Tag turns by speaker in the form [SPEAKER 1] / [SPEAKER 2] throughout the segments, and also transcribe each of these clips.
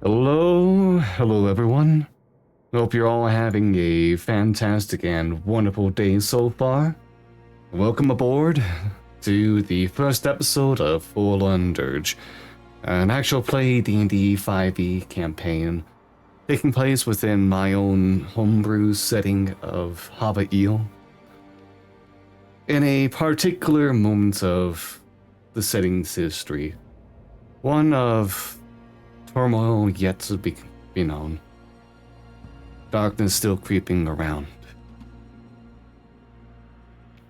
[SPEAKER 1] Hello everyone. Hope you're all having a fantastic and wonderful day so far. Welcome aboard to the first episode of Forlorn Dirge, an actual play D&D 5e campaign taking place within my own homebrew setting of Hava Eel. In a particular moment of the setting's history, one of turmoil yet to be known. Darkness still creeping around.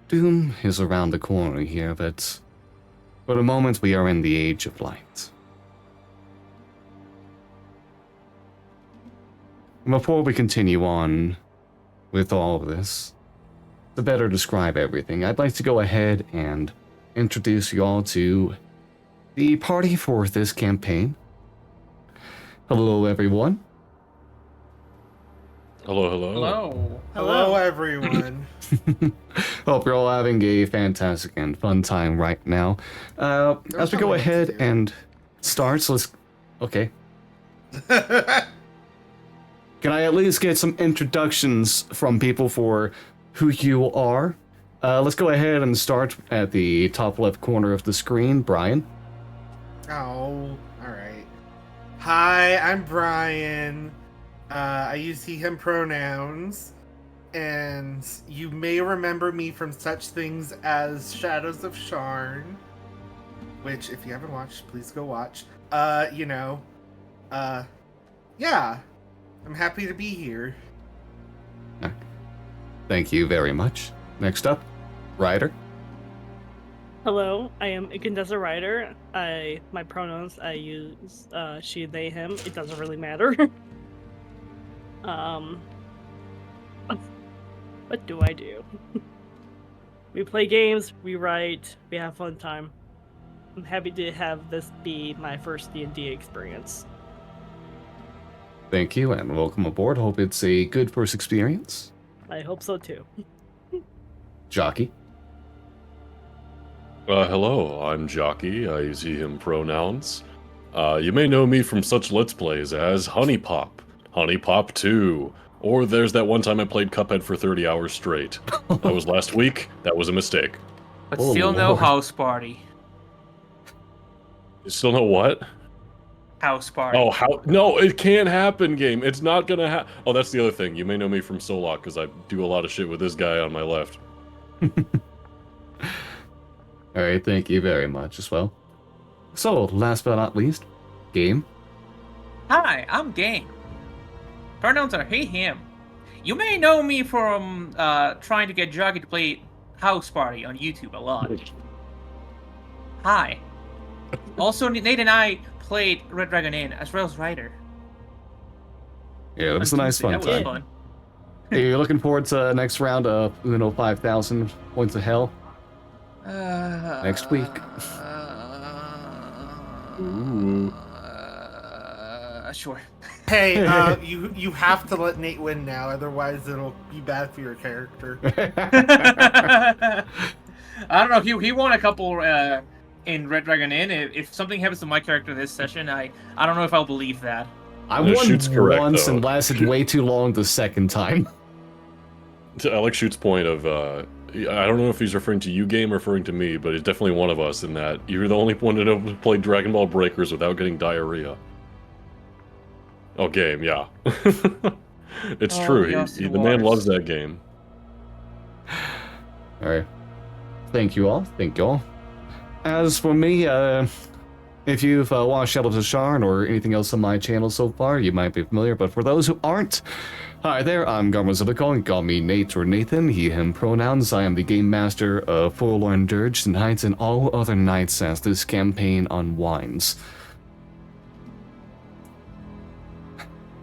[SPEAKER 1] Doom is around the corner here, but for the moment we are in the age of light. Before we continue on with all of this, to better describe everything, I'd like to go ahead and introduce you all to the party for this campaign. Hello, everyone.
[SPEAKER 2] Hello.
[SPEAKER 3] Hello, everyone.
[SPEAKER 1] Hope you're all having a fantastic and fun time right now. As we go ahead and start, so let's... Okay. Can I at least get some introductions from people for who you are? Let's go ahead and start at the top left corner of the screen. Brian.
[SPEAKER 3] Oh, alright. Hi, I'm Brian. I use he, him pronouns. And you may remember me from such things as Shadows of Sharn. Which, if you haven't watched, please go watch. Yeah. I'm happy to be here.
[SPEAKER 1] Thank you very much. Next up, Ryder.
[SPEAKER 4] Hello, I am Ikandesa Ryder. My pronouns I use she, they, him. It doesn't really matter. What do I do? We play games, we write, we have fun time. I'm happy to have this be my first D&D experience.
[SPEAKER 1] Thank you and welcome aboard. Hope it's a good first experience.
[SPEAKER 4] I hope so too.
[SPEAKER 1] Jockey.
[SPEAKER 2] Hello, I'm Jockey. I use he, him pronouns. You may know me from such Let's Plays as Honey Pop, Honey Pop 2, or there's that one time I played Cuphead for 30 hours straight. That was last week. That was a mistake.
[SPEAKER 5] But
[SPEAKER 1] Oh,
[SPEAKER 5] still no
[SPEAKER 1] Lord.
[SPEAKER 5] house party.
[SPEAKER 2] You still know what?
[SPEAKER 5] House party.
[SPEAKER 2] Oh, how? No, it can't happen, game. It's not gonna happen. Oh, that's the other thing. You may know me from Solok, because I do a lot of shit with this guy on my left.
[SPEAKER 1] Alright, thank you very much as well. So, last but not least, Game.
[SPEAKER 5] Hi, I'm Game. Pronouns are he, him. You may know me from trying to get Jockey to play House Party on YouTube a lot. Hi. Also, Nate and I played Red Dragon Inn as well as Ryder.
[SPEAKER 1] Yeah, it was a
[SPEAKER 5] on
[SPEAKER 1] nice
[SPEAKER 5] Tuesday.
[SPEAKER 1] fun
[SPEAKER 5] That was
[SPEAKER 1] time.
[SPEAKER 5] fun.
[SPEAKER 1] Hey, you're looking forward to the next round of 5,000 points of hell? Next week.
[SPEAKER 2] Ooh.
[SPEAKER 5] Sure.
[SPEAKER 3] Hey, you have to let Nate win now, otherwise it'll be bad for your character.
[SPEAKER 5] I don't know. He won a couple in Red Dragon Inn. If something happens to my character this session, I don't know if I'll believe that.
[SPEAKER 1] I
[SPEAKER 2] No,
[SPEAKER 1] won
[SPEAKER 2] shoot's correct,
[SPEAKER 1] once
[SPEAKER 2] though.
[SPEAKER 1] and lasted way too long the second time.
[SPEAKER 2] To Alex Shoot's point of, I don't know if he's referring to you, Game, or referring to me, but it's definitely one of us in that you're the only one to play Dragon Ball Breakers without getting diarrhea. Oh, Game, yeah. It's
[SPEAKER 5] Oh,
[SPEAKER 2] true.
[SPEAKER 5] yes,
[SPEAKER 2] The
[SPEAKER 5] it
[SPEAKER 2] man
[SPEAKER 5] was.
[SPEAKER 2] loves that game.
[SPEAKER 1] Alright. Thank you all. Thank you all. As for me, if you've watched Shadows of Sharn or anything else on my channel so far, you might be familiar, but for those who aren't, hi there, I'm Garmo Zibical, and call me Nate or Nathan, he, him pronouns. I am the game master of Forlorn Dirge tonight and all other nights as this campaign unwinds.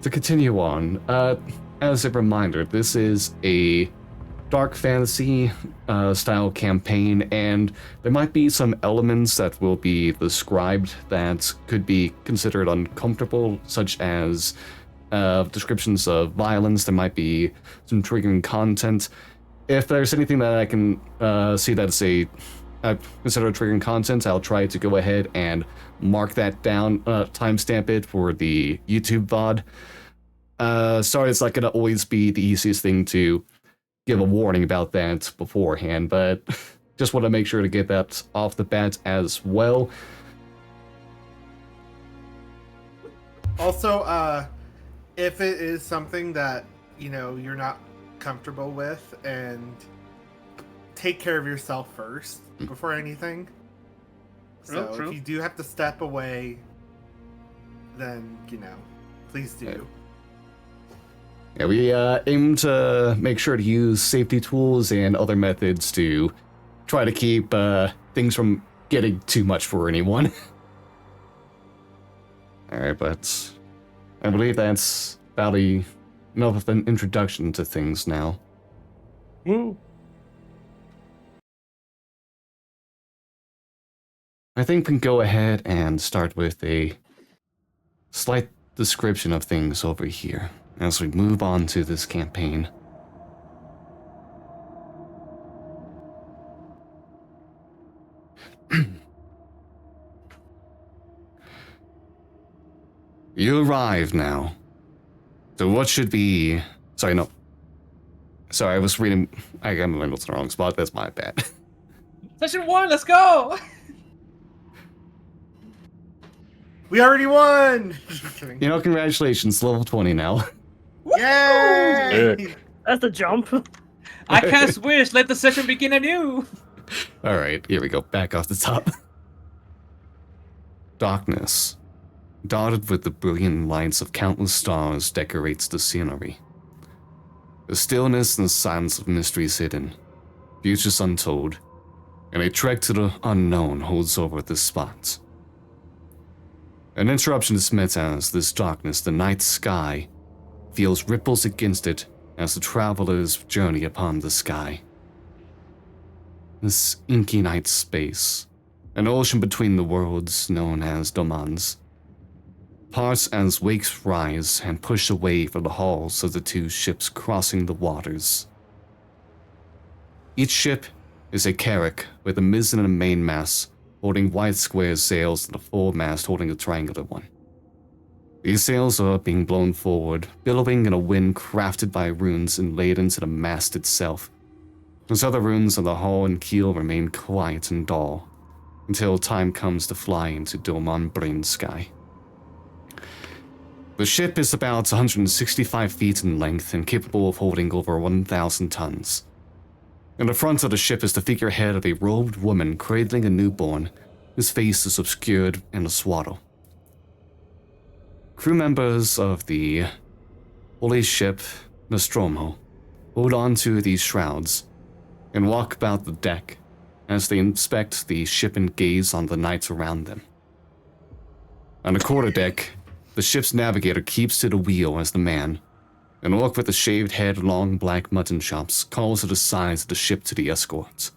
[SPEAKER 1] To continue on, as a reminder, this is a dark fantasy style campaign, and there might be some elements that will be described that could be considered uncomfortable, such as descriptions of violence. There might be some triggering content. If there's anything that I can see that's a consider triggering content, I'll try to go ahead and mark that down, timestamp it for the YouTube VOD. Sorry, it's not going to always be the easiest thing to give a warning about that beforehand, but just want to make sure to get that off the bat as well.
[SPEAKER 3] Also, if it is something that, you're not comfortable with, and take care of yourself first before anything. So
[SPEAKER 5] True.
[SPEAKER 3] if you do have to step away, then, please do.
[SPEAKER 1] Yeah, we aim to make sure to use safety tools and other methods to try to keep things from getting too much for anyone. Alright, but I believe that's about enough of an introduction to things now.
[SPEAKER 2] Woo.
[SPEAKER 1] I think we can go ahead and start with a slight description of things over here as we move on to this campaign. You arrive now. So what should be... Sorry, no. Sorry, I was reading... I got my notes in the wrong spot. That's my bad.
[SPEAKER 5] Session 1, let's go!
[SPEAKER 3] We already won! Just kidding.
[SPEAKER 1] Congratulations, level 20 now.
[SPEAKER 3] Yay!
[SPEAKER 2] Sick.
[SPEAKER 4] That's a jump.
[SPEAKER 5] I cast Wish, let the session begin anew!
[SPEAKER 1] Alright, here we go. Back off the top. Darkness, dotted with the brilliant lights of countless stars, decorates the scenery. The stillness and the silence of mysteries hidden, futures untold, and a trek to the unknown holds over this spot. An interruption is met as this darkness, the night sky, feels ripples against it as the travelers journey upon the sky. This inky night space, an ocean between the worlds known as domans, parts as wakes rise and push away from the hulls of the two ships crossing the waters. Each ship is a carrack with a mizzen and a mainmast holding white square sails and a foremast holding a triangular one. These sails are being blown forward, billowing in a wind crafted by runes and laid into the mast itself. As other runes on the hull and keel remain quiet and dull, until time comes to fly into Doman Brain Sky. The ship is about 165 feet in length and capable of holding over 1,000 tons. In the front of the ship is the figurehead of a robed woman cradling a newborn, whose face is obscured in a swaddle. Crew members of the holy ship Nostromo hold on to these shrouds and walk about the deck as they inspect the ship and gaze on the night around them. On the quarterdeck, the ship's navigator keeps to the wheel as the man, an orc with a shaved head, long black mutton chops, calls to the sides of the ship to the escorts.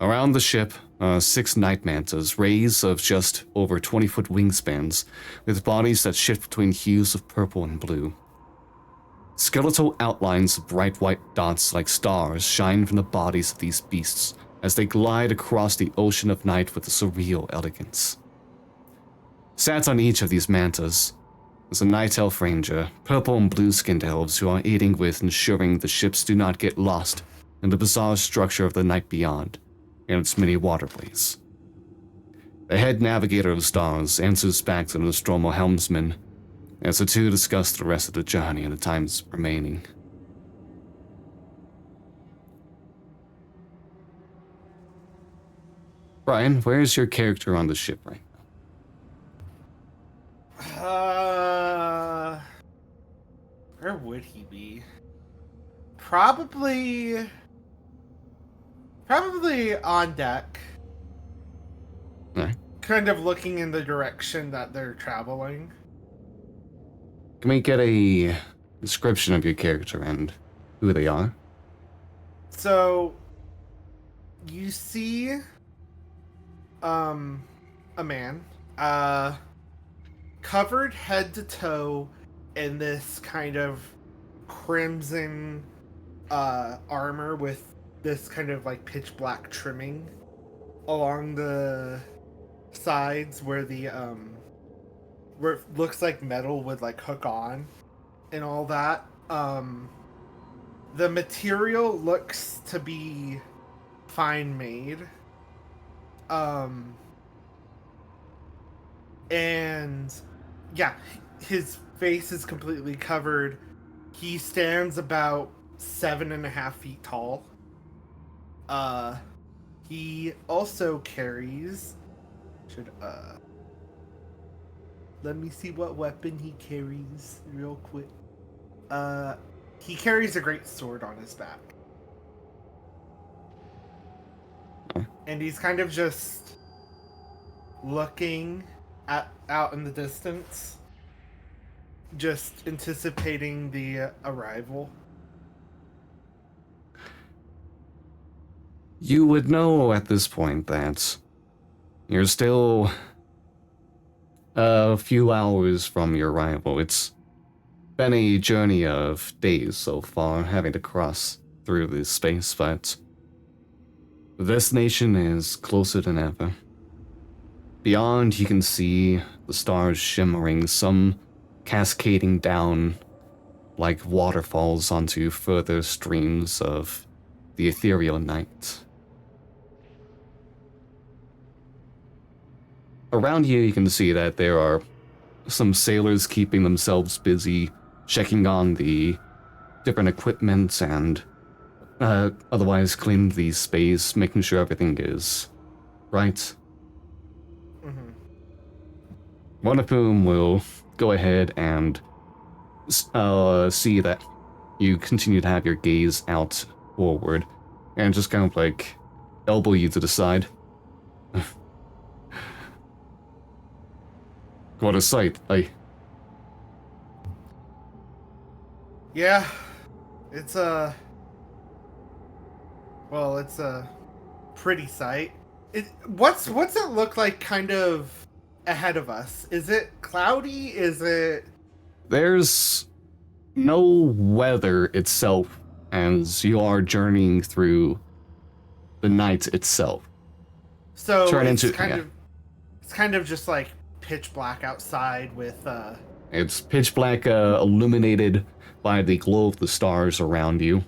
[SPEAKER 1] Around the ship are 6 night mantas, rays of just over 20-foot wingspans, with bodies that shift between hues of purple and blue. Skeletal outlines of bright white dots like stars shine from the bodies of these beasts as they glide across the ocean of night with a surreal elegance. Sat on each of these mantas is a night elf ranger, purple and blue-skinned elves who are aiding with ensuring the ships do not get lost in the bizarre structure of the night beyond and its many waterways. The head navigator of stars answers back to the Nostromo helmsman as the two discuss the rest of the journey and the times remaining. Brian, where's your character on the ship right
[SPEAKER 3] now? Where would he be? Probably on deck.
[SPEAKER 1] Alright.
[SPEAKER 3] Kind of looking in the direction that they're traveling.
[SPEAKER 1] Can we get a description of your character and who they are?
[SPEAKER 3] So, you see, a man, covered head to toe in this kind of crimson, armor with this kind of like pitch black trimming along the sides where the where it looks like metal would like hook on and all that. The material looks to be fine made. And yeah, his face is completely covered. He stands about 7.5 feet tall. He also carries, let me see what weapon he carries real quick. He carries a great sword on his back. And he's kind of just looking out in the distance, just anticipating the arrival.
[SPEAKER 1] You would know at this point that you're still a few hours from your arrival. It's been a journey of days so far, having to cross through this space, but the destination is closer than ever. Beyond, you can see the stars shimmering, some cascading down like waterfalls onto further streams of the ethereal night. Around you can see that there are some sailors keeping themselves busy, checking on the different equipment and otherwise cleaning the space, making sure everything is right. One of whom will go ahead and see that you continue to have your gaze out forward and just kind of like elbow you to the side. What a sight.
[SPEAKER 3] Yeah, it's a pretty sight. What's it look like kind of ahead of us? Is it cloudy? Is it...
[SPEAKER 1] There's no weather itself as you are journeying through the night itself.
[SPEAKER 3] So it's kind of just like pitch black outside with
[SPEAKER 1] It's pitch black, illuminated by the glow of the stars around you.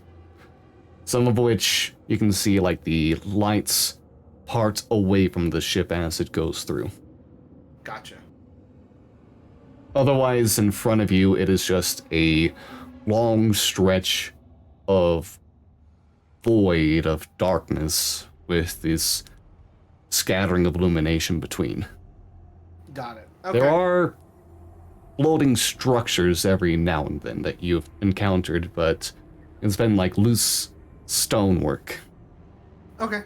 [SPEAKER 1] Some of which you can see like the lights part away from the ship as it goes through.
[SPEAKER 3] Gotcha.
[SPEAKER 1] Otherwise, in front of you, it is just a long stretch of void of darkness with this scattering of illumination between.
[SPEAKER 3] Got it. Okay.
[SPEAKER 1] There are floating structures every now and then that you've encountered, but it's been like loose stonework.
[SPEAKER 3] Okay.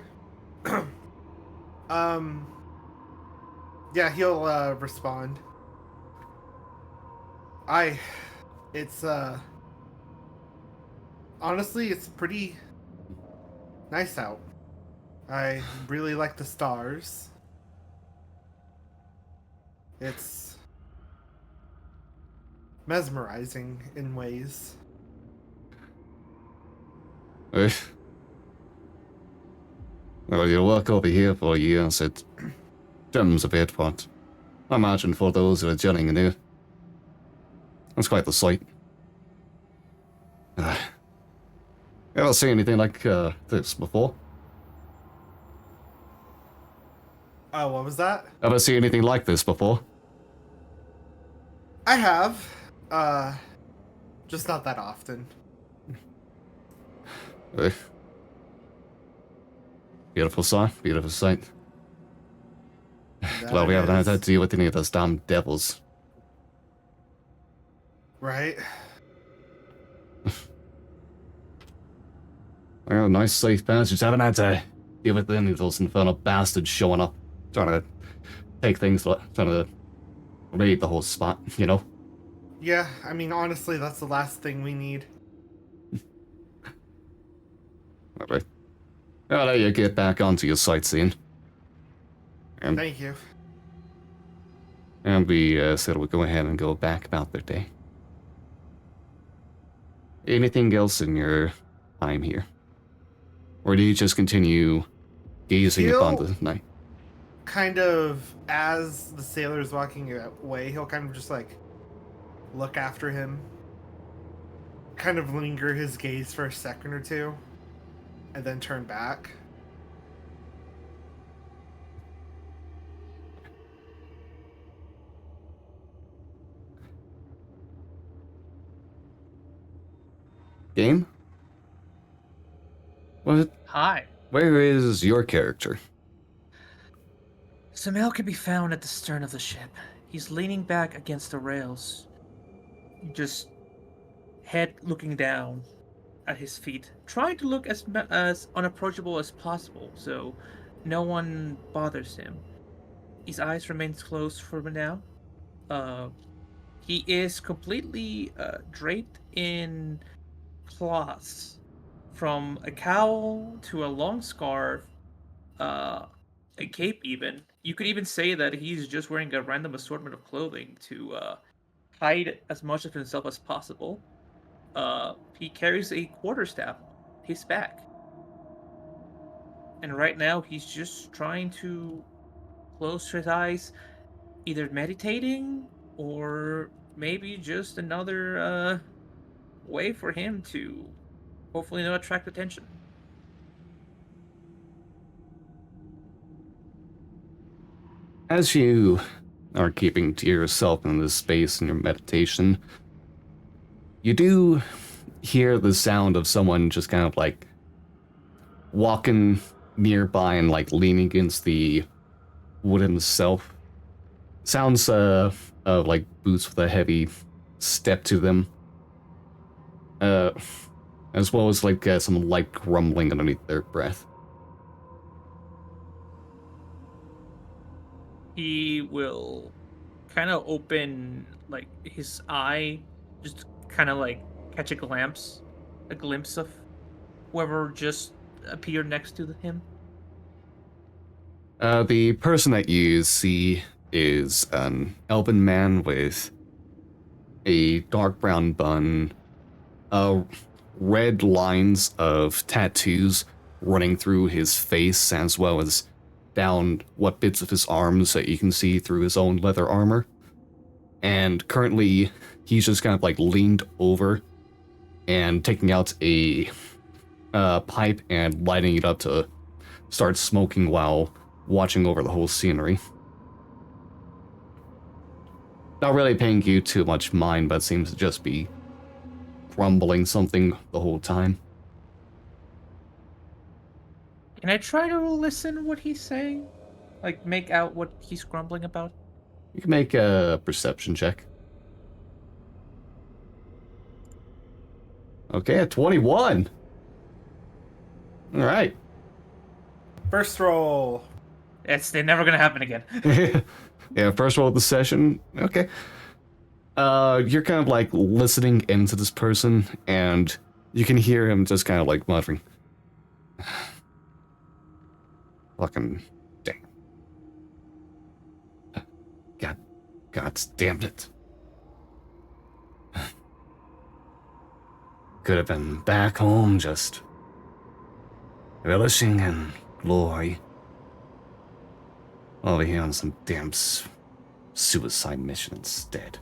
[SPEAKER 3] Yeah, he'll respond. Honestly, it's pretty nice out. I really like the stars. It's mesmerizing in ways.
[SPEAKER 1] Well, you work over here for years, it dims a bit, but I imagine for those who are journeying new, that's quite the sight. Ever seen anything like this before?
[SPEAKER 3] What was that?
[SPEAKER 1] Ever seen anything like this before?
[SPEAKER 3] I have. Just not that often.
[SPEAKER 1] Beautiful sight, beautiful sight.
[SPEAKER 3] That
[SPEAKER 1] Glad we
[SPEAKER 3] it
[SPEAKER 1] haven't had to
[SPEAKER 3] is.
[SPEAKER 1] deal with any of those damn devils.
[SPEAKER 3] Right?
[SPEAKER 1] Well, nice safe passage. Haven't had to deal with any of those infernal bastards showing up, trying to take things, trying to raid the whole spot, you know?
[SPEAKER 3] Yeah, I mean, honestly, that's the last thing we need.
[SPEAKER 1] Alright. I'll let you get back onto your sightseeing. And,
[SPEAKER 3] Thank you.
[SPEAKER 1] and we said we'll go ahead and go back about their day. Anything else in your time here? Or do you just continue gazing upon the night?
[SPEAKER 3] Kind of, as the sailor's walking away, he'll kind of just like look after him, kind of linger his gaze for a second or two, and then turn back.
[SPEAKER 1] Game? What?
[SPEAKER 5] Hi.
[SPEAKER 1] Where is your character?
[SPEAKER 5] Samel can be found at the stern of the ship. He's leaning back against the rails, just head looking down at his feet, trying to look as unapproachable as possible so no one bothers him. His eyes remain closed for now. He is completely draped in cloths, from a cowl to a long scarf, a cape even. You could even say that he's just wearing a random assortment of clothing to hide as much of himself as possible. He carries a quarterstaff on his back. And right now he's just trying to close his eyes, either meditating or maybe just another way for him to hopefully not attract attention.
[SPEAKER 1] As you are keeping to yourself in this space in your meditation, you do hear the sound of someone just kind of like walking nearby and like leaning against the wooden shelf. Sounds like boots with a heavy step to them. As well as like some light grumbling underneath their breath.
[SPEAKER 5] He will kind of open like his eye, just kind of like catch a glimpse of whoever just appeared next to him.
[SPEAKER 1] The person that you see is an elven man with a dark brown bun, red lines of tattoos running through his face, as well as down what bits of his arms that you can see through his own leather armor. And currently, he's just kind of like leaned over and taking out a pipe and lighting it up to start smoking while watching over the whole scenery. Not really paying you too much mind, but seems to just be grumbling something the whole time.
[SPEAKER 5] Can I try to listen what he's saying? Like, make out what he's grumbling about?
[SPEAKER 1] You can make a perception check. Okay, at 21. All right.
[SPEAKER 3] First roll.
[SPEAKER 5] They're never gonna happen again.
[SPEAKER 1] Yeah, first roll of the session. Okay. You're kind of like listening into this person, and you can hear him just kind of like muttering. Fucking dang. God damn it. Could have been back home just relishing in glory. Over here on some damn suicide mission instead.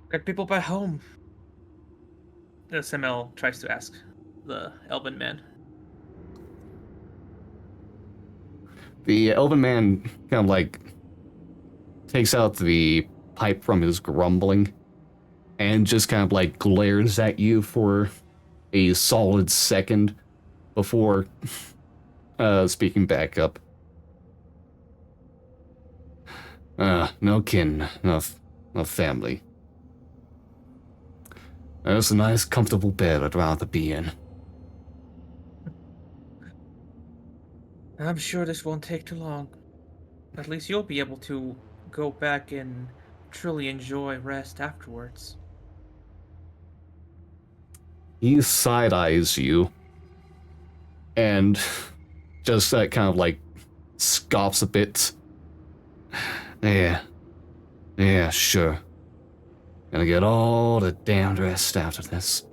[SPEAKER 5] Got people back home. The SML tries to ask the elven man.
[SPEAKER 1] The elven man kind of like takes out the pipe from his grumbling and just kind of like glares at you for a solid second before speaking back up. No kin, no family. That's a nice, comfortable bed I'd rather be in.
[SPEAKER 5] I'm sure this won't take too long. At least you'll be able to go back and truly enjoy rest afterwards.
[SPEAKER 1] He side-eyes you and just kind of like scoffs a bit. Yeah, sure. Gonna get all the damn rest after this.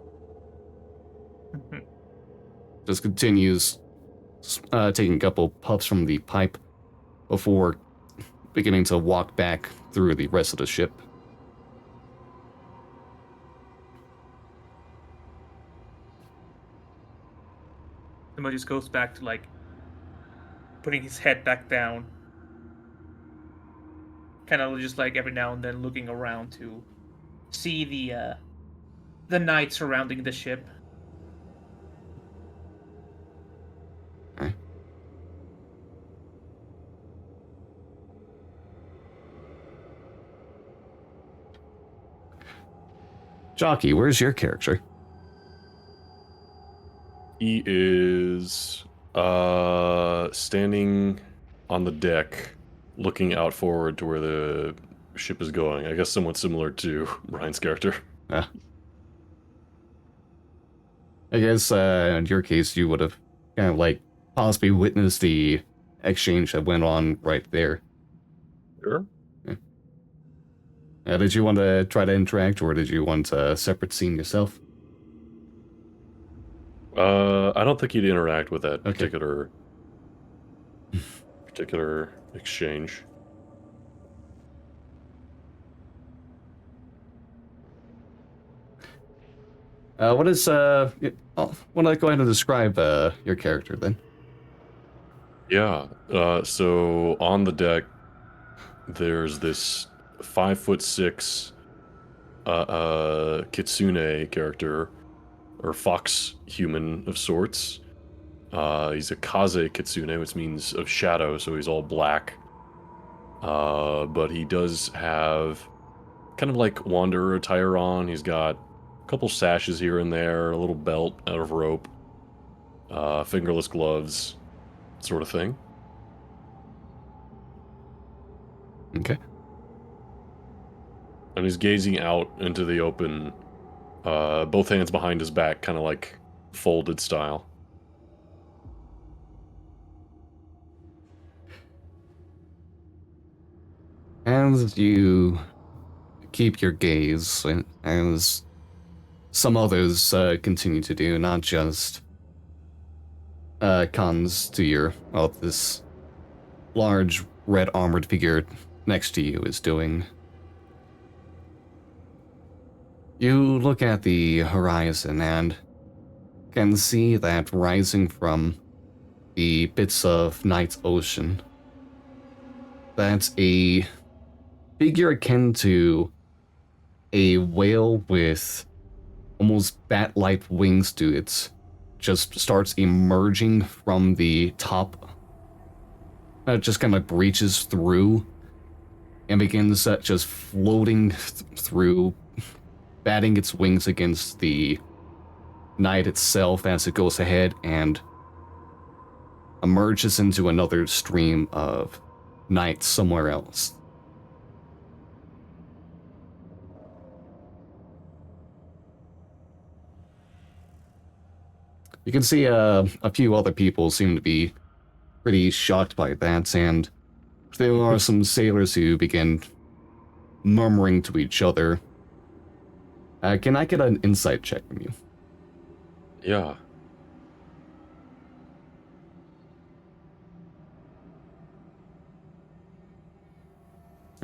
[SPEAKER 1] Just continues taking a couple puffs from the pipe before beginning to walk back through the rest of the ship.
[SPEAKER 5] Timo just goes back to, like, putting his head back down. Kind of just, like, every now and then looking around to see the night surrounding the ship.
[SPEAKER 1] Okay. Jockey, where's your character?
[SPEAKER 2] He is standing on the deck, looking out forward to where the ship is going. I guess somewhat similar to Ryan's character.
[SPEAKER 1] I guess in your case, you would have kind of like possibly witnessed the exchange that went on right there.
[SPEAKER 2] Sure.
[SPEAKER 1] Did you want to try to interact, or did you want a separate scene yourself?
[SPEAKER 2] I don't think he'd interact with that
[SPEAKER 1] Okay.
[SPEAKER 2] particular exchange.
[SPEAKER 1] What is why don't I go ahead and describe your character then?
[SPEAKER 2] Yeah. So on the deck, there's this 5'6" kitsune character, or fox human of sorts. He's a kaze kitsune, which means of shadow, so he's all black. But he does have kind of like wanderer attire on. He's got a couple sashes here and there, a little belt out of rope, fingerless gloves, sort of thing.
[SPEAKER 1] Okay.
[SPEAKER 2] And he's gazing out into the open, both hands behind his back, kind of like folded style.
[SPEAKER 1] As you keep your gaze, as some others continue to do, not just cons to your, well, this large red armored figure next to you is doing. You look at the horizon and can see that rising from the bits of night ocean, that's a figure akin to a whale with almost bat-like wings to it, just starts emerging from the top. It just kind of breaches through and begins just floating through, batting its wings against the night itself as it goes ahead and emerges into another stream of night somewhere else. You can see a few other people seem to be pretty shocked by that, and there are some sailors who begin murmuring to each other. Can I get an insight check from you?
[SPEAKER 2] Yeah.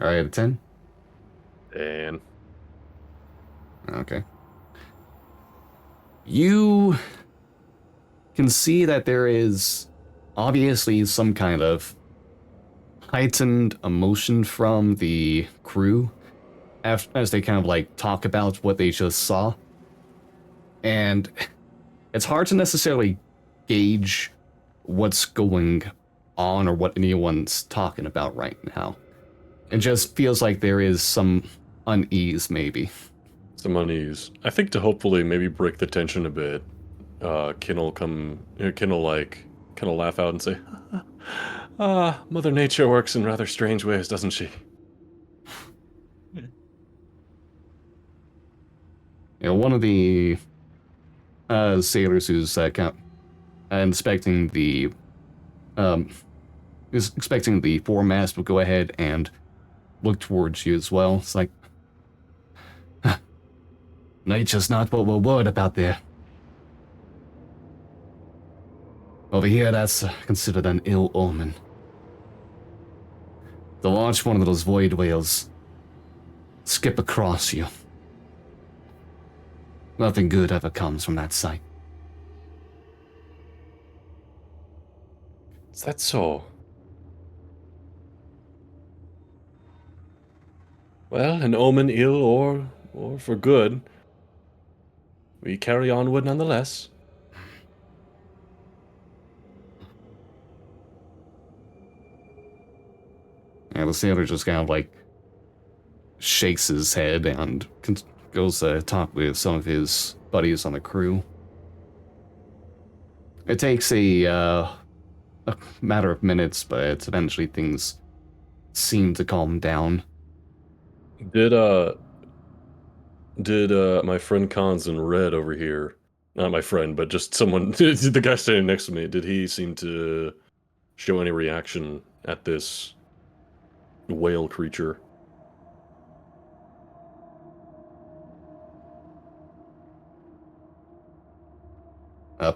[SPEAKER 1] Alright, a 10?
[SPEAKER 2] And
[SPEAKER 1] Okay. You can see that there is obviously some kind of heightened emotion from the crew as they kind of like talk about what they just saw. And it's hard to necessarily gauge what's going on or what anyone's talking about right now. It just feels like there is some unease, maybe.
[SPEAKER 2] some unease. I think to hopefully maybe break the tension a bit, Kin will like kind of laugh out and say, Mother Nature works in rather strange ways, doesn't she?
[SPEAKER 1] You know, one of the sailors who's inspecting the foremast will go ahead and look towards you as well. It's like, Nature's not what we're worried about there. Over here, that's considered an ill omen. To watch one of those void whales skip across you. Nothing good ever comes from that sight.
[SPEAKER 2] Is that so? Well, an omen ill or for good. We carry onward nonetheless.
[SPEAKER 1] And the sailor just kind of like shakes his head and goes to talk with some of his buddies on the crew. It takes a matter of minutes, but eventually things seem to calm down.
[SPEAKER 2] Did my friend Cons in red over here, not my friend, but just someone, the guy standing next to me, did he seem to show any reaction at this whale creature?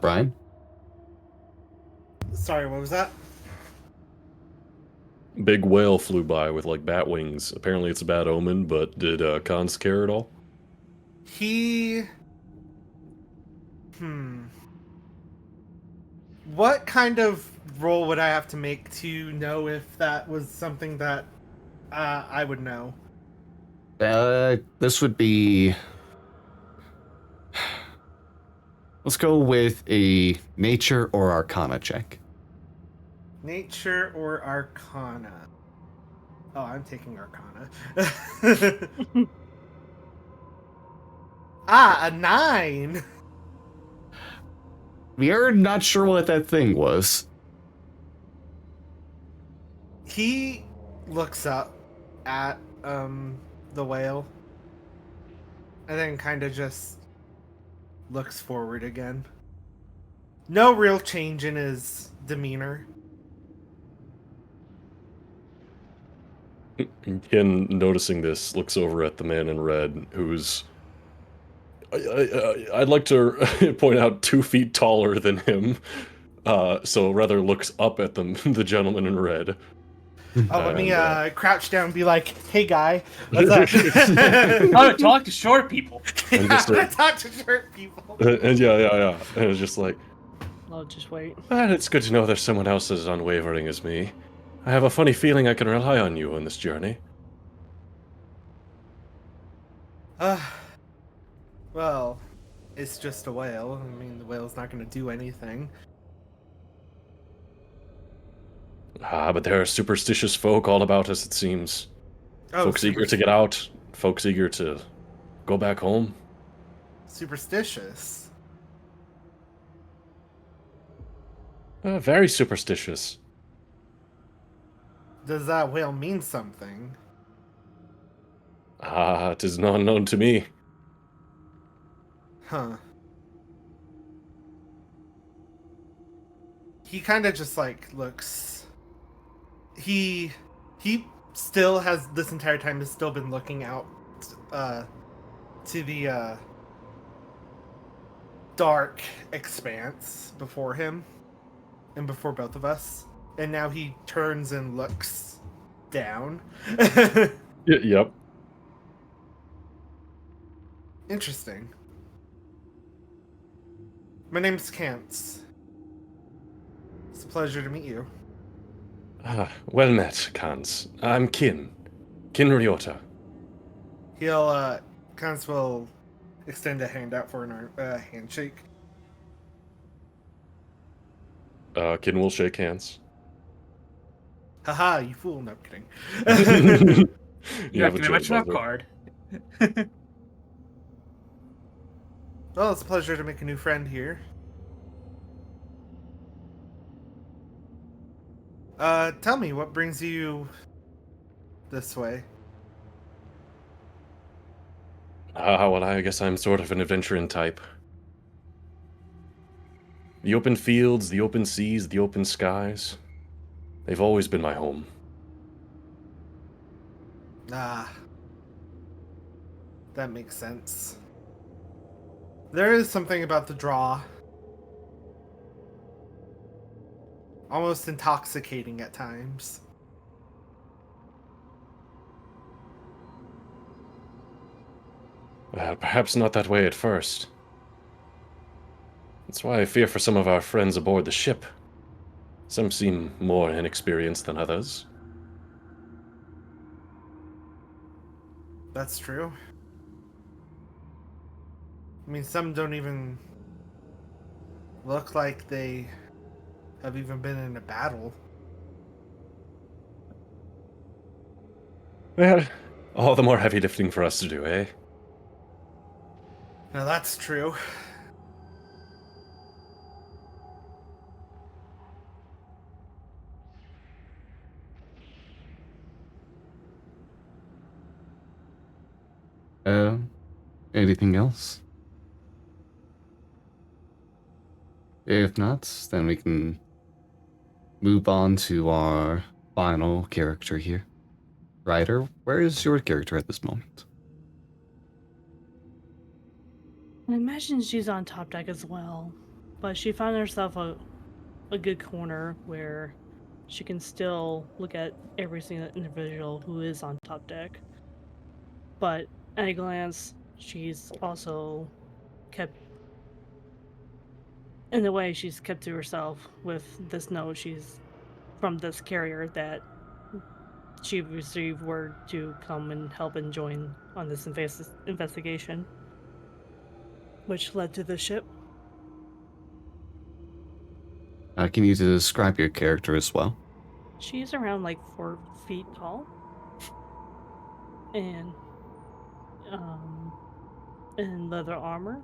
[SPEAKER 1] Brian?
[SPEAKER 3] Sorry, what was that?
[SPEAKER 2] Big whale flew by with like bat wings. Apparently it's a bad omen, but did Cons care at all?
[SPEAKER 3] He... What kind of roll would I have to make to know if that was something that I would know?
[SPEAKER 1] This would be... Let's go with a nature or arcana check.
[SPEAKER 3] Nature or arcana? Oh, I'm taking arcana. A 9!
[SPEAKER 1] We're not sure what that thing was.
[SPEAKER 3] He looks up at the whale and then kind of just looks forward again. No real change in his demeanor.
[SPEAKER 2] Ken, noticing this, looks over at the man in red, who's... I'd like to point out 2 feet taller than him, so rather looks up at the gentleman in red.
[SPEAKER 3] Oh, let me crouch down and be like, "Hey, guy, what's up?"
[SPEAKER 5] How to talk to short people.
[SPEAKER 2] And
[SPEAKER 3] How
[SPEAKER 2] just,
[SPEAKER 3] to talk to short people.
[SPEAKER 2] and yeah. And it's just like,
[SPEAKER 4] I'll just wait.
[SPEAKER 2] well, it's good to know there's someone else as unwavering as me. I have a funny feeling I can rely on you on this journey.
[SPEAKER 3] Well, it's just a whale. I mean, the whale's not going to do anything.
[SPEAKER 2] Ah, but there are superstitious folk all about us, it seems. Folks eager to get out. Folks eager to go back home.
[SPEAKER 3] Superstitious?
[SPEAKER 2] Very superstitious.
[SPEAKER 3] Does that whale mean something?
[SPEAKER 2] Ah, 'tis not unknown to me.
[SPEAKER 3] Huh. He kind of just like looks. He still has this entire time has still been looking out to the dark expanse before him and before both of us, and now he turns and looks down.
[SPEAKER 2] Yep.
[SPEAKER 3] Interesting. My name's Kance. It's a pleasure to meet you.
[SPEAKER 2] Ah, well met, Kans. I'm Kin. Kin Ryota.
[SPEAKER 3] Kance will extend a hand out for a handshake.
[SPEAKER 2] Kin will shake hands.
[SPEAKER 3] Haha, you fool. No, I'm kidding.
[SPEAKER 5] You have to mention a card.
[SPEAKER 3] Well, it's a pleasure to make a new friend here. Tell me, what brings you this way?
[SPEAKER 2] Well, I guess I'm sort of an adventuring type. The open fields, the open seas, the open skies. They've always been my home.
[SPEAKER 3] Ah. That makes sense. There is something about the draw. Almost intoxicating at times.
[SPEAKER 2] Perhaps not that way at first. That's why I fear for some of our friends aboard the ship. Some seem more inexperienced than others.
[SPEAKER 3] That's true. I mean, some don't even look like they have even been in a battle.
[SPEAKER 2] Well, all the more heavy lifting for us to do, eh?
[SPEAKER 3] Now that's true.
[SPEAKER 1] Anything else? If not, then we can move on to our final character here. Ryder, where is your character at this moment?
[SPEAKER 4] I imagine she's on top deck as well, but she found herself a good corner where she can still look at every single individual who is on top deck. But at a glance, she's also kept, in a way, she's kept to herself with this note she's from this carrier that she received word to come and help and join on this investigation, which led to the ship.
[SPEAKER 1] Can you describe your character as well?
[SPEAKER 4] She's around like 4 feet tall, and in leather armor.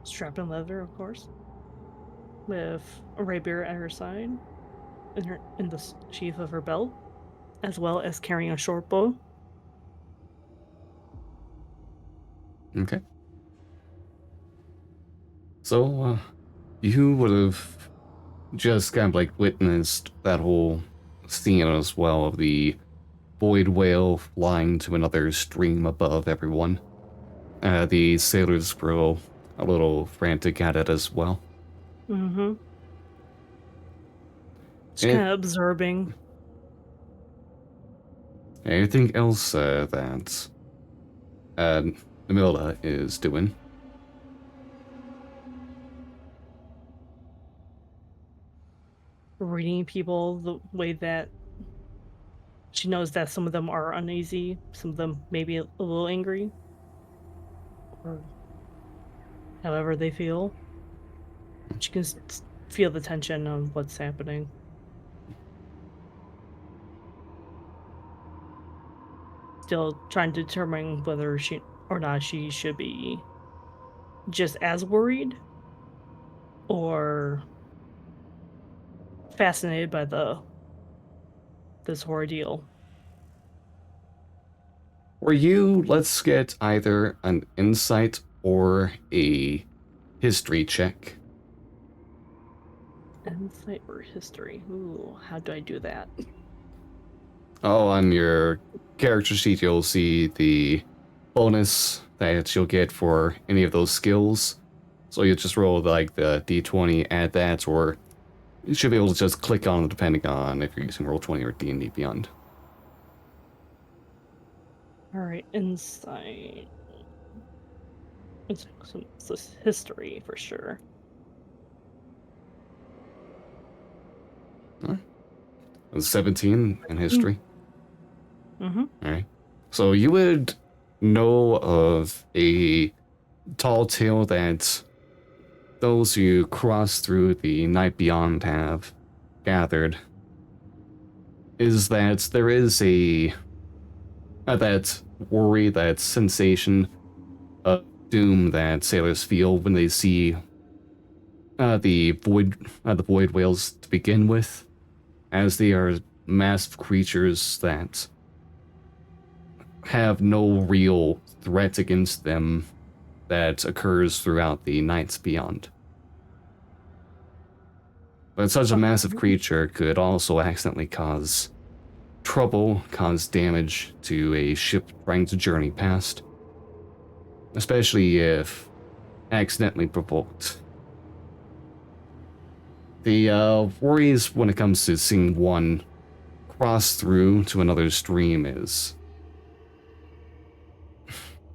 [SPEAKER 4] Strapped in leather, of course, with a rapier at her side, in the sheath of her belt, as well as carrying a short bow.
[SPEAKER 1] Okay. So, you would have just kind of like witnessed that whole scene as well of the void whale flying to another stream above everyone. The sailors were a little frantic at it as well.
[SPEAKER 4] Mm-hmm. Just kind of observing.
[SPEAKER 1] Anything else that Camilla is doing?
[SPEAKER 4] Reading people the way that she knows that some of them are uneasy, some of them maybe a little angry, or however they feel. She can feel the tension of what's happening. Still trying to determine whether she or not she should be just as worried or fascinated by this ordeal.
[SPEAKER 1] For you, let's get either an insight or a history check.
[SPEAKER 4] Insight or history? Ooh, how do I do that?
[SPEAKER 1] Oh, on your character sheet, you'll see the bonus that you'll get for any of those skills. So you just roll like the d20, add that, or you should be able to just click on it depending on if you're using Roll20 or D&D Beyond.
[SPEAKER 4] Alright, insight. It's history for sure.
[SPEAKER 1] Huh? 17 in history.
[SPEAKER 4] Mm-hmm.
[SPEAKER 1] Alright. So you would know of a tall tale that those who cross through the night beyond have gathered. Is that there is that worry, that sensation of doom that sailors feel when they see the void whales to begin with, as they are massive creatures that have no real threat against them that occurs throughout the nights beyond. But such a massive creature could also accidentally cause trouble cause damage to a ship trying to journey past, especially if accidentally provoked. The worries when it comes to seeing one cross through to another stream is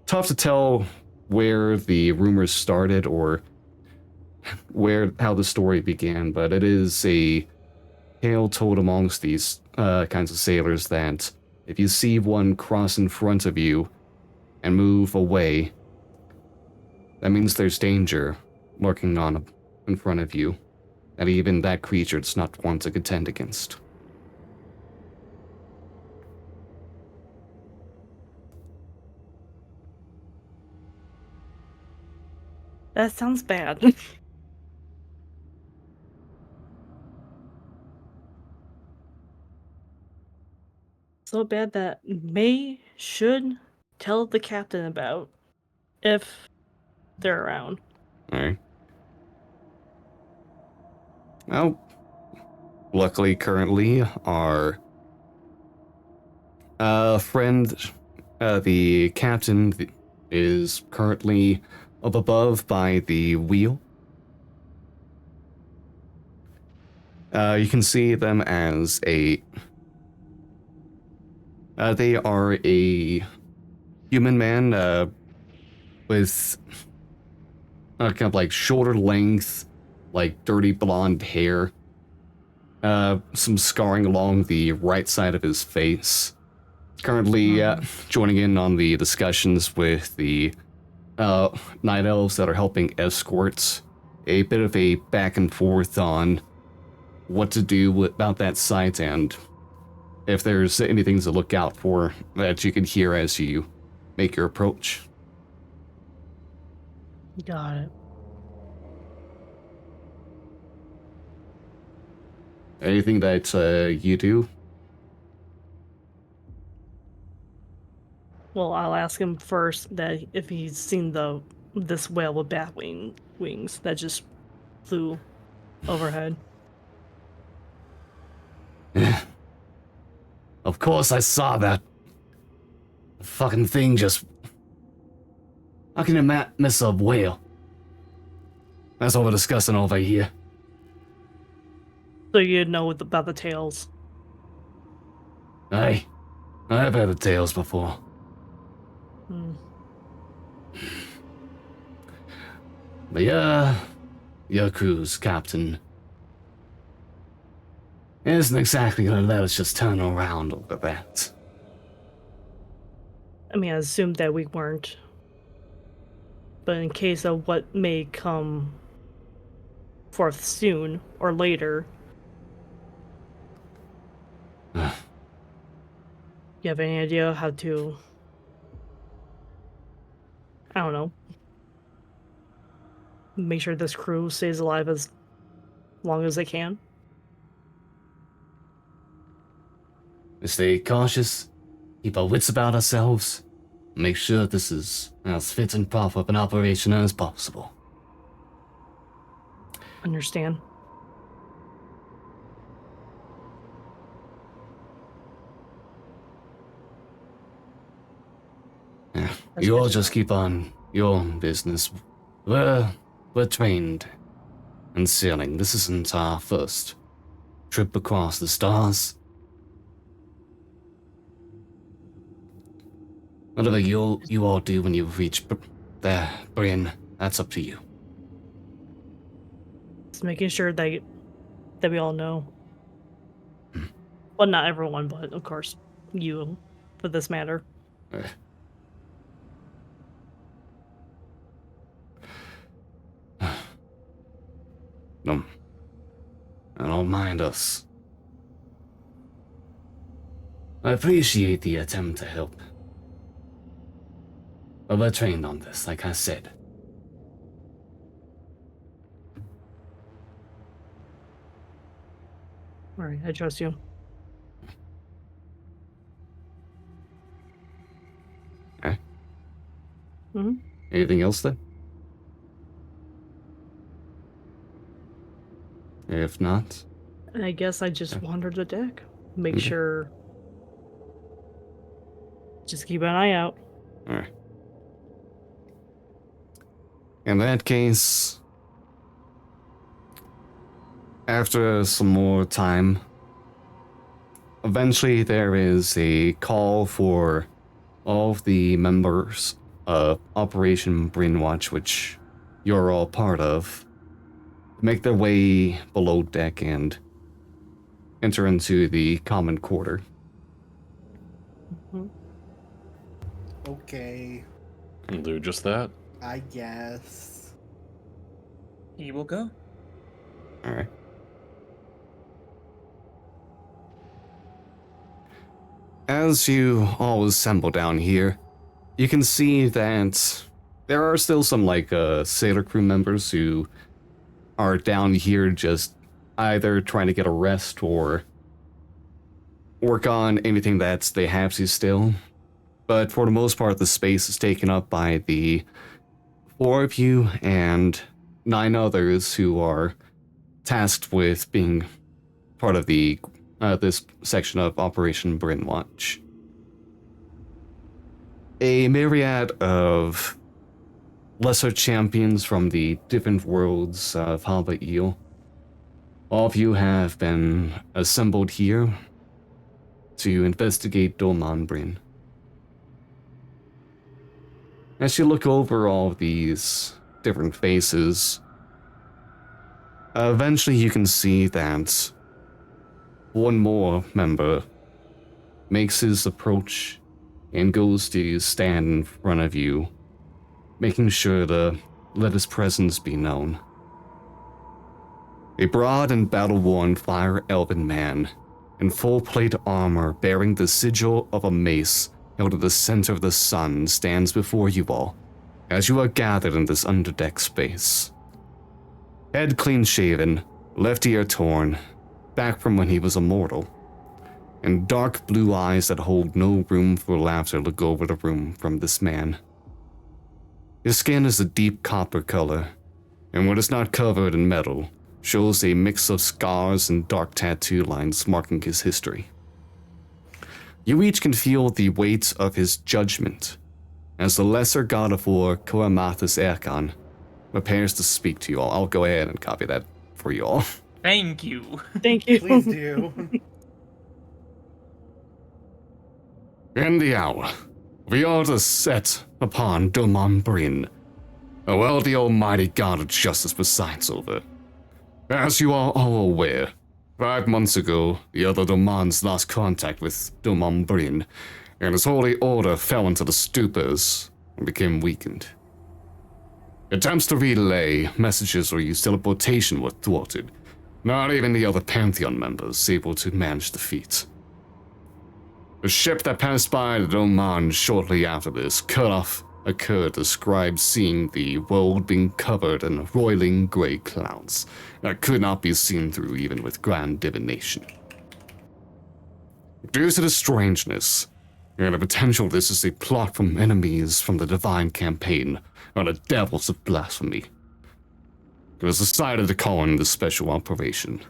[SPEAKER 1] tough to tell where the rumors started or how the story began, but it is a tale told amongst these kinds of sailors that if you see one cross in front of you and move away, that means there's danger lurking on in front of you, and even that creature it's not one to contend against.
[SPEAKER 4] That sounds bad. So bad that May should tell the captain about if they're around.
[SPEAKER 1] Alright. Well, luckily currently our friend, the captain, is currently up above by the wheel. You can see them as they are a human man with kind of like shoulder length, like dirty blonde hair, some scarring along the right side of his face. Currently joining in on the discussions with the night elves that are helping escorts. A bit of a back and forth on what to do about that site and if there's anything to look out for that you can hear as you make your approach.
[SPEAKER 4] Got it.
[SPEAKER 1] Anything that you do?
[SPEAKER 4] Well, I'll ask him first that if he's seen this whale with bat wings that just flew overhead.
[SPEAKER 1] Of course I saw that. The fucking thing just... How can you miss a whale? That's what we're discussing over here.
[SPEAKER 4] So you know about the tails.
[SPEAKER 1] Aye. I've heard the tales before.
[SPEAKER 4] Hmm.
[SPEAKER 1] But your crew's captain isn't exactly gonna let us just turn around over that.
[SPEAKER 4] I mean, I assumed that we weren't. But in case of what may come forth soon or later, you have any idea how to, I don't know, make sure this crew stays alive as long as they can?
[SPEAKER 1] We stay cautious, keep our wits about ourselves, make sure this is as fit and proper of an operation as possible.
[SPEAKER 4] Understand?
[SPEAKER 1] Yeah,
[SPEAKER 4] That's
[SPEAKER 1] you
[SPEAKER 4] good
[SPEAKER 1] all
[SPEAKER 4] to
[SPEAKER 1] just keep on your own business. We're trained in sailing. This isn't our first trip across the stars. Whatever you all do when you reach there, Bryn, that's up to you.
[SPEAKER 4] Just making sure that we all know. Well, not everyone, but of course, you, for this matter.
[SPEAKER 1] No, I don't mind us. I appreciate the attempt to help. But we're trained on this, like I said.
[SPEAKER 4] Alright, I trust you.
[SPEAKER 1] Okay.
[SPEAKER 4] Mm-hmm.
[SPEAKER 1] Anything else then? If not,
[SPEAKER 4] I guess I just wandered the deck. Make
[SPEAKER 1] Okay.
[SPEAKER 4] sure Just keep an eye out.
[SPEAKER 1] Alright. In that case, after some more time, eventually there is a call for all of the members of Operation Brainwatch, which you're all part of, to make their way below deck and enter into the common quarter.
[SPEAKER 3] Okay,
[SPEAKER 2] We'll do just that.
[SPEAKER 3] I guess.
[SPEAKER 5] He will go.
[SPEAKER 1] Alright. As you all assemble down here, you can see that there are still some, sailor crew members who are down here just either trying to get a rest or work on anything that they have to still. But for the most part, the space is taken up by the 4 of you and 9 others who are tasked with being part of the this section of Operation Brainwatch. A myriad of lesser champions from the different worlds of Haba Eel. All of you have been assembled here to investigate Doman Brain. As you look over all of these different faces, eventually you can see that one more member makes his approach and goes to stand in front of you, making sure to let his presence be known. A broad and battle-worn fire elven man in full plate armor bearing the sigil of a mace held at the center of the sun stands before you all as you are gathered in this underdeck space. Head clean-shaven, left ear torn, back from when he was a mortal, and dark blue eyes that hold no room for laughter look over the room from this man. His skin is a deep copper color, and what is not covered in metal shows a mix of scars and dark tattoo lines marking his history. You each can feel the weight of his judgment as the lesser god of war, Koramathus Erkan, prepares to speak to you all. I'll go ahead and copy that for you all.
[SPEAKER 5] Thank you.
[SPEAKER 4] Thank you.
[SPEAKER 3] Please do.
[SPEAKER 1] In the hour, we are to set upon Doman Brain, a well the almighty god of justice presides over. As you are all aware, 5 months ago, the other Domans lost contact with Doman Brain, and his holy order fell into the stupors and became weakened. Attempts to relay messages or use teleportation were thwarted. Not even the other Pantheon members able to manage the feat. A ship that passed by the Doman shortly after this cut-off occurred described seeing the world being covered in roiling gray clouds that could not be seen through even with grand divination. Due to the strangeness, and the potential this is a plot from enemies from the divine campaign or the devils of blasphemy, it was decided to call in this special operation.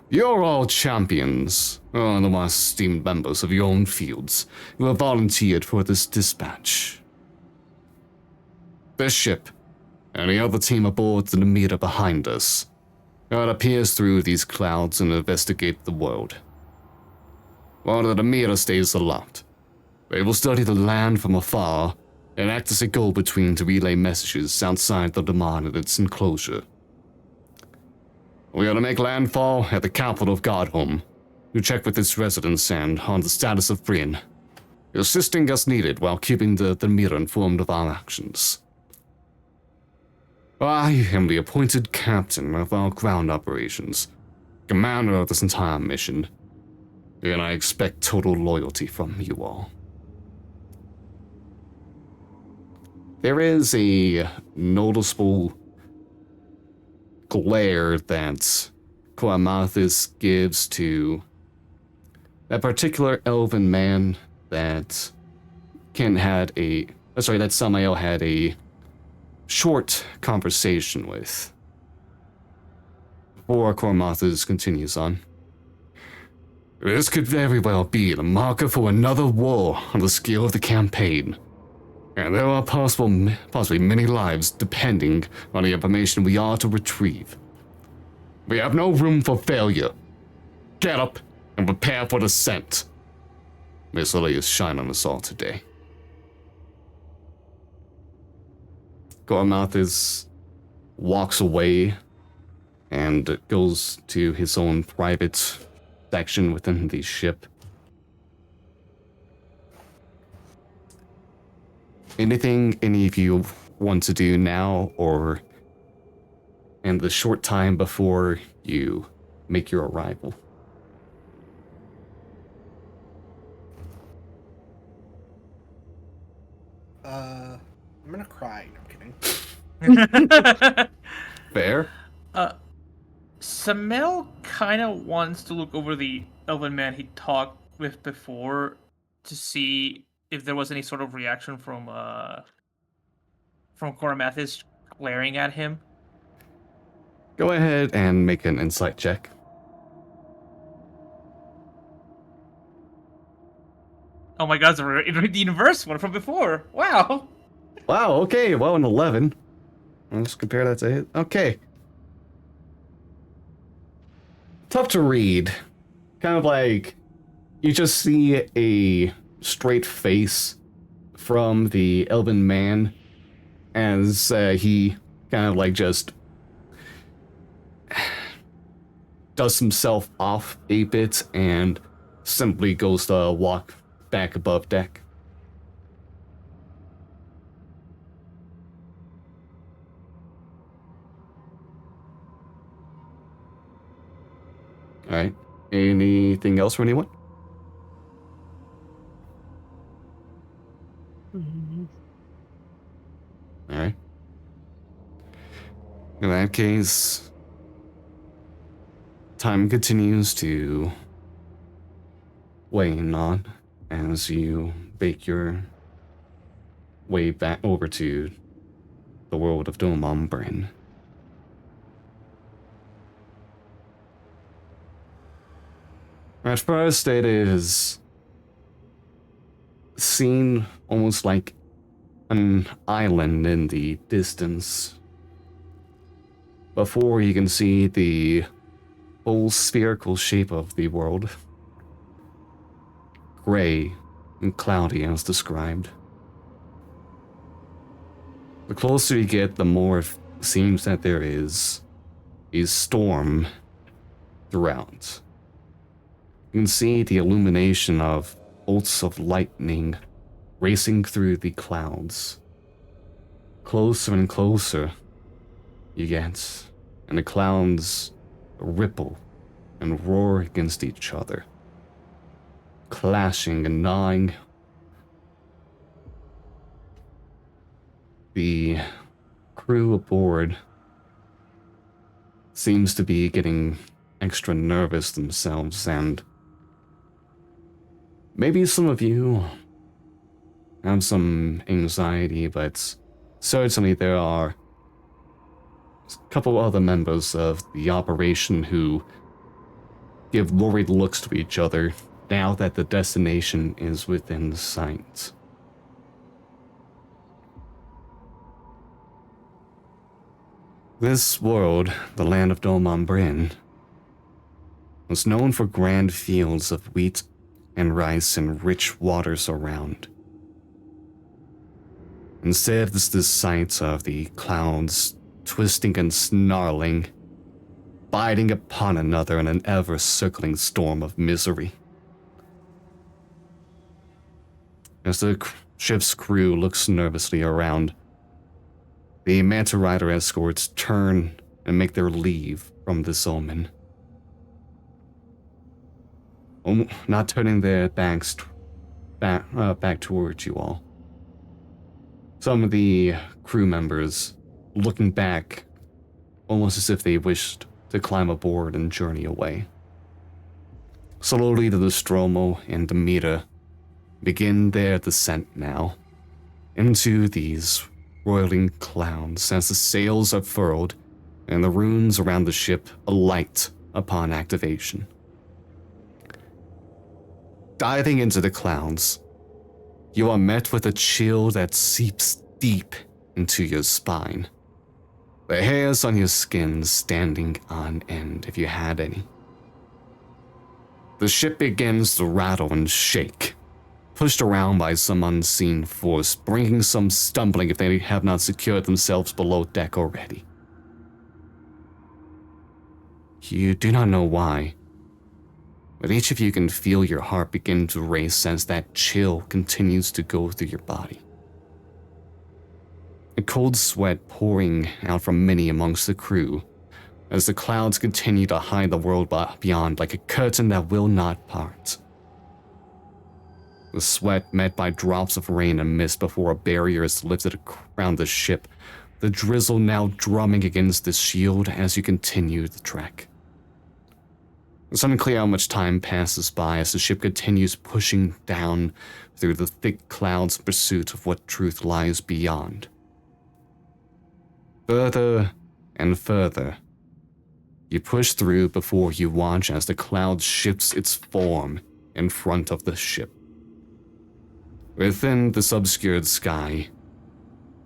[SPEAKER 1] You're all champions, or the most esteemed members of your own fields, who have volunteered for this dispatch. This ship, and the other team aboard the meter behind us, are to pierce through these clouds and investigate the world. While the meter stays aloft, they will study the land from afar and act as a go-between to relay messages outside the Doman and its enclosure. We are to make landfall at the capital of Godholm, to check with its residents and on the status of Bryn, assisting as needed while keeping the mirror informed of our actions. I am the appointed captain of our ground operations, commander of this entire mission, and I expect total loyalty from you all. There is a noticeable glare that Koramathus gives to that particular elven man that that Samael had a short conversation with. Before Koramathus continues on. This could very well be the marker for another war on the scale of the campaign. And there are possibly many lives depending on the information we are to retrieve. We have no room for failure. Get up and prepare for descent. May Soleil's shine on us all today. Gormathis walks away and goes to his own private section within the ship. Anything any of you want to do now or in the short time before you make your arrival?
[SPEAKER 3] I'm gonna cry. No, I'm kidding.
[SPEAKER 1] Fair?
[SPEAKER 5] Samel kind of wants to look over the elven man he talked with before to see if there was any sort of reaction from Gormathis glaring at him.
[SPEAKER 1] Go ahead and make an insight check.
[SPEAKER 5] Oh my god, it's the inverse one from before. Wow.
[SPEAKER 1] Wow, okay, well, an 11. Let's compare that to it. Okay. Tough to read. Kind of like, you just see a straight face from the elven man as he kind of like just dusts himself off a bit and simply goes to walk back above deck. Alright. Anything else for anyone? Alright. In that case, time continues to wane on as you make your way back over to the world of Domambrin. At first, it is seen almost like an island in the distance. Before you can see the full spherical shape of the world. Gray and cloudy as described. The closer you get, the more it seems that there is a storm throughout. You can see the illumination of bolts of lightning racing through the clouds. Closer and closer you get, and the clouds ripple and roar against each other, clashing and gnawing. The crew aboard seems to be getting extra nervous themselves, and maybe some of you have some anxiety, but certainly there are a couple other members of the operation who give worried looks to each other now that the destination is within sight. This world, the land of Domambrin, was known for grand fields of wheat and rice and rich waters around. Instead, it's the sight of the clouds twisting and snarling, biting upon another in an ever-circling storm of misery. As the ship's crew looks nervously around, the Manta Rider escorts turn and make their leave from this omen. Not turning their backs back towards you all. Some of the crew members looking back, almost as if they wished to climb aboard and journey away. Slowly, the Nostromo and Demeter begin their descent now into these roiling clouds as the sails are furled and the runes around the ship alight upon activation. Diving into the clouds, you are met with a chill that seeps deep into your spine. The hairs on your skin standing on end if you had any. The ship begins to rattle and shake, pushed around by some unseen force, bringing some stumbling if they have not secured themselves below deck already. You do not know why, but each of you can feel your heart begin to race as that chill continues to go through your body. A cold sweat pouring out from many amongst the crew as the clouds continue to hide the world beyond like a curtain that will not part. The sweat met by drops of rain and mist before a barrier is lifted around the ship, the drizzle now drumming against the shield as you continue the trek. It's unclear how much time passes by as the ship continues pushing down through the thick clouds in pursuit of what truth lies beyond. Further and further, you push through before you watch as the cloud shifts its form in front of the ship. Within this obscured sky,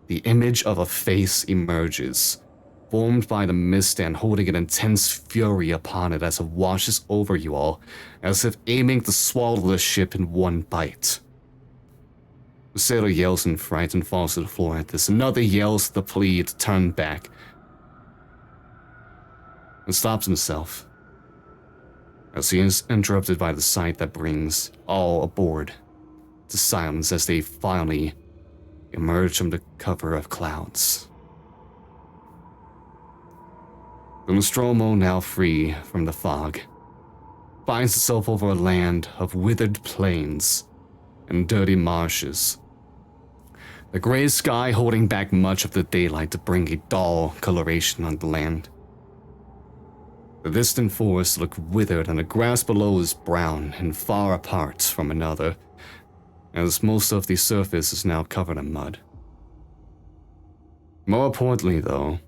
[SPEAKER 1] the image of a face emerges, formed by the mist and holding an intense fury upon it as it washes over you all, as if aiming to swallow the ship in one bite. The sailor yells in fright and falls to the floor at this. Another yells the plea to turn back, and stops himself, as he is interrupted by the sight that brings all aboard to silence as they finally emerge from the cover of clouds. The Nostromo, now free from the fog, finds itself over a land of withered plains and dirty marshes. The gray sky holding back much of the daylight to bring a dull coloration on the land. The distant forests look withered and the grass below is brown and far apart from another, as most of the surface is now covered in mud. More importantly, though,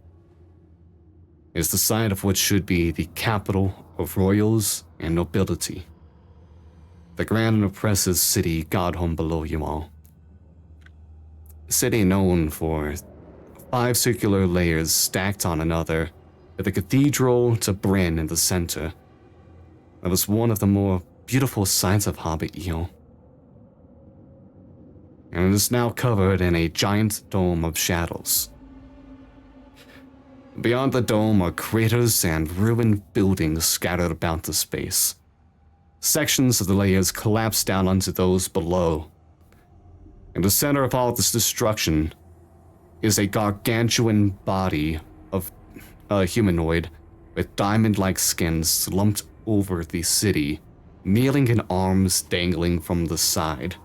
[SPEAKER 1] is the site of what should be the capital of royals and nobility. The grand and oppressive city Godhome below you all. A city known for 5 circular layers stacked on another, with a cathedral to Bryn in the center. That was one of the more beautiful sights of Hobbit Eel. And it is now covered in a giant dome of shadows. Beyond the dome are craters and ruined buildings scattered about the space. Sections of the layers collapse down onto those below. In the center of all this destruction is a gargantuan body of a humanoid with diamond-like skin slumped over the city, kneeling in arms dangling from the side.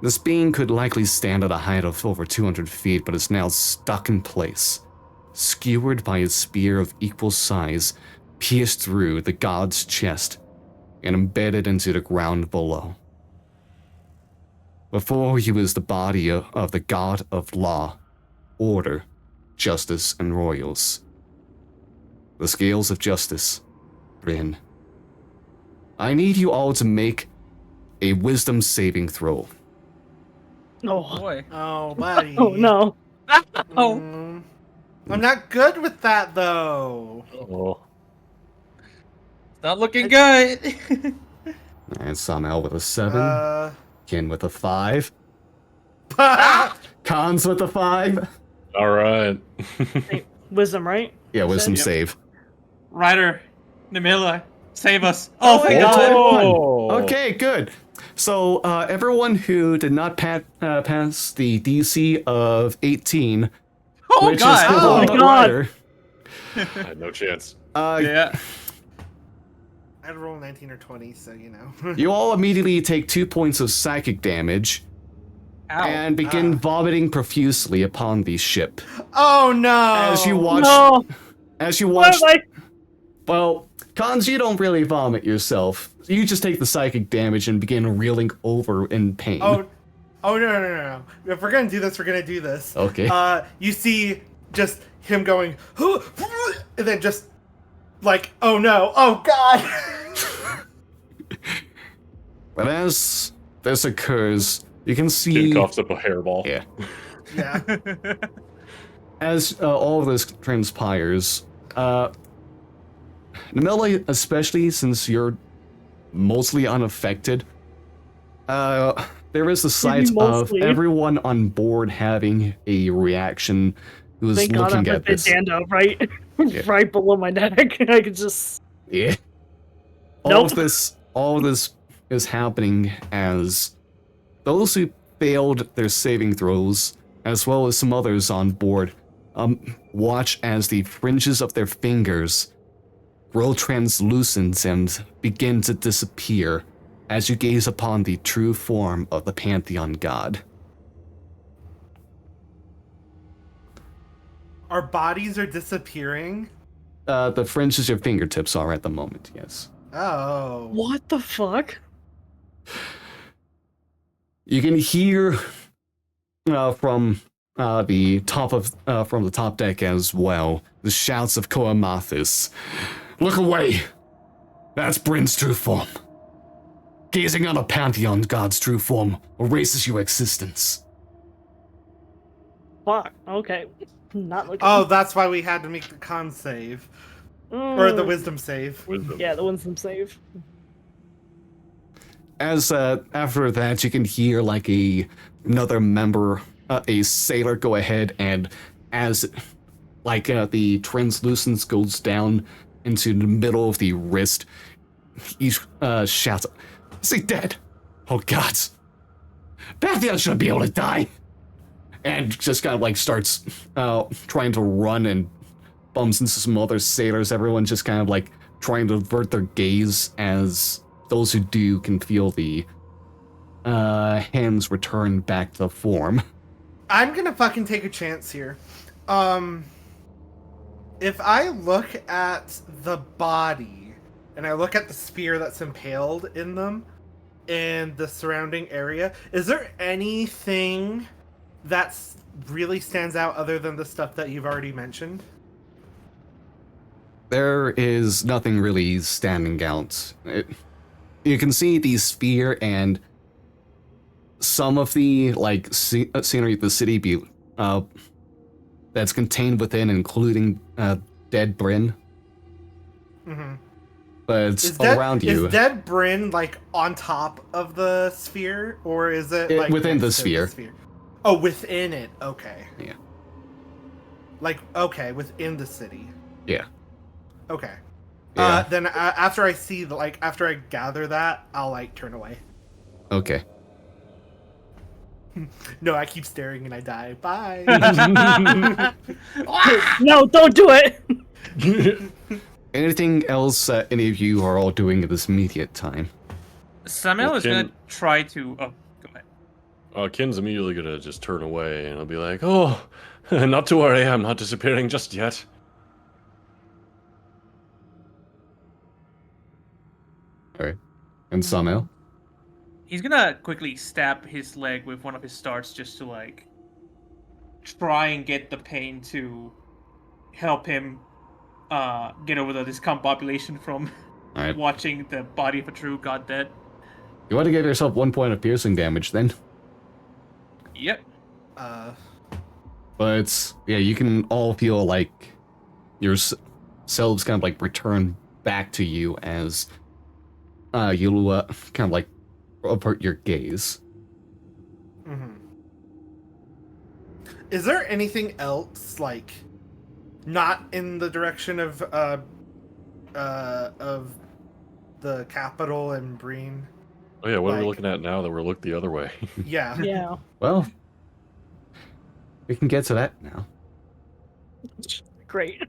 [SPEAKER 1] This being could likely stand at a height of over 200 feet, but is now stuck in place, skewered by a spear of equal size, pierced through the god's chest and embedded into the ground below. Before you is the body of the god of law, order, justice, and royals. The scales of justice, Bryn. I need you all to make a wisdom saving throw.
[SPEAKER 4] Oh,
[SPEAKER 5] Boy.
[SPEAKER 3] Oh, buddy.
[SPEAKER 4] oh no.
[SPEAKER 5] Oh.
[SPEAKER 3] I'm not good with that, though.
[SPEAKER 2] Oh.
[SPEAKER 5] It's not looking good.
[SPEAKER 1] And Samael with a 7, Kin with a 5,
[SPEAKER 3] Ah!
[SPEAKER 1] Cons with a 5.
[SPEAKER 2] All right.
[SPEAKER 4] Hey, wisdom, right?
[SPEAKER 1] Yeah, wisdom
[SPEAKER 4] Yep.
[SPEAKER 1] save.
[SPEAKER 5] Ryder, Namila, save us. Oh, thank
[SPEAKER 1] Oh,
[SPEAKER 5] God.
[SPEAKER 1] 21. Okay, good. So everyone who did not pass the DC of 18,
[SPEAKER 5] Oh,
[SPEAKER 1] which
[SPEAKER 5] God.
[SPEAKER 1] is
[SPEAKER 4] Oh, my
[SPEAKER 1] but
[SPEAKER 4] God.
[SPEAKER 1] Ryder,
[SPEAKER 2] I had no chance.
[SPEAKER 5] Yeah.
[SPEAKER 3] I'd roll 19 or 20, so you know.
[SPEAKER 1] you all immediately take 2 points of psychic damage
[SPEAKER 5] Ow.
[SPEAKER 1] and begin vomiting profusely upon the ship.
[SPEAKER 3] Oh no!
[SPEAKER 1] As you watch,
[SPEAKER 4] No.
[SPEAKER 1] watch,
[SPEAKER 4] Why am
[SPEAKER 1] well, Cons, you don't really vomit yourself. You just take the psychic damage and begin reeling over in pain.
[SPEAKER 3] Oh no. If we're gonna do this, we're gonna do this.
[SPEAKER 1] Okay.
[SPEAKER 3] You see just him going, and then just like, oh no, oh god.
[SPEAKER 1] But as this occurs, you can
[SPEAKER 2] Kid
[SPEAKER 1] see
[SPEAKER 2] coughs up a hairball.
[SPEAKER 1] Yeah.
[SPEAKER 3] Yeah.
[SPEAKER 1] as all of this transpires. Namilla, especially since you're mostly unaffected, there is the sight of
[SPEAKER 4] Mostly.
[SPEAKER 1] everyone on board having a reaction who's
[SPEAKER 4] Thank God I'm
[SPEAKER 1] looking
[SPEAKER 4] a
[SPEAKER 1] at this.
[SPEAKER 4] bandana right,
[SPEAKER 1] Yeah.
[SPEAKER 4] right below my neck. I could just.
[SPEAKER 1] Yeah. All of this is happening as those who failed their saving throws, as well as some others on board, watch as the fringes of their fingers grow translucent and begin to disappear as you gaze upon the true form of the Pantheon god.
[SPEAKER 3] Our bodies are disappearing.
[SPEAKER 1] The fringes your fingertips are at the moment, yes.
[SPEAKER 3] Oh.
[SPEAKER 4] What the fuck?
[SPEAKER 1] You can hear from the top deck as well the shouts of Koamathis. Look away! That's Bryn's true form. Gazing on a Pantheon god's true form erases your existence.
[SPEAKER 4] Fuck. Okay. Not looking.
[SPEAKER 3] Oh, that's why we had to make the con save. Or the wisdom save.
[SPEAKER 2] Wisdom.
[SPEAKER 4] Yeah, the wisdom save.
[SPEAKER 1] As after that, you can hear like another member, a sailor, go ahead and as the translucence goes down into the middle of the wrist, he shouts, "Is he dead? Oh gods! Pantheon shouldn't be able to die!" And just kind of starts trying to run and bumps into some other sailors. Everyone just kind of trying to avert their gaze as those who do can feel the hands return back to form.
[SPEAKER 3] I'm gonna fucking take a chance here. If I look at the body and I look at the spear that's impaled in them and the surrounding area, is there anything that's really stands out other than the stuff that you've already mentioned?
[SPEAKER 1] There is nothing really standing out. You can see the sphere and some of the scenery of the city that's contained within, including dead Bryn.
[SPEAKER 3] Mm-hmm.
[SPEAKER 1] But it's around you.
[SPEAKER 3] Is dead Bryn on top of the sphere, or is it
[SPEAKER 1] within the
[SPEAKER 3] next to
[SPEAKER 1] sphere?
[SPEAKER 3] Oh, within it. Okay.
[SPEAKER 1] Yeah.
[SPEAKER 3] Okay, within the city.
[SPEAKER 1] Yeah.
[SPEAKER 3] Okay.
[SPEAKER 1] Yeah.
[SPEAKER 3] Then after I see after I gather that, I'll turn away.
[SPEAKER 1] Okay.
[SPEAKER 3] No, I keep staring and I die. Bye.
[SPEAKER 4] No, don't do it.
[SPEAKER 1] Anything else any of you are all doing at this immediate time?
[SPEAKER 5] Samuel is gonna try to. Oh, go ahead.
[SPEAKER 2] Kin's immediately gonna just turn away and he'll be like, "Oh, not to worry, I'm not disappearing just yet."
[SPEAKER 1] Alright. And Samael?
[SPEAKER 5] He's gonna quickly stab his leg with one of his darts just to try and get the pain to help him get over the discombobulation from
[SPEAKER 1] Alright.
[SPEAKER 5] watching the body of a true god dead.
[SPEAKER 1] You want to give yourself 1 point of piercing damage then?
[SPEAKER 5] Yep.
[SPEAKER 1] But yeah, you can all feel yourselves kind of return back to you as you'll kind of avert your gaze.
[SPEAKER 3] Mm-hmm. Is there anything else not in the direction of the capital and Breen?
[SPEAKER 2] Oh yeah, what are we looking at now that we're looking the other way?
[SPEAKER 3] Yeah.
[SPEAKER 4] Yeah.
[SPEAKER 1] Well, we can get to that now.
[SPEAKER 4] Great.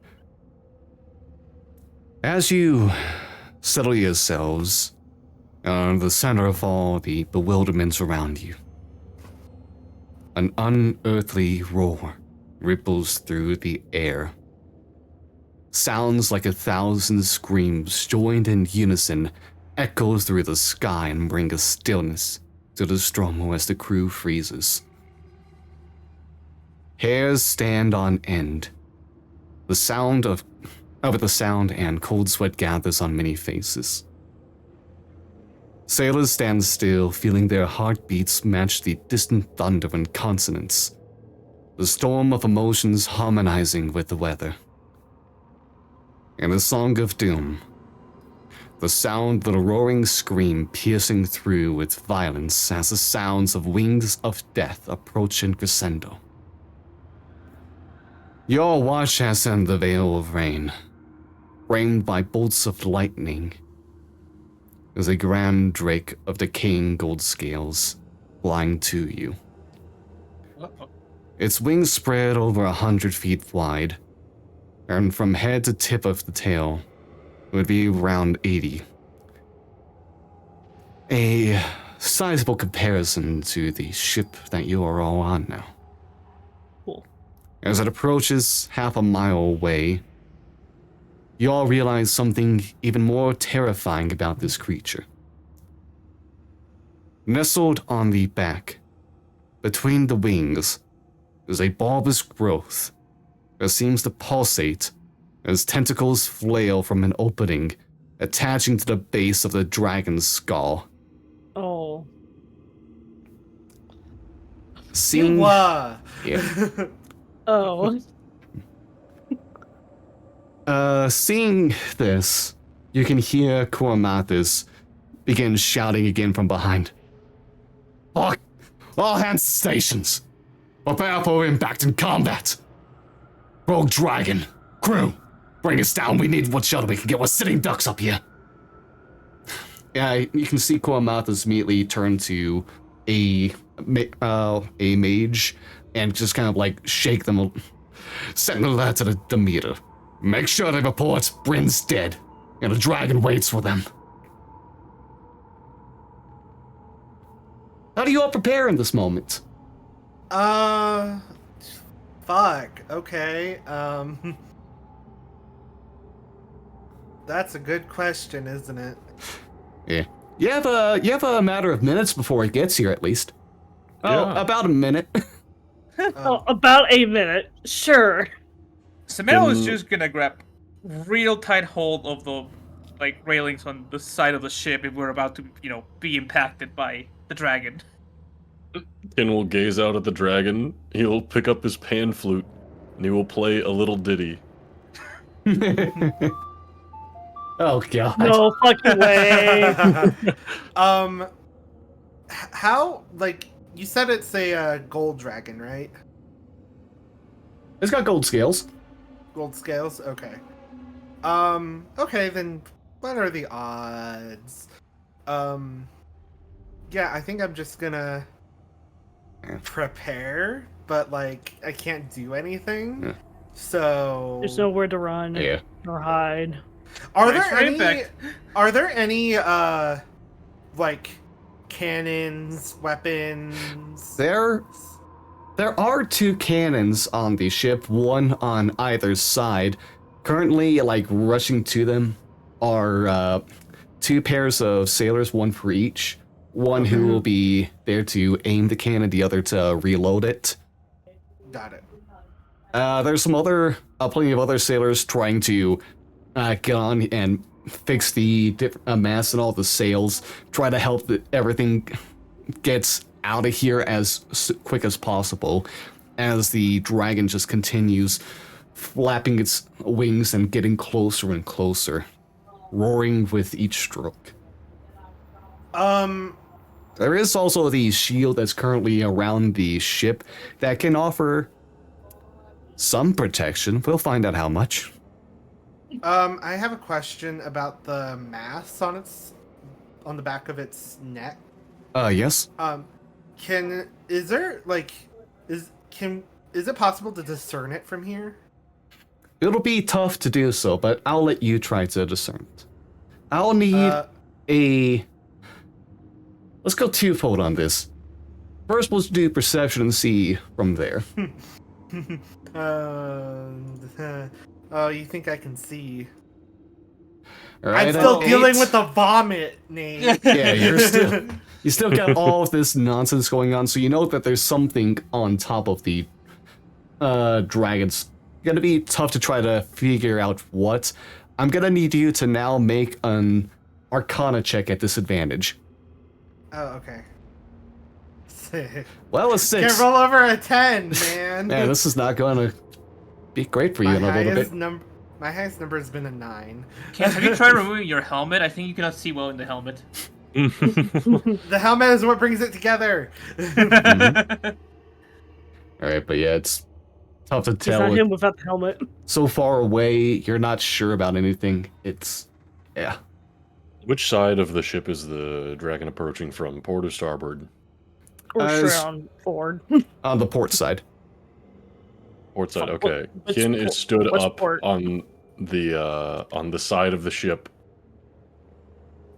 [SPEAKER 1] As you settle yourselves on the center of all the bewilderments around you, an unearthly roar ripples through the air. Sounds like 1,000 screams joined in unison echoes through the sky and bring a stillness to the Stromo as the crew freezes. Hairs stand on end. The sound and cold sweat gathers on many faces. Sailors stand still, feeling their heartbeats match the distant thunder and consonants, the storm of emotions harmonizing with the weather. In the Song of Doom, the sound of the roaring scream piercing through with violence as the sounds of wings of death approach in crescendo. Your watch as in the veil of rain, framed by bolts of lightning, is a grand drake of decaying gold scales flying to you. Its wings spread over 100 feet wide, and from head to tip of the tail would be around 80. A sizable comparison to the ship that you are all on now.
[SPEAKER 4] Cool.
[SPEAKER 1] As it approaches half a mile away, you all realize something even more terrifying about this creature. Nestled on the back, between the wings, is a bulbous growth that seems to pulsate as tentacles flail from an opening attaching to the base of the dragon's skull.
[SPEAKER 4] Oh.
[SPEAKER 1] Seeing,
[SPEAKER 3] Yeah.
[SPEAKER 4] Oh.
[SPEAKER 1] Seeing this, you can hear Cormathis begin shouting again from behind. All hands to stations. Prepare for impact and combat. Rogue Dragon, crew, bring us down. We need what shuttle we can get. We're sitting ducks up here. Yeah, you can see Cormathis immediately turn to a mage and just kind of like shake them. Send a letter to the Demeter. Make sure they report Bryn's dead, and a dragon waits for them. How do you all prepare in this moment?
[SPEAKER 3] Fuck. Okay. That's a good question, isn't it?
[SPEAKER 1] Yeah. You have a matter of minutes before it gets here, at least. Oh,
[SPEAKER 2] Yeah.
[SPEAKER 1] about a minute.
[SPEAKER 4] Oh, about a minute. Sure.
[SPEAKER 5] Samero is just gonna grab real tight hold of the railings on the side of the ship if we're about to, be impacted by the dragon.
[SPEAKER 2] Ken will gaze out at the dragon. He'll pick up his pan flute, and he will play a little ditty.
[SPEAKER 1] Oh god.
[SPEAKER 4] No fucking way.
[SPEAKER 3] How, you said it's a gold dragon, right?
[SPEAKER 1] It's got gold scales.
[SPEAKER 3] Gold scales? Okay. Okay, then what are the odds? Yeah, I think I'm just gonna prepare, but I can't do anything.
[SPEAKER 1] Yeah.
[SPEAKER 3] So
[SPEAKER 4] There's nowhere to run
[SPEAKER 1] Yeah.
[SPEAKER 4] or hide.
[SPEAKER 3] Are
[SPEAKER 5] Nice
[SPEAKER 3] there any
[SPEAKER 5] impact.
[SPEAKER 3] are there any cannons, weapons?
[SPEAKER 1] There are two cannons on the ship, one on either side. Currently, rushing to them are two pairs of sailors, one for each. One who will be there to aim the cannon, the other to reload it.
[SPEAKER 3] Got it.
[SPEAKER 1] There's some plenty of other sailors trying to get on and fix the mast and all the sails, try to help that everything gets out of here as quick as possible, as the dragon just continues flapping its wings and getting closer and closer, roaring with each stroke. There is also the shield that's currently around the ship that can offer some protection. We'll find out how much.
[SPEAKER 3] I have a question about the mass on the back of its neck.
[SPEAKER 1] Yes.
[SPEAKER 3] Is it possible to discern it from here?
[SPEAKER 1] It'll be tough to do so, but I'll let you try to discern it. I'll need Let's go twofold on this. First, let's do perception and see from there.
[SPEAKER 3] Oh, you think I can see?
[SPEAKER 1] All right,
[SPEAKER 3] I'm still dealing
[SPEAKER 1] 8.
[SPEAKER 3] with the vomit, Nate.
[SPEAKER 1] Yeah, you still got all of this nonsense going on, so you know that there's something on top of the dragons. Gonna be tough to try to figure out what. I'm gonna need you to now make an Arcana check at disadvantage.
[SPEAKER 3] Oh, okay.
[SPEAKER 1] Well, a 6.
[SPEAKER 3] Can't roll over a 10, man.
[SPEAKER 1] Man, this is not going to be great for you in a little bit.
[SPEAKER 3] My highest number has been a 9.
[SPEAKER 5] Kent, have you tried removing your helmet? I think you cannot see well in the helmet.
[SPEAKER 3] The helmet is what brings it together.
[SPEAKER 1] Alright, but yeah, it's tough to
[SPEAKER 4] It's
[SPEAKER 1] tell.
[SPEAKER 4] not him without the helmet.
[SPEAKER 1] So far away, you're not sure about anything. It's... yeah.
[SPEAKER 2] Which side of the ship is the dragon approaching from? Port or starboard?
[SPEAKER 4] Or
[SPEAKER 1] As-
[SPEAKER 4] straight on forward.
[SPEAKER 1] On the port side.
[SPEAKER 2] Port side,
[SPEAKER 4] What-
[SPEAKER 2] okay.
[SPEAKER 4] which
[SPEAKER 2] Kin
[SPEAKER 4] port-
[SPEAKER 2] is stood
[SPEAKER 4] which
[SPEAKER 2] up
[SPEAKER 4] port?
[SPEAKER 2] on the side of the ship,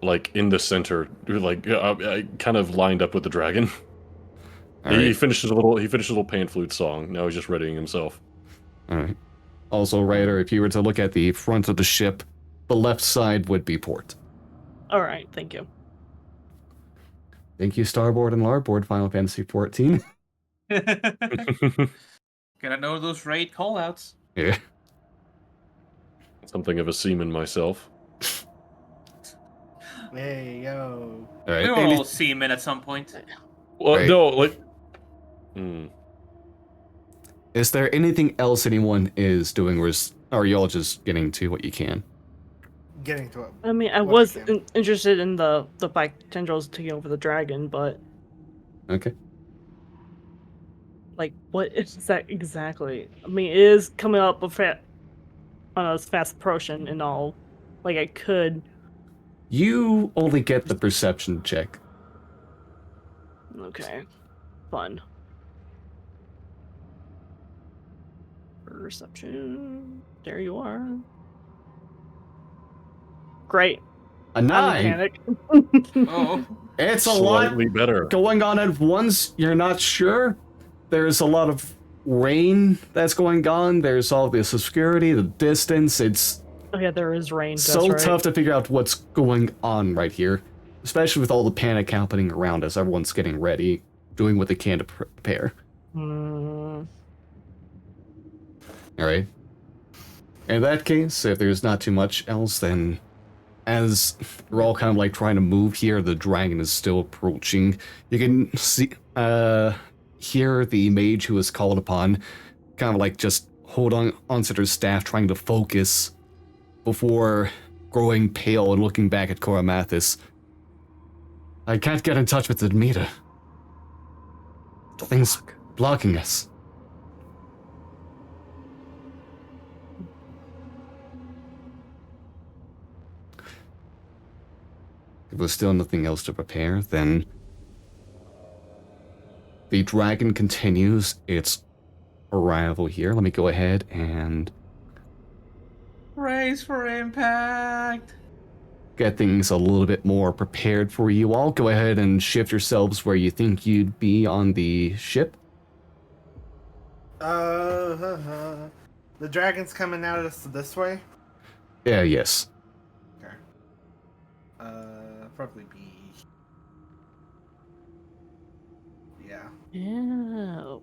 [SPEAKER 2] like in the center, like kind of lined up with the dragon.
[SPEAKER 1] All
[SPEAKER 2] He
[SPEAKER 1] right.
[SPEAKER 2] finished his little pan flute song. Now he's just readying himself.
[SPEAKER 1] All right. Also, Ryder, if you were to look at the front of the ship, the left side would be port.
[SPEAKER 4] All right, thank you.
[SPEAKER 1] Thank you, Starboard and Larboard, Final Fantasy XIV.
[SPEAKER 5] Gotta know those raid callouts.
[SPEAKER 1] Yeah.
[SPEAKER 2] Something of a seaman myself.
[SPEAKER 3] Hey, yo.
[SPEAKER 1] All right.
[SPEAKER 5] We were all seamen at some point.
[SPEAKER 2] Well,
[SPEAKER 1] Right.
[SPEAKER 2] no, like.
[SPEAKER 1] Is there anything else anyone is doing, or are y'all just getting to what you can?
[SPEAKER 3] Getting to it.
[SPEAKER 4] I mean, I
[SPEAKER 3] What
[SPEAKER 4] was
[SPEAKER 3] I can.
[SPEAKER 4] interested in the black tendrils taking over the dragon, but
[SPEAKER 1] Okay.
[SPEAKER 4] like, what is that exactly? I mean, it is coming up on us fast approaching and all. Like, I could.
[SPEAKER 1] You only get the perception check.
[SPEAKER 4] Okay, fun. Perception. There you are. Great.
[SPEAKER 1] A
[SPEAKER 4] I'm
[SPEAKER 1] 9.
[SPEAKER 4] panic.
[SPEAKER 5] Oh.
[SPEAKER 1] It's a lot
[SPEAKER 2] Slightly better.
[SPEAKER 1] going on at once. You're not sure. There's a lot of rain that's going on. There's all this obscurity, the distance. It's
[SPEAKER 4] Oh yeah, there is rain. That's
[SPEAKER 1] so
[SPEAKER 4] right.
[SPEAKER 1] tough to figure out what's going on right here, especially with all the panic happening around us. Everyone's getting ready, doing what they can to prepare.
[SPEAKER 4] Hmm.
[SPEAKER 1] All right. In that case, if there's not too much else, then as we're all kind of like trying to move here, the dragon is still approaching. You can see, hear the mage who is called upon, kind of like just hold on onto their staff, trying to focus before growing pale and looking back at Cora Mathis. I can't get in touch with the meter. Things blocking us. If there's still nothing else to prepare, then the dragon continues its arrival here. Let me go ahead and
[SPEAKER 5] Race for impact.
[SPEAKER 1] get things a little bit more prepared for you all. Go ahead and shift yourselves where you think you'd be on the ship.
[SPEAKER 3] The dragon's coming out of this way.
[SPEAKER 1] Yeah, yes.
[SPEAKER 3] Okay. Probably be. Yeah.
[SPEAKER 4] Yeah.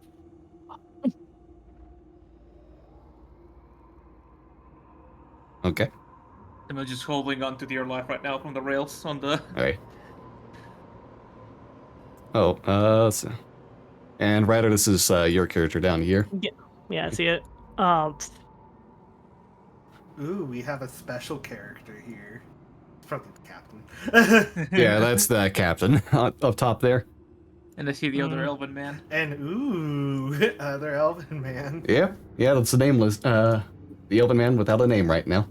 [SPEAKER 1] Okay.
[SPEAKER 5] I'm just holding on to dear life right now from the rails on the.
[SPEAKER 1] Alright. Oh, so, and Ryder, this is your character down here.
[SPEAKER 4] Yeah, I see it.
[SPEAKER 3] Ooh, we have a special character here. It's probably the captain.
[SPEAKER 1] Yeah, that's the captain up top there.
[SPEAKER 5] And I see the other elven man.
[SPEAKER 3] And ooh, other elven man.
[SPEAKER 1] Yeah, that's the nameless. The elven man without a name right now.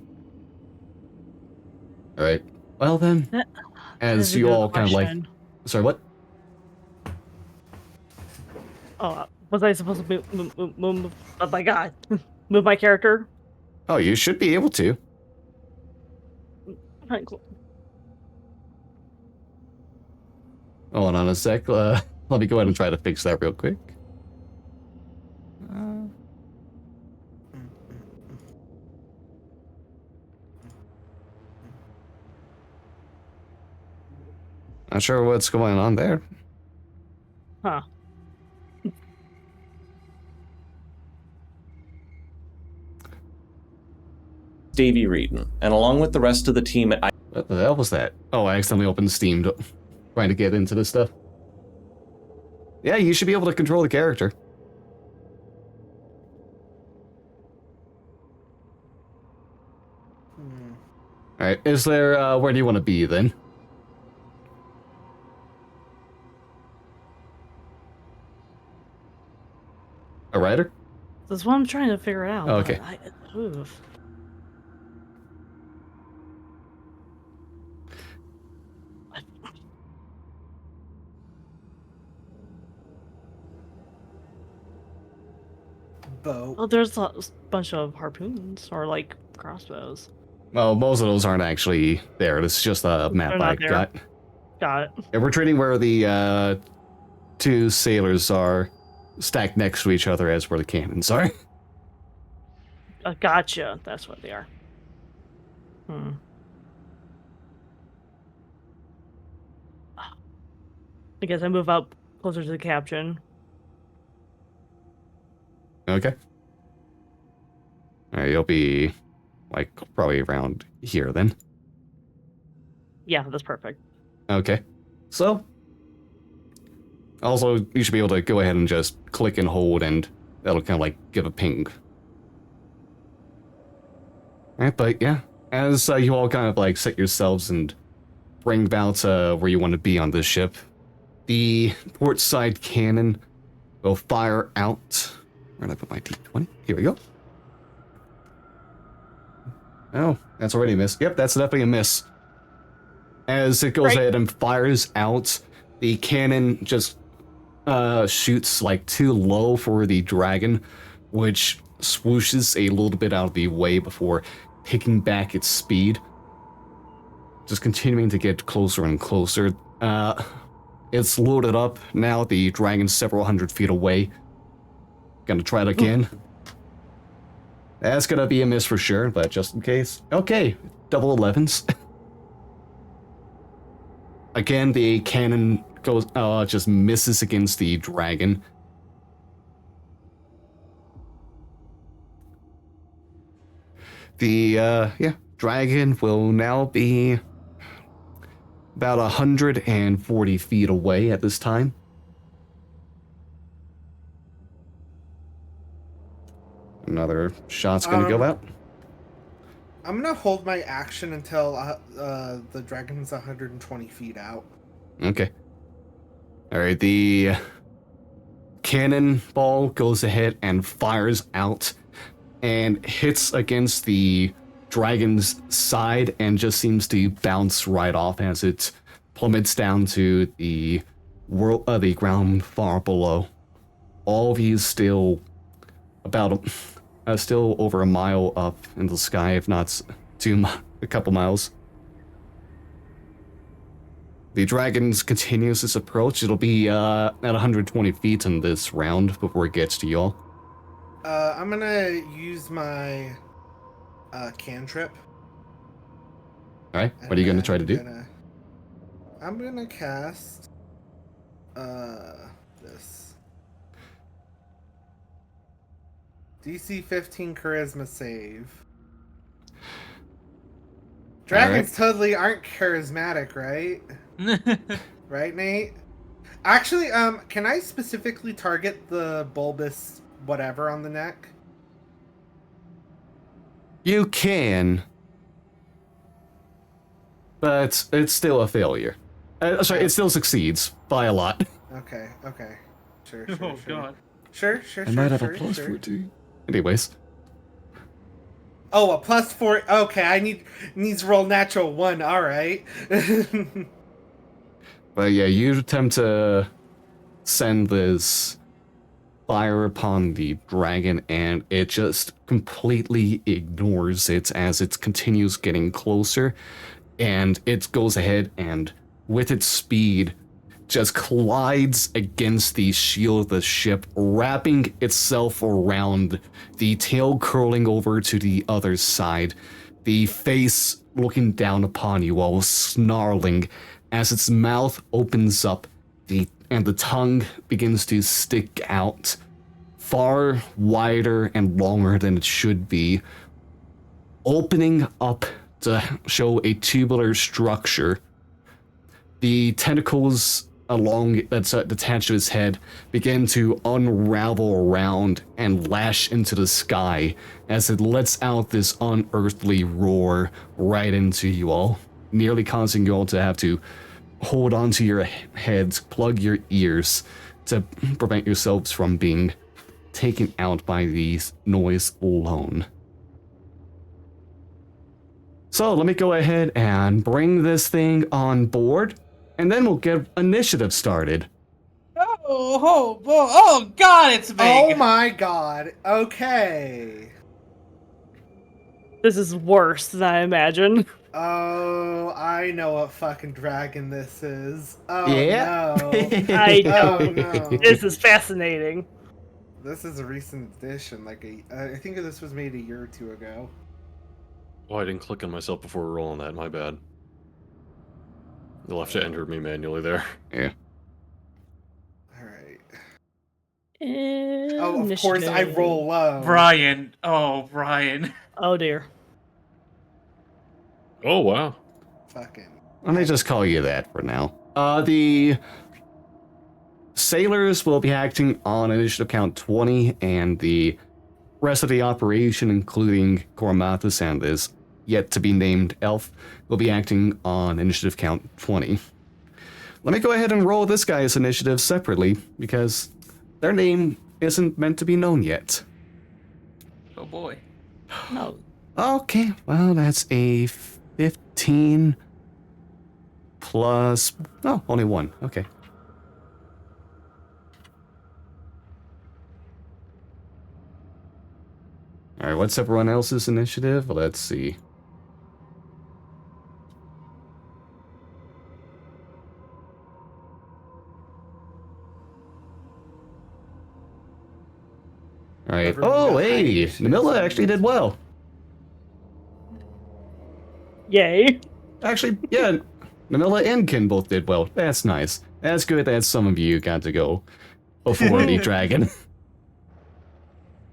[SPEAKER 1] All right. Well then,
[SPEAKER 4] That
[SPEAKER 1] as
[SPEAKER 4] is a
[SPEAKER 1] you
[SPEAKER 4] good
[SPEAKER 1] all kind of like,
[SPEAKER 4] question.
[SPEAKER 1] sorry, what?
[SPEAKER 4] Oh, was I supposed to move oh my god. Move my character?
[SPEAKER 1] Oh, you should be able to.
[SPEAKER 4] Alright, cool.
[SPEAKER 1] Hold on a sec. Let me go ahead and try to fix that real quick. Not sure what's going on there.
[SPEAKER 4] Huh.
[SPEAKER 6] Davey Reedon, and along with the rest of the team at
[SPEAKER 1] What the hell was that? Oh, I accidentally opened Steam. trying to get into this stuff. Yeah, you should be able to control the character. Alright, is there, where do you want to be then? A rider?
[SPEAKER 4] That's what I'm trying to figure out.
[SPEAKER 1] Oh, okay.
[SPEAKER 4] Oof.
[SPEAKER 3] Bow.
[SPEAKER 4] Well, there's a bunch of harpoons or like crossbows.
[SPEAKER 1] Well, most of those aren't actually there. This is just a map
[SPEAKER 4] They're
[SPEAKER 1] I
[SPEAKER 4] not there.
[SPEAKER 1] got.
[SPEAKER 4] Got it.
[SPEAKER 1] Yeah, we're treating where the two sailors are stacked next to each other as where the cannons are.
[SPEAKER 4] Gotcha. That's what they are. I guess I move up closer to the captain.
[SPEAKER 1] Okay. Alright, you'll be, like, probably around here then.
[SPEAKER 4] Yeah, that's perfect.
[SPEAKER 1] Okay. So, also, you should be able to go ahead and just click and hold, and that'll kind of, like, give a ping. Alright, but yeah, as you all kind of, like, set yourselves and bring about where you want to be on this ship, the port side cannon will fire out. Where did I put my D20? Here we go. Oh, that's already a miss. Yep, that's definitely a miss. As it goes ahead and fires out, the cannon just shoots like too low for the dragon, which swooshes a little bit out of the way before picking back its speed. Just continuing to get closer and closer. It's loaded up now. The dragon's several hundred feet away. Gonna try it again. That's gonna be a miss for sure, but just in case. Okay, double 11s. Again, the cannon goes, just misses against the dragon. The, dragon will now be about 140 feet away at this time. Another shot's gonna go out.
[SPEAKER 3] I'm gonna hold my action until the dragon's 120 feet out.
[SPEAKER 1] Okay. Alright, the cannonball goes ahead and fires out and hits against the dragon's side and just seems to bounce right off as it plummets down to the ground far below. All of you still about still over a mile up in the sky, if not a couple miles. The dragon continues its approach. It'll be at 120 feet in this round before it gets to y'all.
[SPEAKER 3] I'm gonna use my cantrip.
[SPEAKER 1] Alright, what are you gonna try to do?
[SPEAKER 3] I'm gonna cast this. DC 15 charisma save. Dragons totally aren't charismatic, right? Right, Nate? Actually, can I specifically target the bulbous whatever on the neck?
[SPEAKER 1] You can, but it's still a failure. Sorry, it still succeeds by a lot.
[SPEAKER 3] Okay. Sure.
[SPEAKER 5] Oh, God.
[SPEAKER 3] Sure.
[SPEAKER 1] I might have a plus 14. Anyways.
[SPEAKER 3] Oh, a plus 4. Okay, I needs to roll natural 1. All right.
[SPEAKER 1] But yeah, you attempt to send this fire upon the dragon, and it just completely ignores it as it continues getting closer, and it goes ahead and, with its speed, just collides against the shield of the ship, wrapping itself around, the tail curling over to the other side, the face looking down upon you all, snarling as its mouth opens up, and the tongue begins to stick out far wider and longer than it should be, opening up to show a tubular structure the tentacles along that's attached to his head begin to unravel around and lash into the sky as it lets out this unearthly roar right into you all, nearly causing you all to have to hold onto your heads, plug your ears to prevent yourselves from being taken out by the noise alone. So let me go ahead and bring this thing on board, and then we'll get initiative started.
[SPEAKER 5] Oh God, it's big.
[SPEAKER 3] Oh my god. Okay.
[SPEAKER 4] This is worse than I imagined.
[SPEAKER 3] Oh, I know what fucking dragon this is. Oh
[SPEAKER 1] Yeah.
[SPEAKER 3] no.
[SPEAKER 4] I
[SPEAKER 3] Oh
[SPEAKER 4] don't.
[SPEAKER 3] no.
[SPEAKER 4] This is fascinating.
[SPEAKER 3] This is a recent addition. I think this was made a year or two ago.
[SPEAKER 2] Oh, I didn't click on myself before rolling that. My bad. You'll have to enter me manually there.
[SPEAKER 1] Yeah.
[SPEAKER 3] Alright. Oh, of course I
[SPEAKER 4] Initiative.
[SPEAKER 3] roll low.
[SPEAKER 5] Brian. Oh, Brian.
[SPEAKER 4] Oh dear.
[SPEAKER 2] Oh, wow.
[SPEAKER 3] Fucking.
[SPEAKER 1] Let me just call you that for now. The sailors will be acting on initiative count 20, and the rest of the operation, including Cormathus and this yet-to-be-named elf, will be acting on initiative count 20. Let me go ahead and roll this guy's initiative separately, because their name isn't meant to be known yet.
[SPEAKER 5] Oh boy.
[SPEAKER 4] No.
[SPEAKER 1] Okay, well, that's a 15 plus... Oh, only one. Okay. Alright, what's everyone else's initiative? Let's see. Alright.
[SPEAKER 3] Everyone
[SPEAKER 1] Oh,
[SPEAKER 3] got high
[SPEAKER 1] hey!
[SPEAKER 3] initiatives.
[SPEAKER 1] Namilla actually did well.
[SPEAKER 4] Yay.
[SPEAKER 1] Actually, yeah, Namilla and Kin both did well. That's nice. That's good that some of you got to go before the dragon.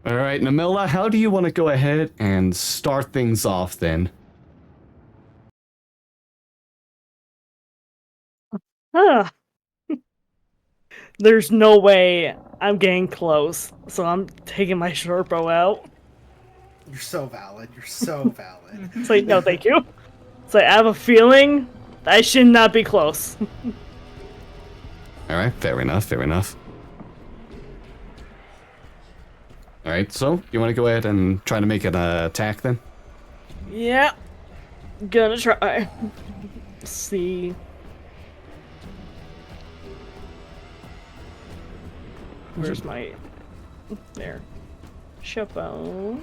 [SPEAKER 1] Alright, Namilla, how do you want to go ahead and start things off then?
[SPEAKER 4] Huh. There's no way I'm getting close, so I'm taking my short bow out.
[SPEAKER 3] You're so valid. You're so valid.
[SPEAKER 4] It's like, no, thank you. It's like, I have a feeling that I should not be close.
[SPEAKER 1] Alright, fair enough, fair enough. Alright, so, you want to go ahead and try to make an attack then?
[SPEAKER 4] Yeah. Gonna try. Let's see. Where's my... There. Chapeau.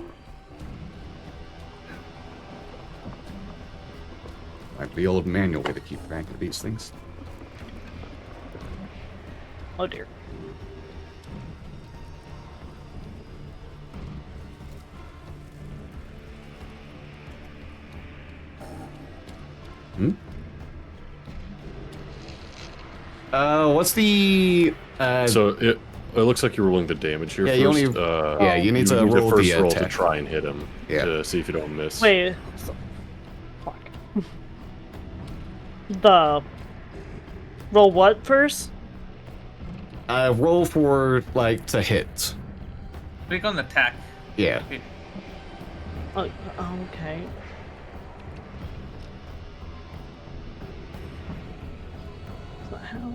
[SPEAKER 1] Like the old manual way to keep track of these things.
[SPEAKER 4] Oh dear.
[SPEAKER 1] What's the...
[SPEAKER 2] So it looks like you're rolling the damage here
[SPEAKER 1] Yeah,
[SPEAKER 2] first.
[SPEAKER 1] you only- yeah, you need to roll
[SPEAKER 2] first
[SPEAKER 1] the
[SPEAKER 2] roll to
[SPEAKER 1] attack.
[SPEAKER 2] try and hit him.
[SPEAKER 1] Yeah.
[SPEAKER 2] To see if you don't miss.
[SPEAKER 4] Wait. Fuck. The... Roll what first?
[SPEAKER 1] roll for, like, to hit.
[SPEAKER 5] Click on the attack.
[SPEAKER 1] Yeah.
[SPEAKER 5] Okay.
[SPEAKER 4] Oh, okay. Is that how?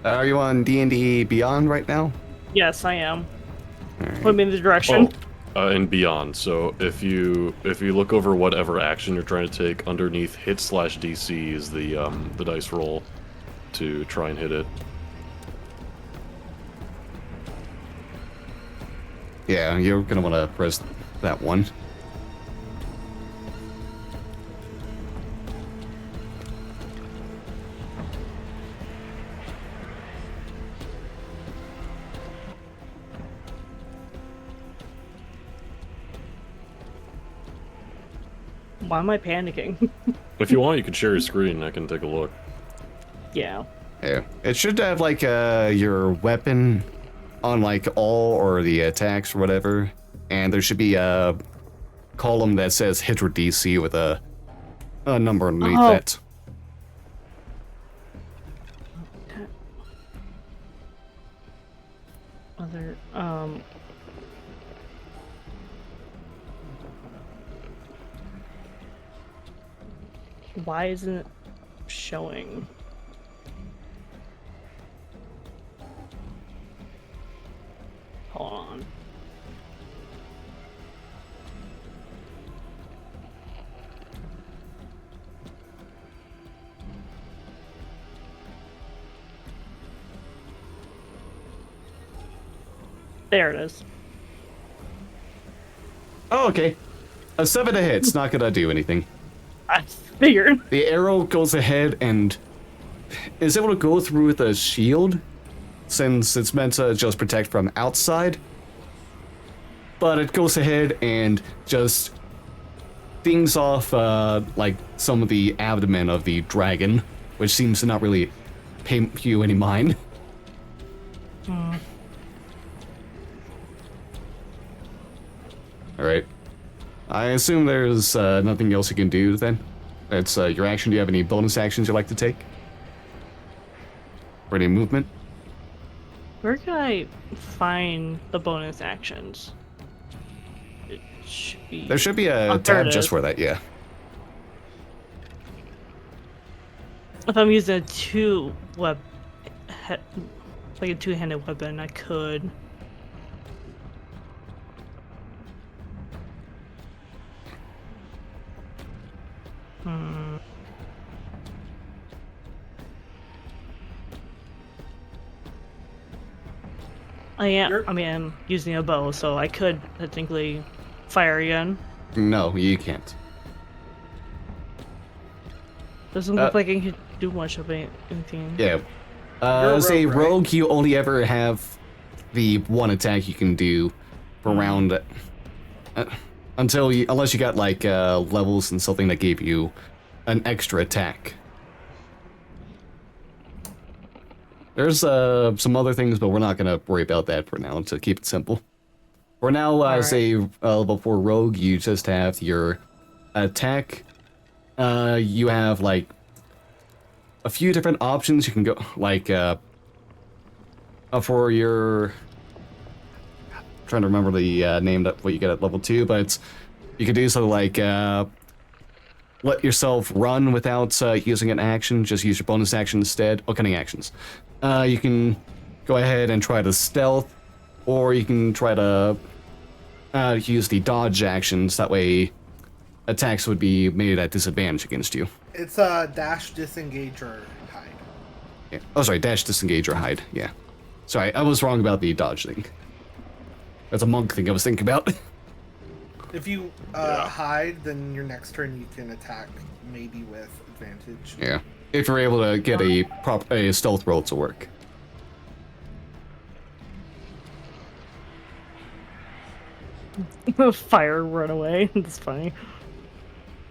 [SPEAKER 1] Are you on D&D Beyond right now?
[SPEAKER 4] Yes, I am.
[SPEAKER 1] Alright.
[SPEAKER 4] Put me in the direction.
[SPEAKER 2] And beyond. So if you look over whatever action you're trying to take, underneath hit/DC is the dice roll to try and hit it.
[SPEAKER 1] Yeah, you're gonna want to press that one.
[SPEAKER 4] Why am I panicking?
[SPEAKER 2] If you want, you can share your screen. I can take a look.
[SPEAKER 4] Yeah.
[SPEAKER 1] Yeah. It should have, like, your weapon on like all or the attacks or whatever, and there should be a column that says hit or DC with a number underneath that.
[SPEAKER 4] Other, why isn't it showing? Hold on. There it is.
[SPEAKER 1] Oh, okay. A 7 to hit's not gonna do anything.
[SPEAKER 4] I figured.
[SPEAKER 1] The arrow goes ahead and is able to go through the shield, since it's meant to just protect from outside. But it goes ahead and just dings off like some of the abdomen of the dragon, which seems to not really pay you any mind. Alright. I assume there's nothing else you can do then? That's your action. Do you have any bonus actions you'd like to take? Or any movement?
[SPEAKER 4] Where can I find the bonus actions? It should be...
[SPEAKER 1] There should be a
[SPEAKER 4] there
[SPEAKER 1] tab
[SPEAKER 4] it
[SPEAKER 1] just
[SPEAKER 4] is.
[SPEAKER 1] for that, yeah.
[SPEAKER 4] If I'm using like a two-handed weapon, I could. I'm using a bow, so I could technically fire again.
[SPEAKER 1] No, you can't.
[SPEAKER 4] Doesn't look like I can do much of anything.
[SPEAKER 1] Yeah.
[SPEAKER 3] You're
[SPEAKER 1] As a
[SPEAKER 3] rogue, right?
[SPEAKER 1] rogue, you only ever have the one attack you can do per round. Unless you got like levels and something that gave you an extra attack. There's some other things, but we're not gonna worry about that for now to keep it simple. For now, as a level 4 rogue, you just have your attack. You have like a few different options. You can go like for your. I'm trying to remember the name that what you get at level 2, but you can do something like let yourself run without using an action. Just use your bonus action instead. Oh, cunning actions. You can go ahead and try to stealth, or you can try to use the dodge actions. That way, attacks would be made at disadvantage against you.
[SPEAKER 3] It's a dash, disengage, or hide.
[SPEAKER 1] Yeah. Oh, sorry, dash, disengage, or hide. Yeah. Sorry, I was wrong about the dodge thing. That's a monk thing I was thinking about.
[SPEAKER 3] If you hide, then your next turn you can attack, maybe with advantage.
[SPEAKER 1] Yeah. If you're able to get a stealth roll to work.
[SPEAKER 4] Fire run away. That's funny.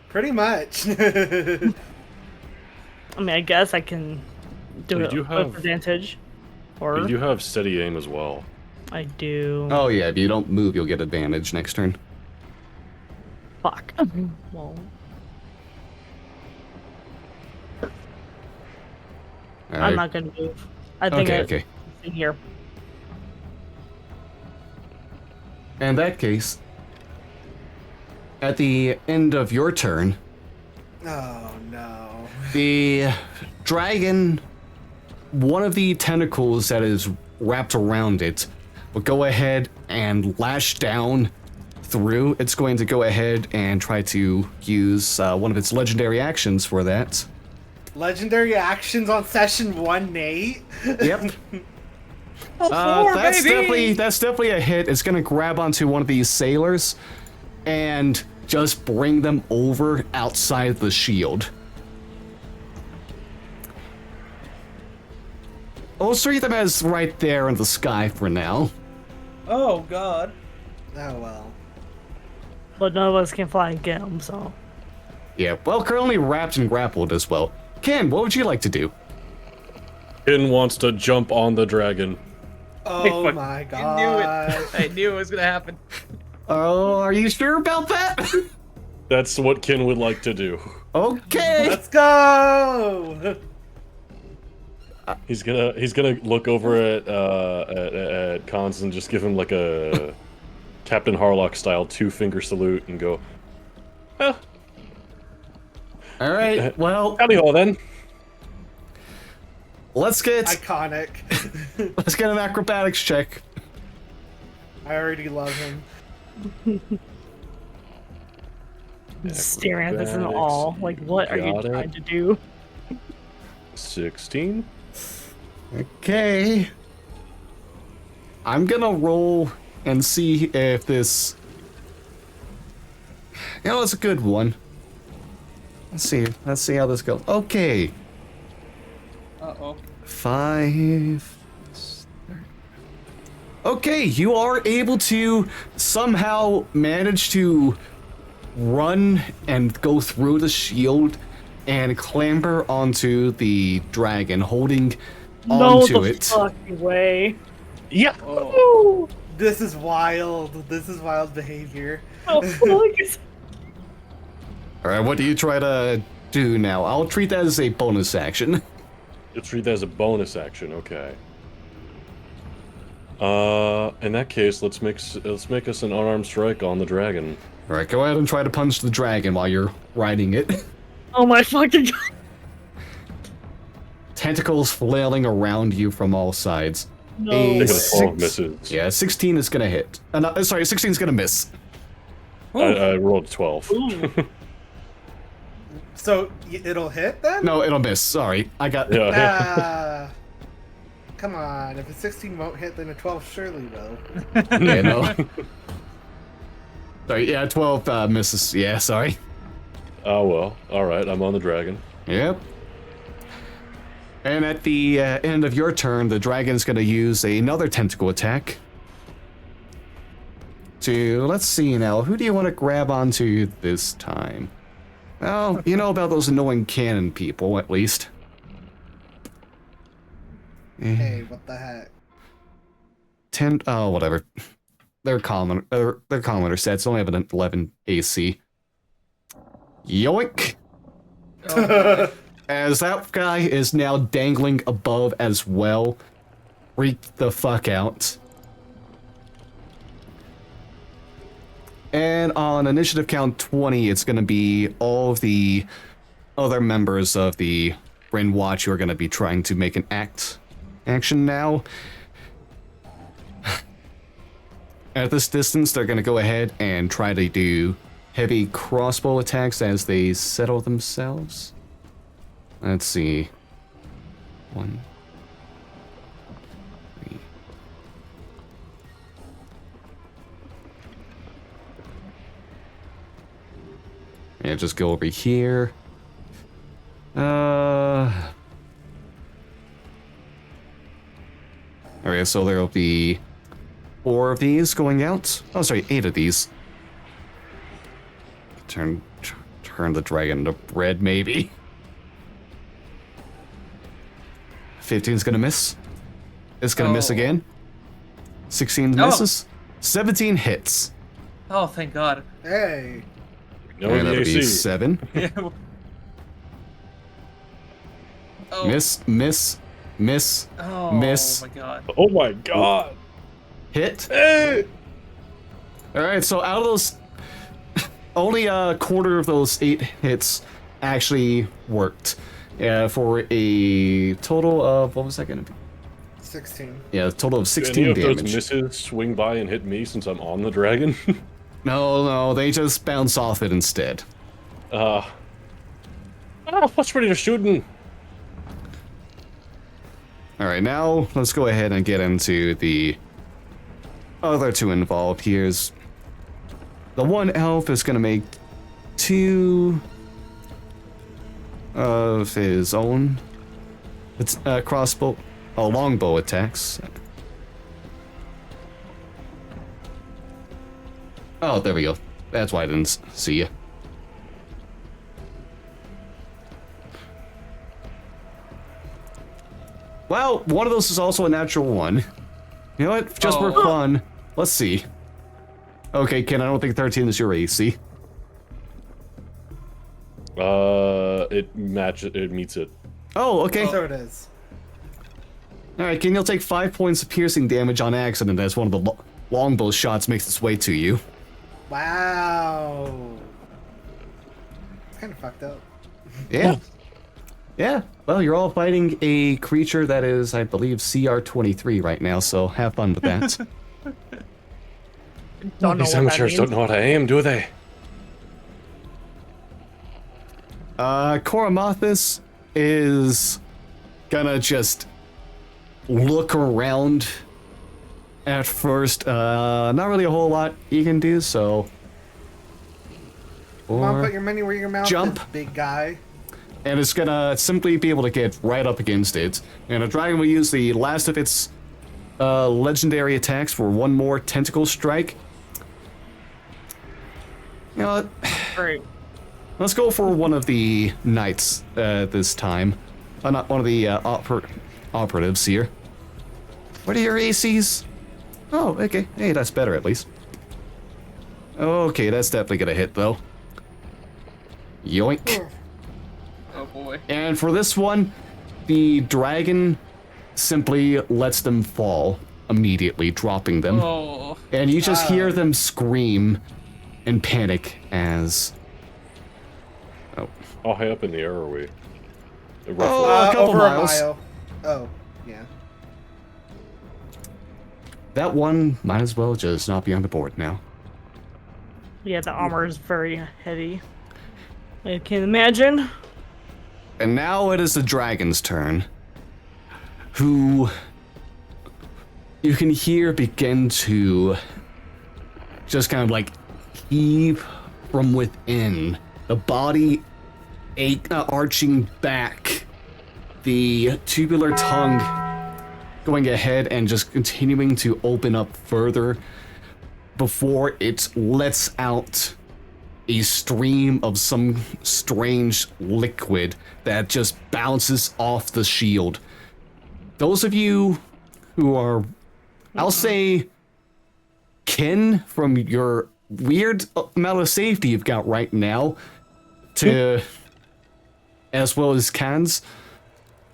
[SPEAKER 3] Pretty much.
[SPEAKER 4] I mean, I guess I can do it with advantage. Or
[SPEAKER 2] You do have steady aim as well.
[SPEAKER 4] I do.
[SPEAKER 1] Oh yeah, if you don't move, you'll get advantage next turn.
[SPEAKER 4] Fuck. Well.
[SPEAKER 1] All
[SPEAKER 4] I'm
[SPEAKER 1] right.
[SPEAKER 4] not gonna move. I think
[SPEAKER 1] Okay.
[SPEAKER 4] in here.
[SPEAKER 1] In that case, at the end of your turn,
[SPEAKER 3] Oh no.
[SPEAKER 1] the dragon, one of the tentacles that is wrapped around it, will go ahead and lash down through. It's going to go ahead and try to use one of its legendary actions for that.
[SPEAKER 3] Legendary actions on session 1, Nate.
[SPEAKER 1] Yep.
[SPEAKER 5] Four,
[SPEAKER 1] that's
[SPEAKER 5] baby!
[SPEAKER 1] definitely a hit. It's gonna grab onto one of these sailors and just bring them over outside the shield. We'll treat them as right there in the sky for now.
[SPEAKER 5] Oh god.
[SPEAKER 3] Oh well.
[SPEAKER 4] But none of us can fly and get them, so.
[SPEAKER 1] Yeah, well, currently wrapped and grappled as well. Ken, what would you like to do?
[SPEAKER 2] Ken wants to jump on the dragon.
[SPEAKER 3] Oh my
[SPEAKER 5] I
[SPEAKER 3] god.
[SPEAKER 5] knew it. I knew it was gonna happen.
[SPEAKER 1] Oh, are you sure about that?
[SPEAKER 2] That's what Ken would like to do.
[SPEAKER 1] Okay.
[SPEAKER 3] Let's go!
[SPEAKER 2] He's gonna look over at Cons and just give him like a Captain Harlock style 2-finger salute and go, well,
[SPEAKER 1] All right. Well,
[SPEAKER 2] howdy ho then.
[SPEAKER 1] let's get
[SPEAKER 3] Iconic.
[SPEAKER 1] an acrobatics check.
[SPEAKER 3] I already love him.
[SPEAKER 4] Staring at this in
[SPEAKER 2] Acrobatics,
[SPEAKER 4] awe. Like, what are you
[SPEAKER 2] got it.
[SPEAKER 4] trying to do?
[SPEAKER 2] 16.
[SPEAKER 1] Okay. I'm gonna roll and see if this. It's a good one. Let's see how this goes. Okay.
[SPEAKER 5] Uh-oh.
[SPEAKER 1] 5. Okay, you are able to somehow manage to run and go through the shield and clamber onto the dragon, holding onto
[SPEAKER 4] No, the
[SPEAKER 1] it.
[SPEAKER 4] fucking way.
[SPEAKER 2] Yeah.
[SPEAKER 5] Oh.
[SPEAKER 3] This is wild. This is wild behavior.
[SPEAKER 4] Oh, fuck.
[SPEAKER 1] All right, what do you try to do now? I'll treat that as a bonus action.
[SPEAKER 2] You'll treat that as a bonus action, okay. In that case, let's make us an unarmed strike on the dragon.
[SPEAKER 1] All right, go ahead and try to punch the dragon while you're riding it.
[SPEAKER 4] Oh my fucking god.
[SPEAKER 1] Tentacles flailing around you from all sides.
[SPEAKER 4] No.
[SPEAKER 1] A
[SPEAKER 2] Take a 12
[SPEAKER 1] six-
[SPEAKER 2] misses.
[SPEAKER 1] Yeah, 16 is gonna hit. No, sorry, 16 is gonna miss.
[SPEAKER 2] I rolled 12.
[SPEAKER 4] Ooh.
[SPEAKER 3] So it'll hit then?
[SPEAKER 1] No, it'll miss. Sorry, I got.
[SPEAKER 2] Yeah.
[SPEAKER 3] Come on. If a 16 won't hit, then a 12 surely will.
[SPEAKER 1] Yeah, no. Sorry, yeah, 12 misses. Yeah, sorry.
[SPEAKER 2] Oh well. All right. I'm on the dragon.
[SPEAKER 1] Yep. And at the end of your turn, the dragon's gonna use another tentacle attack. Let's see now, who do you want to grab onto this time? Well, you know about those annoying cannon people, at least.
[SPEAKER 3] Hey, what the heck?
[SPEAKER 1] Oh, whatever. They're commoner sets, only have an 11 AC. Yoink!
[SPEAKER 5] Oh,
[SPEAKER 1] As that guy is now dangling above as well. Freak the fuck out. And on initiative count 20, it's going to be all of the other members of the Ren Watch who are going to be trying to make an action now. At this distance, they're going to go ahead and try to do heavy crossbow attacks as they settle themselves. Let's see. 1, 3. Yeah, just go over here. Alright, so there'll be 4 of these going out. Oh, sorry, 8 of these. Turn the dragon to bread, maybe. 15's gonna miss. It's gonna miss
[SPEAKER 5] Oh.
[SPEAKER 1] again. 16
[SPEAKER 5] Oh.
[SPEAKER 1] misses. 17 hits.
[SPEAKER 5] oh, thank God.
[SPEAKER 3] Hey.
[SPEAKER 2] No
[SPEAKER 1] And that'll be
[SPEAKER 2] AC.
[SPEAKER 1] 7.
[SPEAKER 5] Oh.
[SPEAKER 1] Miss.
[SPEAKER 5] Oh
[SPEAKER 1] miss.
[SPEAKER 5] my God.
[SPEAKER 2] Oh my god.
[SPEAKER 1] Hit.
[SPEAKER 2] Hey!
[SPEAKER 1] Alright, so out of those, only a quarter of those 8 hits actually worked. For a total of, what was that gonna be?
[SPEAKER 3] 16.
[SPEAKER 1] Yeah, a total of
[SPEAKER 2] Do
[SPEAKER 1] 16
[SPEAKER 2] any of those
[SPEAKER 1] damage.
[SPEAKER 2] misses swing by and hit me since I'm on the dragon?
[SPEAKER 1] No, they just bounce off it instead.
[SPEAKER 2] What's ready to shooting?
[SPEAKER 1] Alright, now let's go ahead and get into the other 2 involved. Here's the one elf is gonna make 2 of his own longbow attacks. Oh, there we go. That's why I didn't see you. Well, one of those is also a natural 1. You know what? Just for fun, let's see. Okay, Ken, I don't think 13 is your AC.
[SPEAKER 2] It meets it.
[SPEAKER 1] Oh, okay.
[SPEAKER 3] So it is.
[SPEAKER 1] Alright, Ken, you'll take 5 points of piercing damage on accident as one of the longbow shots makes its way to you.
[SPEAKER 3] Wow. It's kind of fucked up.
[SPEAKER 1] Yeah. Yeah. Well, you're all fighting a creature that is, I believe, CR 23 right now, so have fun with that.
[SPEAKER 4] Don't know
[SPEAKER 2] These
[SPEAKER 4] what that
[SPEAKER 2] amateurs
[SPEAKER 4] means.
[SPEAKER 2] don't know how to aim, do they?
[SPEAKER 1] Koromothus is gonna just look around at first. Not really a whole lot you can do, so...
[SPEAKER 3] Come on,
[SPEAKER 1] Or
[SPEAKER 3] put your money where your mouth
[SPEAKER 1] jump.
[SPEAKER 3] is, big guy.
[SPEAKER 1] And it's gonna simply be able to get right up against it. And a dragon will use the last of its legendary attacks for one more tentacle strike. You know what?
[SPEAKER 4] Great.
[SPEAKER 1] Let's go for one of the knights this time. Not one of the operatives here. What are your ACs? Oh, okay. Hey, that's better at least. Okay, that's definitely gonna hit though. Yoink.
[SPEAKER 5] Oh boy.
[SPEAKER 1] And for this one, the dragon simply lets them fall immediately, dropping them.
[SPEAKER 5] Oh.
[SPEAKER 1] And you just hear them scream and panic as...
[SPEAKER 2] How high up in the air are we? Roughly.
[SPEAKER 1] Oh, a couple
[SPEAKER 3] over
[SPEAKER 1] miles.
[SPEAKER 3] a mile. Oh, yeah.
[SPEAKER 1] That one might as well just not be on the board now.
[SPEAKER 4] Yeah, the armor is very heavy. I can imagine.
[SPEAKER 1] And now it is the dragon's turn, who you can hear begin to just kind of like heave from within, the body arching back, the tubular tongue going ahead and just continuing to open up further before it lets out a stream of some strange liquid that just bounces off the shield. Those of you who are, I'll say, kin from your weird amount of safety you've got right now, to, as well as Cans,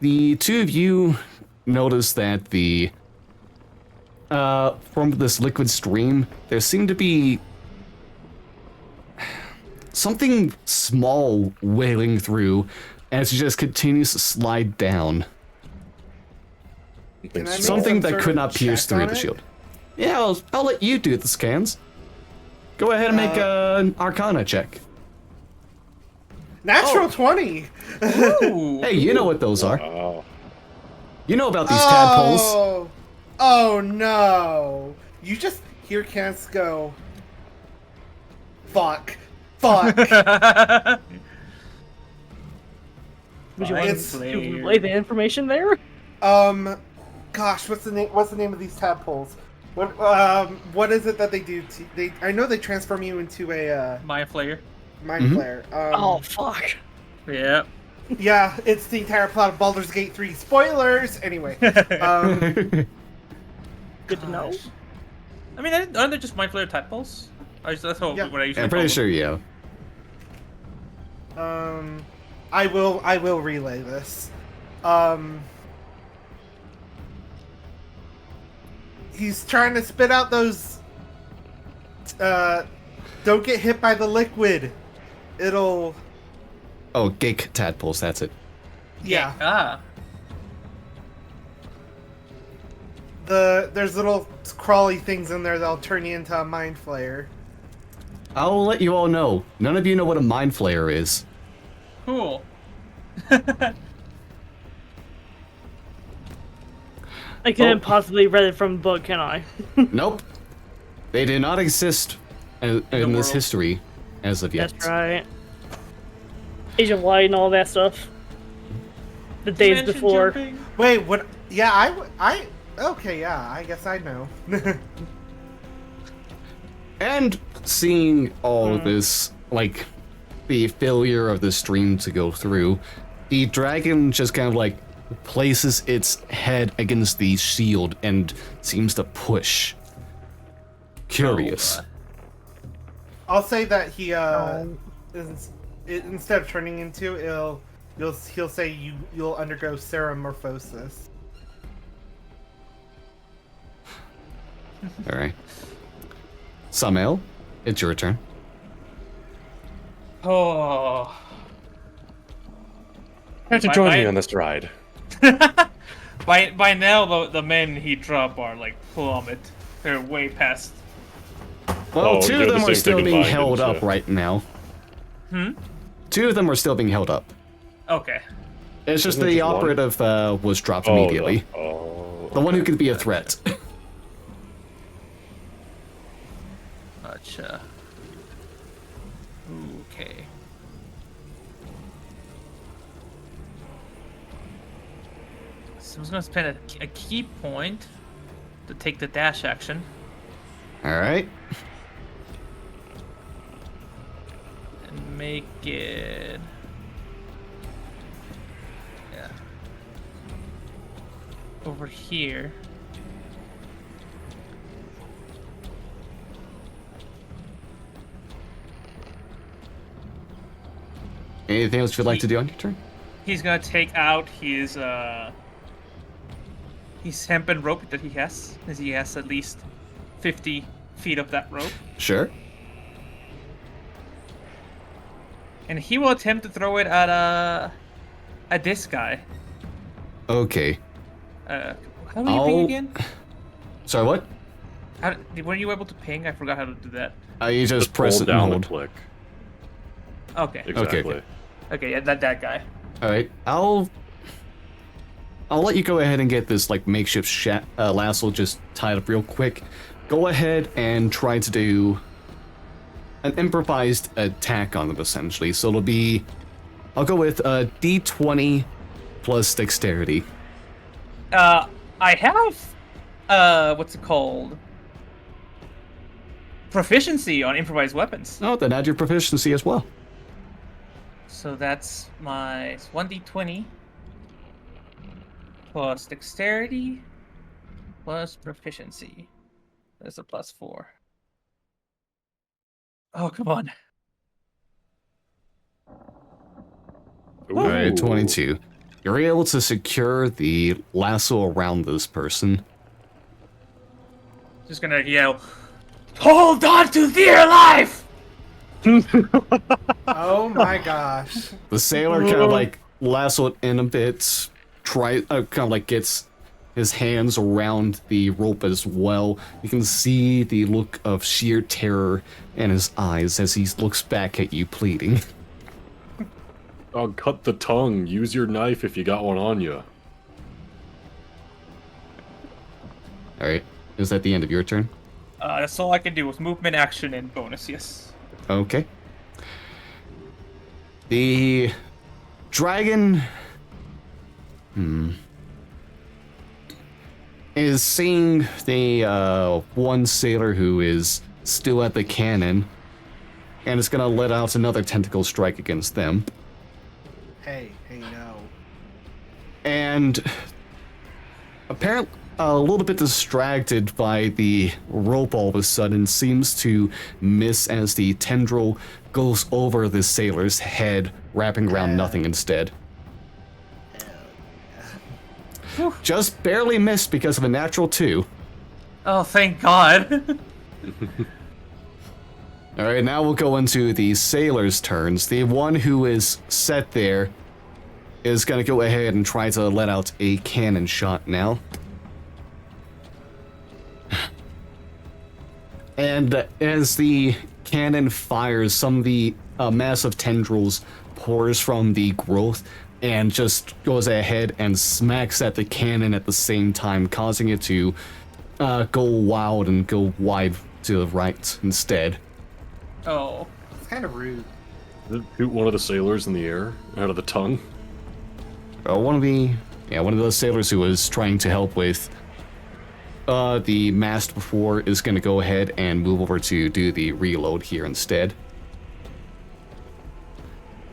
[SPEAKER 1] the two of you notice that from this liquid stream, there seemed to be something small wailing through as it just continues to slide down.
[SPEAKER 3] Can I make
[SPEAKER 1] Something
[SPEAKER 3] some
[SPEAKER 1] that
[SPEAKER 3] sort
[SPEAKER 1] could
[SPEAKER 3] of
[SPEAKER 1] not pierce
[SPEAKER 3] check
[SPEAKER 1] through
[SPEAKER 3] on
[SPEAKER 1] the
[SPEAKER 3] it?
[SPEAKER 1] shield. Yeah, I'll let you do the scans. Go ahead and make an Arcana check.
[SPEAKER 3] Natural 20!
[SPEAKER 5] Ooh.
[SPEAKER 1] Hey, you know what those are.
[SPEAKER 2] Wow.
[SPEAKER 1] You know about these tadpoles.
[SPEAKER 3] Oh no! You just hear Cans go. Fuck. Fuck.
[SPEAKER 4] Would you want
[SPEAKER 3] It's-
[SPEAKER 4] to relay the information there?
[SPEAKER 3] Gosh, what's the name of these tadpoles? What is it that they do? I know they transform you into a
[SPEAKER 5] Mind Flayer.
[SPEAKER 3] mind flare.
[SPEAKER 4] Oh, fuck.
[SPEAKER 5] Yeah.
[SPEAKER 3] Yeah, it's the entire plot of Baldur's Gate 3. Spoilers. Anyway,
[SPEAKER 4] Good to know.
[SPEAKER 5] I mean, aren't they just Mind Flayer tadpoles? That's what
[SPEAKER 3] Yeah.
[SPEAKER 5] I usually
[SPEAKER 1] I'm
[SPEAKER 5] call
[SPEAKER 1] pretty
[SPEAKER 5] them.
[SPEAKER 1] sure, yeah.
[SPEAKER 3] I will relay this. He's trying to spit out those. Don't get hit by the liquid. It'll.
[SPEAKER 1] Oh, Gake tadpoles, that's it.
[SPEAKER 3] Yeah.
[SPEAKER 5] Ah.
[SPEAKER 3] There's little crawly things in there that'll turn you into a mind flayer.
[SPEAKER 1] I'll let you all know. None of you know what a mind flayer is.
[SPEAKER 5] Cool.
[SPEAKER 4] I couldn't possibly read it from the book, can I?
[SPEAKER 1] Nope. They do not exist in this
[SPEAKER 5] world.
[SPEAKER 1] history as of yet.
[SPEAKER 4] That's right. Agent Light and all that stuff. The days
[SPEAKER 5] Dimension
[SPEAKER 4] before.
[SPEAKER 5] jumping?
[SPEAKER 3] Wait, what? Yeah, I. Okay, yeah, I guess I know.
[SPEAKER 1] And seeing all of this, like, the failure of the stream to go through, the dragon just kind of, like, places its head against the shield and seems to push. Curious.
[SPEAKER 3] I'll say that he instead of turning into he'll say you'll undergo ceramorphosis.
[SPEAKER 1] All right. Samael, it's your turn.
[SPEAKER 5] Oh.
[SPEAKER 2] Thanks for joining me on this ride.
[SPEAKER 5] By now, the men he dropped are like plummet. They're way past.
[SPEAKER 1] Well,
[SPEAKER 2] Oh,
[SPEAKER 1] two
[SPEAKER 2] you're
[SPEAKER 1] of
[SPEAKER 2] the
[SPEAKER 1] them are
[SPEAKER 2] same
[SPEAKER 1] still
[SPEAKER 2] thing
[SPEAKER 1] being
[SPEAKER 2] combined,
[SPEAKER 1] held
[SPEAKER 2] didn't
[SPEAKER 1] up
[SPEAKER 2] you?
[SPEAKER 1] right now.
[SPEAKER 5] Hmm?
[SPEAKER 1] Two of them are still being held up.
[SPEAKER 5] Okay.
[SPEAKER 1] It's just
[SPEAKER 2] Isn't it
[SPEAKER 1] the
[SPEAKER 2] just one?
[SPEAKER 1] operative was dropped
[SPEAKER 2] Oh,
[SPEAKER 1] immediately. The one who
[SPEAKER 2] okay.
[SPEAKER 1] could be a threat.
[SPEAKER 5] Gotcha. Okay. So I'm just gonna spend a key point to take the dash action
[SPEAKER 1] All right.
[SPEAKER 5] and make it. Yeah. Over here.
[SPEAKER 1] Anything else you'd like to do on your turn?
[SPEAKER 5] He's gonna take out his hempen rope that he has, as he has at least 50 feet of that rope,
[SPEAKER 1] Sure.
[SPEAKER 5] and he will attempt to throw it at this guy.
[SPEAKER 1] Okay.
[SPEAKER 5] How do you ping again?
[SPEAKER 1] Sorry, what?
[SPEAKER 5] Were you able to ping? I forgot how to do that.
[SPEAKER 1] You just press
[SPEAKER 2] Hold
[SPEAKER 1] it and
[SPEAKER 2] down
[SPEAKER 1] hold.
[SPEAKER 2] and click.
[SPEAKER 5] Okay.
[SPEAKER 2] Exactly.
[SPEAKER 5] Okay, yeah, that guy.
[SPEAKER 1] All right. I'll let you go ahead and get this like makeshift lasso just tied up real quick. Go ahead and try to do an improvised attack on them essentially. So it'll be, I'll go with D20 plus dexterity.
[SPEAKER 5] I have what's it called? Proficiency on improvised weapons.
[SPEAKER 1] Oh, then add your proficiency as well.
[SPEAKER 5] So that's my 1d20 plus dexterity plus proficiency. That's a +4. Oh, come on.
[SPEAKER 1] All right,
[SPEAKER 2] Ooh.
[SPEAKER 1] 22. You're able to secure the lasso around this person.
[SPEAKER 5] Just gonna yell, "Hold on to dear life!"
[SPEAKER 3] Oh my gosh.
[SPEAKER 1] The sailor kind of like lassoed in a bit, kind of like gets his hands around the rope as well. You can see the look of sheer terror in his eyes as he looks back at you, pleading.
[SPEAKER 2] Oh, cut the tongue. Use your knife if you got one on you.
[SPEAKER 1] All right, is that the end of your turn?
[SPEAKER 5] That's all I can do with movement, action, and bonus. Yes.
[SPEAKER 1] Okay. The dragon is seeing the one sailor who is still at the cannon, and it's gonna let out another tentacle strike against them.
[SPEAKER 3] Hey, no.
[SPEAKER 1] And apparently a little bit distracted by the rope all of a sudden, seems to miss as the tendril goes over the sailor's head, wrapping around nothing instead. Just barely missed because of a natural 2.
[SPEAKER 5] Oh, thank God.
[SPEAKER 1] Alright, now we'll go into the sailor's turns. The one who is set there is gonna go ahead and try to let out a cannon shot now. And as the cannon fires, some of the massive tendrils pours from the growth and just goes ahead and smacks at the cannon at the same time, causing it to go wild and go wide to the right instead.
[SPEAKER 5] Oh.
[SPEAKER 3] It's kind of rude.
[SPEAKER 2] Shoot one of the sailors in the air out of the tongue.
[SPEAKER 1] One of those sailors who was trying to help with the mast before is going to go ahead and move over to do the reload here instead.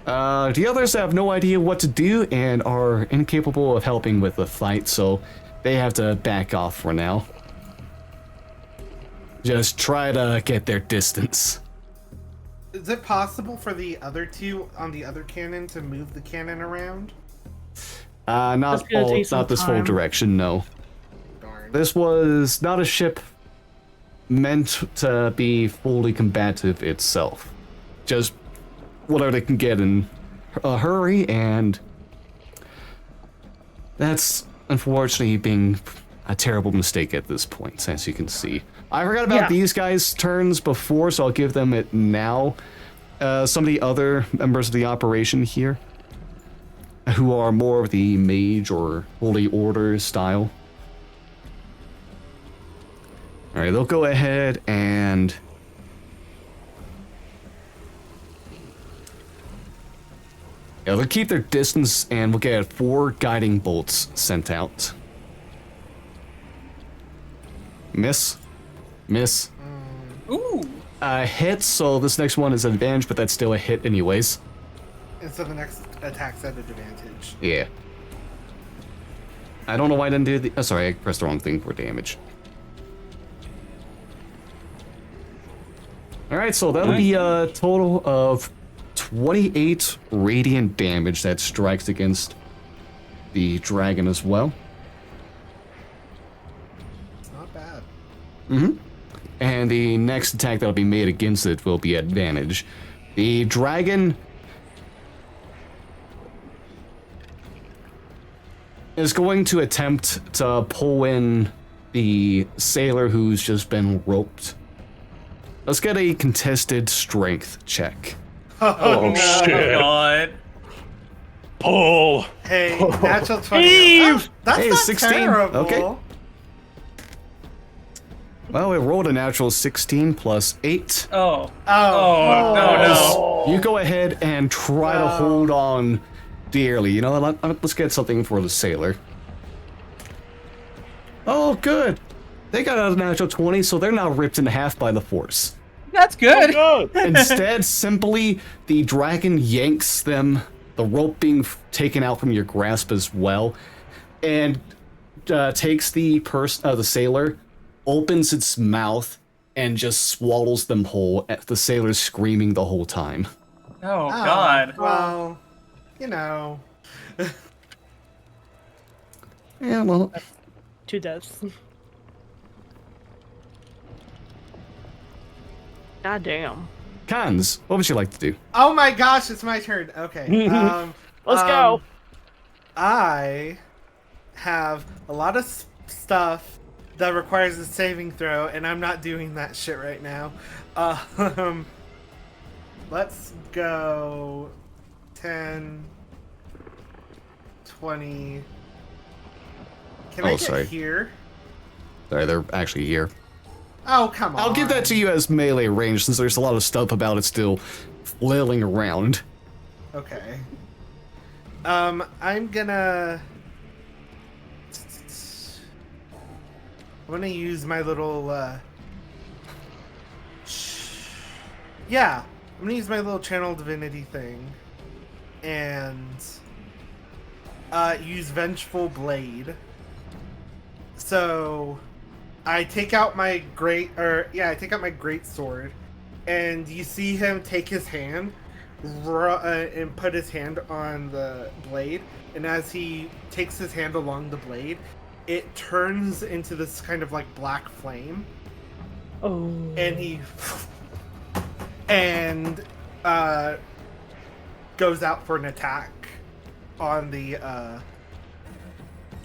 [SPEAKER 1] The others have no idea what to do and are incapable of helping with the fight, so they have to back off for now. Just try to get their distance.
[SPEAKER 3] Is it possible for the other two on the other cannon to move the cannon around?
[SPEAKER 1] Not this whole
[SPEAKER 4] time.
[SPEAKER 1] direction, no.
[SPEAKER 3] Darn.
[SPEAKER 1] This was not a ship meant to be fully combative itself. Just whatever they can get in a hurry, and that's unfortunately being a terrible mistake at this point, as you can see. I forgot about these guys' turns before, so I'll give them it now. Some of the other members of the operation here, who are more of the mage or holy order style. Alright, they'll go ahead and... yeah, they'll keep their distance, and we'll get 4 guiding bolts sent out. Miss. Miss.
[SPEAKER 5] Ooh.
[SPEAKER 1] Hit, so this next one is an advantage, but that's still a hit anyways.
[SPEAKER 3] And so the next attack's at advantage.
[SPEAKER 1] Yeah. I don't know why I didn't do the... oh, sorry, I pressed the wrong thing for damage. Alright, so that'll be a total of 28 radiant damage that strikes against the dragon as well.
[SPEAKER 3] It's not bad.
[SPEAKER 1] Mm-hmm. And the next attack that'll be made against it will be advantage. The dragon is going to attempt to pull in the sailor who's just been roped. Let's get a contested strength check.
[SPEAKER 2] Oh, shit.
[SPEAKER 5] God.
[SPEAKER 2] Pull!
[SPEAKER 3] Hey, natural 20.
[SPEAKER 4] Eve!
[SPEAKER 3] Oh, that's
[SPEAKER 1] Hey,
[SPEAKER 3] not
[SPEAKER 1] 16.
[SPEAKER 3] terrible.
[SPEAKER 1] Okay. Well, it rolled a natural 16 plus 8.
[SPEAKER 5] Oh.
[SPEAKER 3] Oh,
[SPEAKER 5] No.
[SPEAKER 1] You go ahead and try to hold on dearly. You know, let's get something for the sailor. Oh, good. They got a natural 20, so they're not ripped in half by the force.
[SPEAKER 5] That's good.
[SPEAKER 1] Instead, simply, the dragon yanks them, the rope being taken out from your grasp as well, and takes the sailor, opens its mouth, and just swallows them whole, the sailor screaming the whole time.
[SPEAKER 5] Oh, God.
[SPEAKER 3] Well, you know.
[SPEAKER 1] Yeah, well,
[SPEAKER 4] 2 deaths. God damn.
[SPEAKER 1] Cons, what would you like to do?
[SPEAKER 3] Oh my gosh, it's my turn. Okay.
[SPEAKER 4] Let's go.
[SPEAKER 3] I have a lot of stuff that requires a saving throw, and I'm not doing that shit right now. Let's go 10, 20. Can I get
[SPEAKER 1] sorry.
[SPEAKER 3] here?
[SPEAKER 1] Sorry, they're actually here.
[SPEAKER 3] Oh, come on.
[SPEAKER 1] I'll give that to you as melee range, since there's a lot of stuff about it still flailing around.
[SPEAKER 3] Okay. I'm gonna use my little, yeah, I'm gonna use my little channel divinity thing, and, use Vengeful Blade. So, I take out my great sword, and you see him take his hand, and put his hand on the blade, and as he takes his hand along the blade, it turns into this kind of like black flame.
[SPEAKER 4] Oh.
[SPEAKER 3] And goes out for an attack on the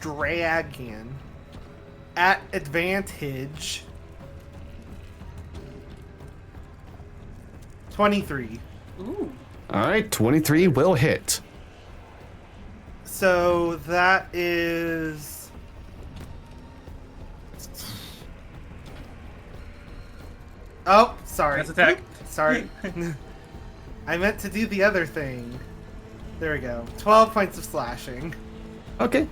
[SPEAKER 3] dragon at advantage. 23.
[SPEAKER 5] Ooh.
[SPEAKER 1] Alright, 23 will hit.
[SPEAKER 3] So that is... Oh, sorry.
[SPEAKER 5] That's attack.
[SPEAKER 3] Sorry. I meant to do the other thing. There we go. 12 points of slashing.
[SPEAKER 1] Okay.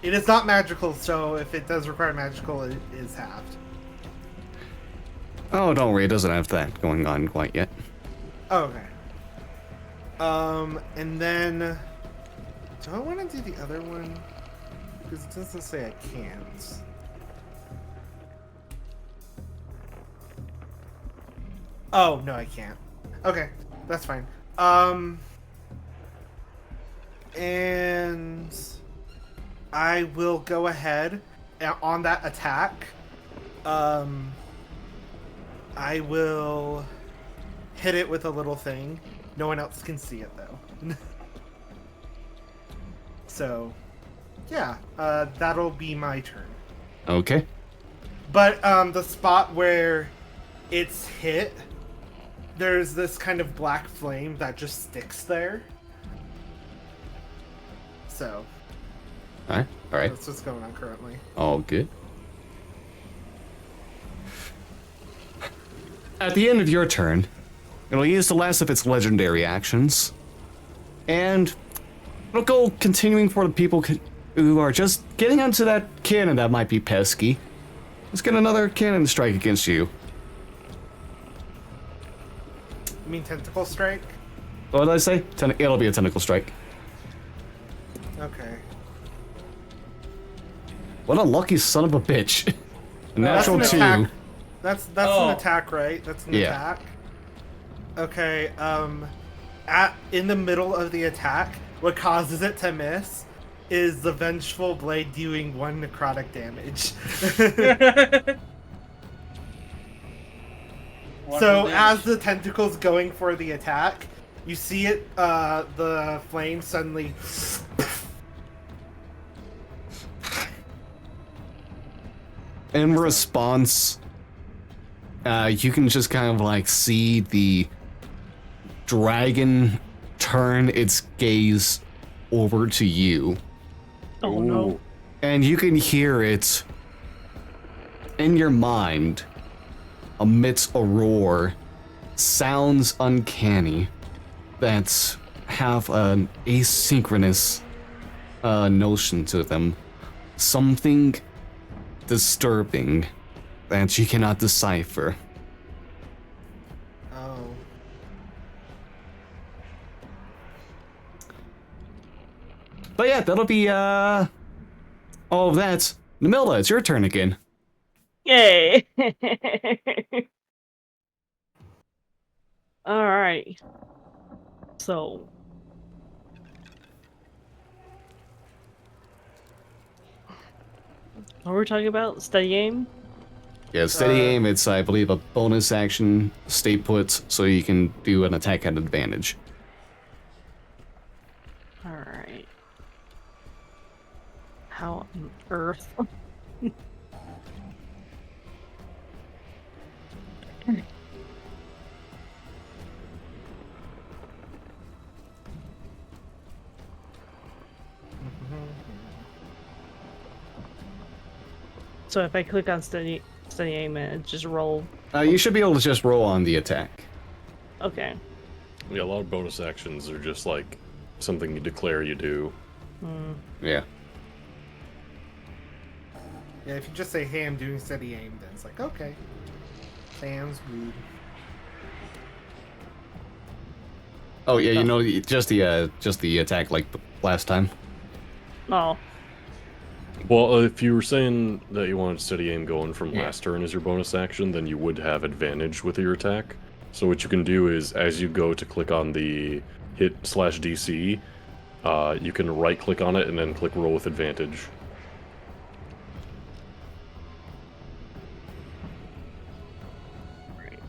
[SPEAKER 3] It is not magical, so if it does require magical, it is halved.
[SPEAKER 1] Oh, don't worry, it doesn't have that going on quite yet.
[SPEAKER 3] Oh, okay. And then... Do I want to do the other one? Because it doesn't say I can't. Oh, no, I can't. Okay, that's fine. And I will go ahead and on that attack. I will hit it with a little thing. No one else can see it though. So, yeah, that'll be my turn.
[SPEAKER 1] Okay.
[SPEAKER 3] But the spot where it's hit, there's this kind of black flame that just sticks there. So,
[SPEAKER 1] All right.
[SPEAKER 3] that's what's going on currently.
[SPEAKER 1] All good. At the end of your turn, it'll use the last of its legendary actions, and it'll go continuing for the people who are just getting onto that cannon that might be pesky. Let's get another cannon strike against you.
[SPEAKER 3] You mean tentacle strike?
[SPEAKER 1] What did I say? It'll be a tentacle strike.
[SPEAKER 3] Okay.
[SPEAKER 1] What a lucky son of a bitch. A natural
[SPEAKER 3] That's
[SPEAKER 1] 2.
[SPEAKER 3] an attack. That's
[SPEAKER 5] Oh.
[SPEAKER 3] an attack, right? That's an
[SPEAKER 1] Yeah.
[SPEAKER 3] attack. Okay, in the middle of the attack, what causes it to miss is the vengeful blade doing 1 necrotic damage. So as the tentacle's going for the attack, you see it, the flame suddenly
[SPEAKER 1] In response, you can just kind of like see the dragon turn its gaze over to you.
[SPEAKER 4] Oh no.
[SPEAKER 1] And you can hear it in your mind, amidst a roar, sounds uncanny that have an asynchronous notion to them. Something disturbing that you cannot decipher.
[SPEAKER 3] Oh.
[SPEAKER 1] But yeah, that'll be all of that. Namilda, it's your turn again.
[SPEAKER 4] Yay! Alright. So. What were we talking about? Steady aim?
[SPEAKER 1] Yeah, steady aim, it's, I believe, a bonus action, stay put, so you can do an attack at advantage.
[SPEAKER 4] Alright. How on earth? So if I click on steady aim and just roll.
[SPEAKER 1] You should be able to just roll on the attack.
[SPEAKER 4] Okay.
[SPEAKER 2] Yeah, a lot of bonus actions are just like something you declare you do.
[SPEAKER 1] Yeah.
[SPEAKER 3] Yeah, if you just say, hey, I'm doing steady aim, then it's like, okay. Sounds good.
[SPEAKER 1] Oh yeah, you know, just the attack like last time.
[SPEAKER 4] Oh.
[SPEAKER 2] Well, if you were saying that you wanted steady aim going from
[SPEAKER 1] Yeah.
[SPEAKER 2] last turn as your bonus action, then you would have advantage with your attack. So what you can do is, as you go to click on the hit/DC, you can right-click on it and then click roll with advantage.
[SPEAKER 4] Right.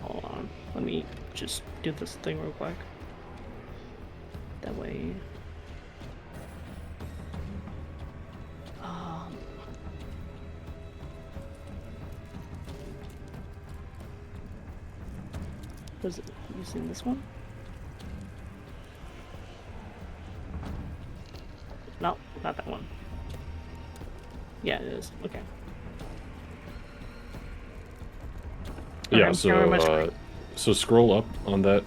[SPEAKER 4] Hold on. Let me just do this thing real quick. That way. Was it using this one? No, not that one. Yeah, it is. Okay.
[SPEAKER 2] Yeah,
[SPEAKER 4] Okay, how am I
[SPEAKER 2] so
[SPEAKER 4] scrolling?
[SPEAKER 2] so scroll up on that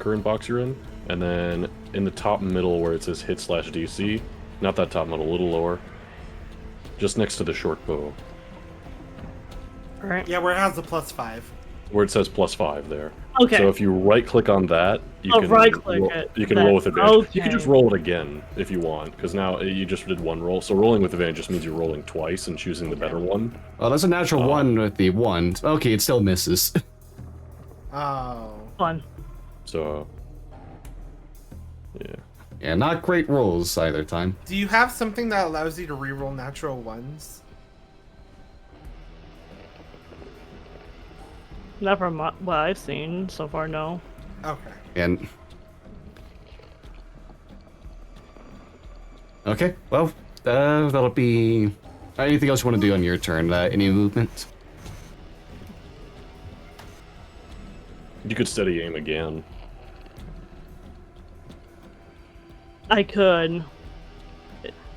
[SPEAKER 2] current box you're in, and then in the top middle where it says hit/DC, not that top middle, a little lower, just next to the short bow,
[SPEAKER 4] Alright.
[SPEAKER 3] Yeah, where it has the +5.
[SPEAKER 2] where it says +5 there.
[SPEAKER 4] Okay.
[SPEAKER 2] So if you right-click on that, you
[SPEAKER 4] I'll
[SPEAKER 2] can
[SPEAKER 4] right-click
[SPEAKER 2] roll,
[SPEAKER 4] it,
[SPEAKER 2] you can
[SPEAKER 4] then-
[SPEAKER 2] roll with advantage. You can
[SPEAKER 4] okay.
[SPEAKER 2] just roll it again if you want, because now you just did one roll. So rolling with advantage just means you're rolling twice and choosing the better one.
[SPEAKER 1] Well, that's a natural 1 with the 1. Okay, it still misses.
[SPEAKER 3] Oh.
[SPEAKER 4] Fun.
[SPEAKER 2] So, yeah.
[SPEAKER 1] Yeah, not great rolls either time.
[SPEAKER 3] Do you have something that allows you to reroll natural ones?
[SPEAKER 4] Not from what I've seen so far, no.
[SPEAKER 3] Okay.
[SPEAKER 1] And okay, well, that'll be. Anything else you want to do on your turn? Any movement?
[SPEAKER 2] You could steady aim again.
[SPEAKER 4] I could.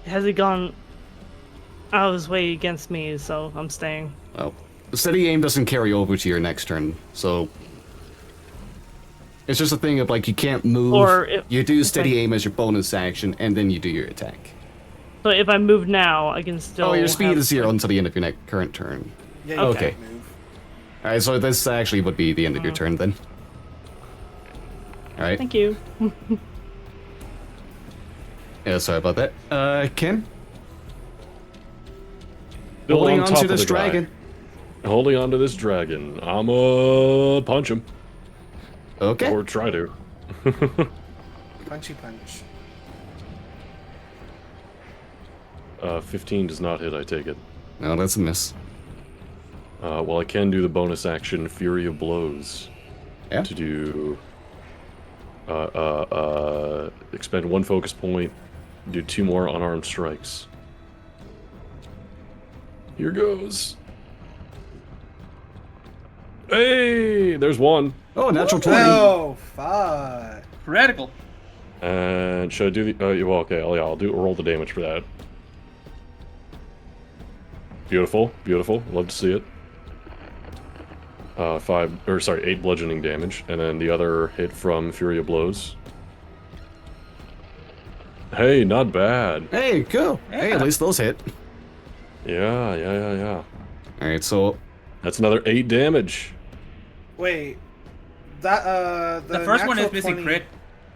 [SPEAKER 4] Has he gone out of his way against me, so I'm staying.
[SPEAKER 1] Well, steady aim doesn't carry over to your next turn, so it's just a thing of like you can't move.
[SPEAKER 4] Or if-
[SPEAKER 1] you do
[SPEAKER 4] if
[SPEAKER 1] steady
[SPEAKER 4] I-
[SPEAKER 1] aim as your bonus action, and then you do your attack.
[SPEAKER 4] So if I move now, I can still.
[SPEAKER 1] Oh, your speed
[SPEAKER 4] have-
[SPEAKER 1] is 0 until the end of your current turn.
[SPEAKER 3] Yeah, you
[SPEAKER 1] Okay.
[SPEAKER 3] can't move.
[SPEAKER 1] All right, so this actually would be the end of your turn then. All right.
[SPEAKER 4] Thank you.
[SPEAKER 1] Yeah, sorry about that. Ken,
[SPEAKER 2] Still
[SPEAKER 1] holding
[SPEAKER 2] on
[SPEAKER 1] on
[SPEAKER 2] top
[SPEAKER 1] to
[SPEAKER 2] of
[SPEAKER 1] this
[SPEAKER 2] the guy.
[SPEAKER 1] dragon.
[SPEAKER 2] Holding on to this dragon. I'ma punch him.
[SPEAKER 1] Okay.
[SPEAKER 2] Or try to.
[SPEAKER 3] Punchy punch.
[SPEAKER 2] 15 does not hit, I take it.
[SPEAKER 1] No, that's a miss.
[SPEAKER 2] Well, I can do the bonus action Fury of Blows.
[SPEAKER 1] Yeah.
[SPEAKER 2] To do... expend 1 focus point, do 2 more unarmed strikes. Here goes. Hey, there's 1.
[SPEAKER 1] Oh, natural 20.
[SPEAKER 3] Oh, fuck.
[SPEAKER 5] Radical.
[SPEAKER 2] And should I do the... well, okay, I'll do roll the damage for that. Beautiful, beautiful. Love to see it. 8 bludgeoning damage, and then the other hit from Fury of Blows. Hey, not bad.
[SPEAKER 1] Hey, cool. Hey, at
[SPEAKER 5] Yeah.
[SPEAKER 1] least those hit.
[SPEAKER 2] Yeah.
[SPEAKER 1] All right, so
[SPEAKER 2] That's another 8 damage.
[SPEAKER 3] Wait. That,
[SPEAKER 5] The first one is
[SPEAKER 3] natural
[SPEAKER 5] missing
[SPEAKER 3] 20
[SPEAKER 5] crit.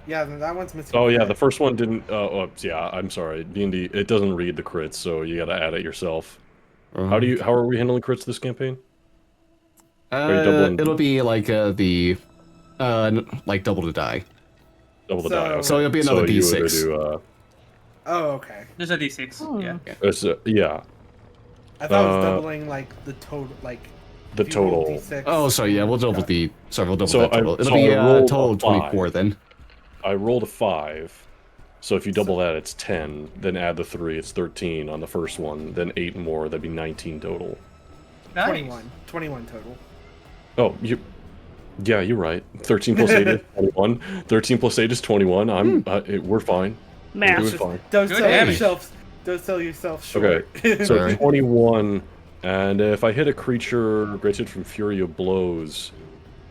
[SPEAKER 3] Yeah, that one's missing
[SPEAKER 2] Oh yeah,
[SPEAKER 3] crit.
[SPEAKER 2] the first one didn't. Yeah, I'm sorry. D&D, it doesn't read the crits, so you gotta add it yourself. How are we handling crits this campaign? Are you doubling?
[SPEAKER 1] it'll be like like double the die.
[SPEAKER 2] Double the
[SPEAKER 3] So-
[SPEAKER 2] die. Okay.
[SPEAKER 1] So it'll be another
[SPEAKER 2] you
[SPEAKER 1] D6.
[SPEAKER 2] would do,
[SPEAKER 3] Oh, okay.
[SPEAKER 5] There's a D6.
[SPEAKER 4] Oh.
[SPEAKER 5] Yeah.
[SPEAKER 2] yeah,
[SPEAKER 3] I thought it was
[SPEAKER 2] Uh,
[SPEAKER 3] doubling, like, the total, like...
[SPEAKER 2] the
[SPEAKER 3] if you roll
[SPEAKER 2] total.
[SPEAKER 3] D6.
[SPEAKER 1] Oh, sorry, yeah, we'll double the. Sorry, we'll double
[SPEAKER 2] So
[SPEAKER 1] that
[SPEAKER 2] I-
[SPEAKER 1] total. It'll
[SPEAKER 2] so
[SPEAKER 1] be
[SPEAKER 2] I rolled a
[SPEAKER 1] total of 24
[SPEAKER 2] 5.
[SPEAKER 1] then.
[SPEAKER 2] I rolled a 5. So if you double that, it's 10. Then add the 3, it's 13 on the first one. Then 8 more, that'd be 19 total.
[SPEAKER 5] Nice.
[SPEAKER 3] 21. 21 total.
[SPEAKER 2] Oh, yeah, you're right. 13 plus 8 is 21. 13 plus 8 is 21. We're fine. We're
[SPEAKER 4] Math.
[SPEAKER 2] doing fine.
[SPEAKER 3] Don't
[SPEAKER 5] Good
[SPEAKER 3] sell
[SPEAKER 5] damage.
[SPEAKER 3] yourself. Don't sell yourself short.
[SPEAKER 2] Okay, so
[SPEAKER 1] Sorry.
[SPEAKER 2] 21, and if I hit a creature granted from Fury of Blows,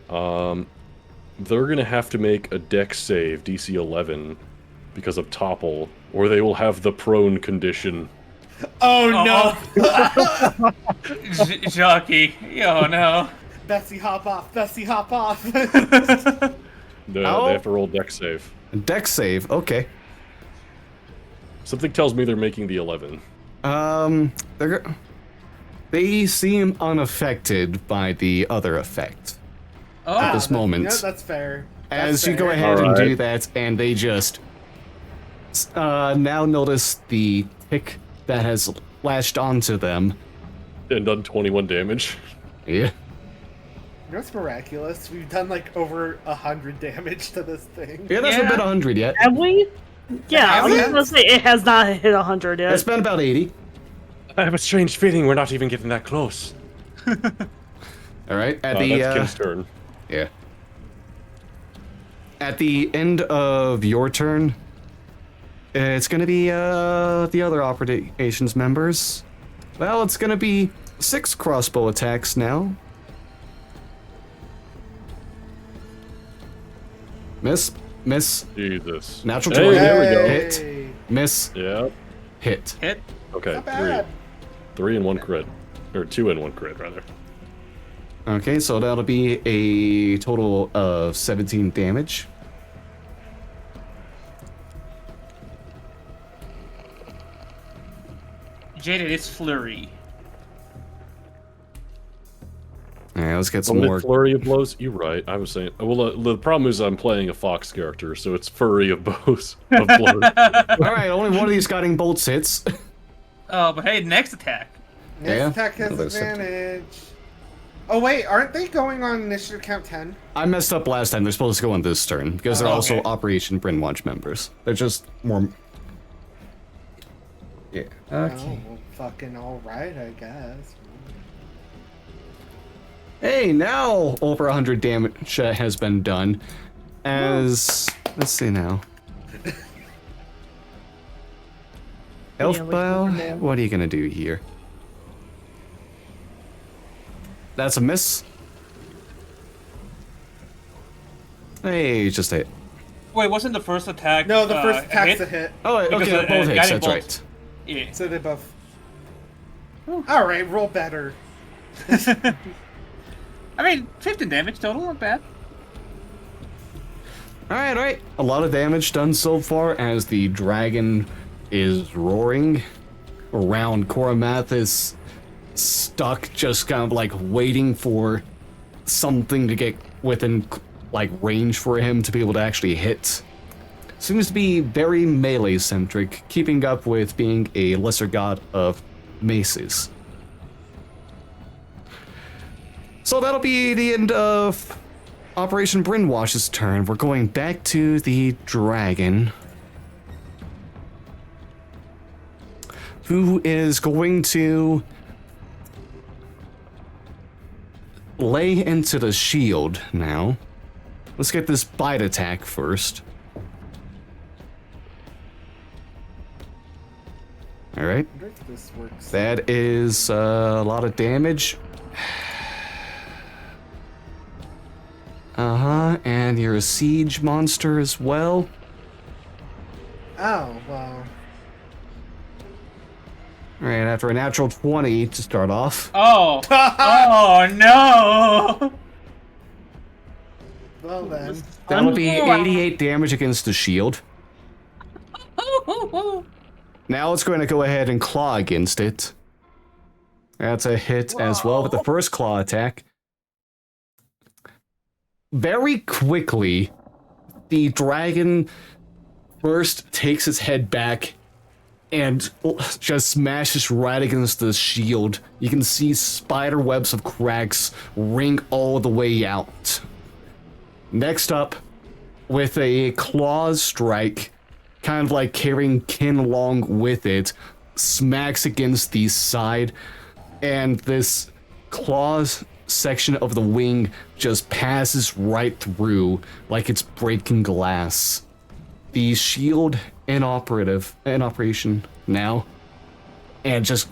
[SPEAKER 2] they're gonna have to make a Dex save, DC 11, because of topple, or they will have the prone condition.
[SPEAKER 3] Oh no!
[SPEAKER 5] Jockey. Oh no.
[SPEAKER 3] Bessie, hop off! Bessie, hop off!
[SPEAKER 2] They
[SPEAKER 1] Ow.
[SPEAKER 2] have to roll Dex save.
[SPEAKER 1] Dex save. Okay.
[SPEAKER 2] Something tells me they're making the 11.
[SPEAKER 1] They seem unaffected by the other effect.
[SPEAKER 5] Oh.
[SPEAKER 1] this moment.
[SPEAKER 3] Yeah, that's fair.
[SPEAKER 1] As
[SPEAKER 3] That's
[SPEAKER 1] you go
[SPEAKER 3] fair.
[SPEAKER 1] ahead and
[SPEAKER 2] Alright.
[SPEAKER 1] do that, and they just now notice the tick that has lashed onto them.
[SPEAKER 2] And done 21 damage.
[SPEAKER 1] Yeah.
[SPEAKER 3] You know what's miraculous? We've done like over 100 damage to this thing.
[SPEAKER 1] Yeah, that's
[SPEAKER 5] Yeah.
[SPEAKER 1] been 100 yet.
[SPEAKER 4] Have we? Yeah, I
[SPEAKER 3] Have
[SPEAKER 4] was
[SPEAKER 3] we?
[SPEAKER 4] gonna say it has not hit 100 yet.
[SPEAKER 1] It's been about 80.
[SPEAKER 2] I have a strange feeling we're not even getting that close.
[SPEAKER 1] Alright, at
[SPEAKER 2] That's
[SPEAKER 1] the
[SPEAKER 2] Kim's turn.
[SPEAKER 1] yeah. At the end of your turn, it's gonna be the other operations members. Well, it's gonna be 6 crossbow attacks now. Miss,
[SPEAKER 2] Jesus.
[SPEAKER 1] Natural
[SPEAKER 2] Hey,
[SPEAKER 1] 20.
[SPEAKER 2] there we go.
[SPEAKER 1] Hit. Miss,
[SPEAKER 2] Yeah.
[SPEAKER 1] hit.
[SPEAKER 5] Hit.
[SPEAKER 2] Okay,
[SPEAKER 3] Not
[SPEAKER 2] 3.
[SPEAKER 3] bad.
[SPEAKER 2] 3 and 1 crit. Or 2 and 1 crit, rather.
[SPEAKER 1] Okay, so that'll be a total of 17 damage.
[SPEAKER 5] Jaded, it's flurry.
[SPEAKER 1] Alright, let's get some
[SPEAKER 2] Some
[SPEAKER 1] more.
[SPEAKER 2] flurry of blows. You're right. I was saying. Well, the problem is I'm playing a fox character, so it's furry of blows. Of blows.
[SPEAKER 1] Alright, only one of these guiding bolts hits.
[SPEAKER 5] Oh, but hey, next attack.
[SPEAKER 3] Next
[SPEAKER 1] Yeah?
[SPEAKER 3] attack has
[SPEAKER 1] Oh, that's
[SPEAKER 3] advantage. Oh wait, aren't they going on initiative count 10?
[SPEAKER 1] I messed up last time. They're supposed to go on this turn because they're
[SPEAKER 5] Oh,
[SPEAKER 1] also
[SPEAKER 5] okay.
[SPEAKER 1] Operation Brindwatch members. They're just more. Yeah. Okay.
[SPEAKER 3] Oh, well, fucking alright, I guess.
[SPEAKER 1] Hey, now over 100 damage has been done. As let's see now. Elf
[SPEAKER 4] Yeah,
[SPEAKER 1] bow.
[SPEAKER 4] like Superman.
[SPEAKER 1] What are you gonna do here? That's a miss. Hey, just a hit.
[SPEAKER 5] Wait, wasn't the first attack?
[SPEAKER 3] No, the first
[SPEAKER 5] a
[SPEAKER 3] attack's
[SPEAKER 5] hit?
[SPEAKER 3] a hit.
[SPEAKER 1] Oh,
[SPEAKER 5] Because
[SPEAKER 1] okay, both hits.
[SPEAKER 5] guiding
[SPEAKER 1] That's
[SPEAKER 5] bolt-
[SPEAKER 1] right.
[SPEAKER 5] Yeah.
[SPEAKER 3] So they both. Alright, roll better.
[SPEAKER 5] I mean, 15 damage total, not bad.
[SPEAKER 1] All right. A lot of damage done so far as the dragon is roaring around. Koramath is stuck, just kind of like waiting for something to get within like range for him to be able to actually hit. Seems to be very melee centric, keeping up with being a lesser god of maces. So that'll be the end of Operation Brindwash's turn. We're going back to the dragon, who is going to lay into the shield now. Let's get this bite attack first. All right,
[SPEAKER 3] I wonder if this works.
[SPEAKER 1] that is a lot of damage. And you're a siege monster as well.
[SPEAKER 3] Oh, well.
[SPEAKER 1] Alright, after a natural 20 to start off.
[SPEAKER 5] Oh! Oh no!
[SPEAKER 3] Well then.
[SPEAKER 1] That'll be 88 damage against the shield. Now it's going to go ahead and claw against it. That's a hit as well with the first claw attack. Very quickly, the dragon first takes its head back and just smashes right against the shield. You can see spider webs of cracks ring all the way out. Next up, with a claw strike, kind of like carrying Kin along with it, smacks against the side, and this claws section of the wing just passes right through like it's breaking glass. The shield in operation now, and just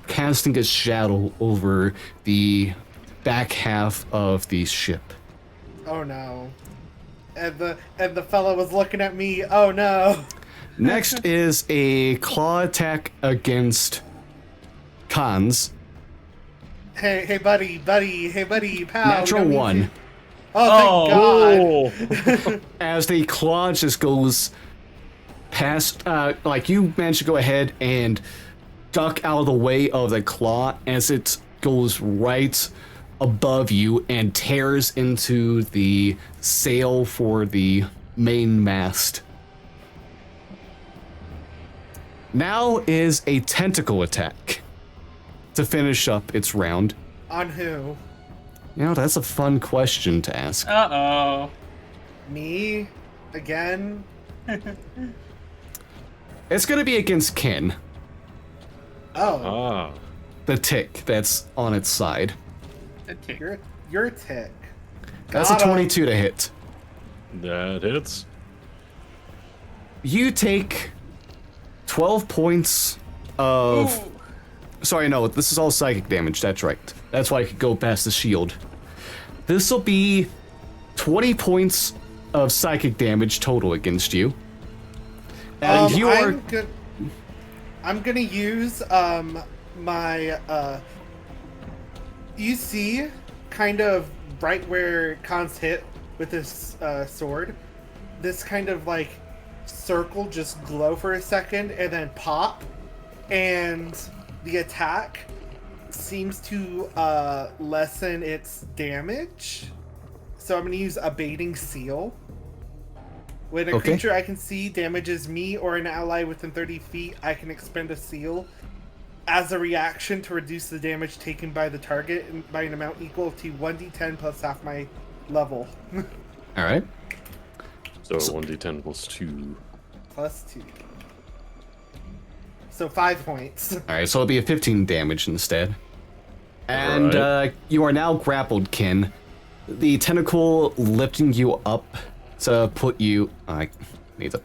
[SPEAKER 1] casting a shadow over the back half of the ship.
[SPEAKER 3] Oh no. And the fellow was looking at me. Oh no.
[SPEAKER 1] Next is a claw attack against Khans.
[SPEAKER 3] Hey buddy, pal.
[SPEAKER 1] Natural
[SPEAKER 3] we don't need
[SPEAKER 1] 1.
[SPEAKER 3] you. Oh, thank God.
[SPEAKER 1] As the claw just goes past, like you managed to go ahead and duck out of the way of the claw as it goes right above you and tears into the sail for the main mast. Now is a tentacle attack to finish up its round.
[SPEAKER 3] On who?
[SPEAKER 1] You know, that's a fun question to ask.
[SPEAKER 5] Uh-oh.
[SPEAKER 3] Me? Again?
[SPEAKER 1] It's gonna be against Kin,
[SPEAKER 3] Oh,
[SPEAKER 2] Ah.
[SPEAKER 1] the tick that's on its side.
[SPEAKER 5] A tick.
[SPEAKER 3] you're a tick.
[SPEAKER 1] That's
[SPEAKER 3] Got
[SPEAKER 1] a
[SPEAKER 3] 'em.
[SPEAKER 1] 22 to hit.
[SPEAKER 2] That hits.
[SPEAKER 1] You take 12 points of...
[SPEAKER 5] Ooh.
[SPEAKER 1] Sorry, no, this is all psychic damage, that's right. That's why I could go past the shield. This'll be 20 points of psychic damage total against you. And you are...
[SPEAKER 3] I'm gonna use my You see, kind of right where Khan's hit with this sword, this kind of like circle just glow for a second and then pop, and the attack seems to lessen its damage. So I'm going to use Abating Seal. When a creature I can see damages me or an ally within 30 feet, I can expend a seal as a reaction to reduce the damage taken by the target by an amount equal to 1d10 plus half my level.
[SPEAKER 1] Alright.
[SPEAKER 2] So 1d10 plus 2.
[SPEAKER 3] Plus 2. So 5 points.
[SPEAKER 1] Alright, so it'll be a 15 damage instead. And you are now grappled, Kin. The tentacle lifting you up to put you... I need to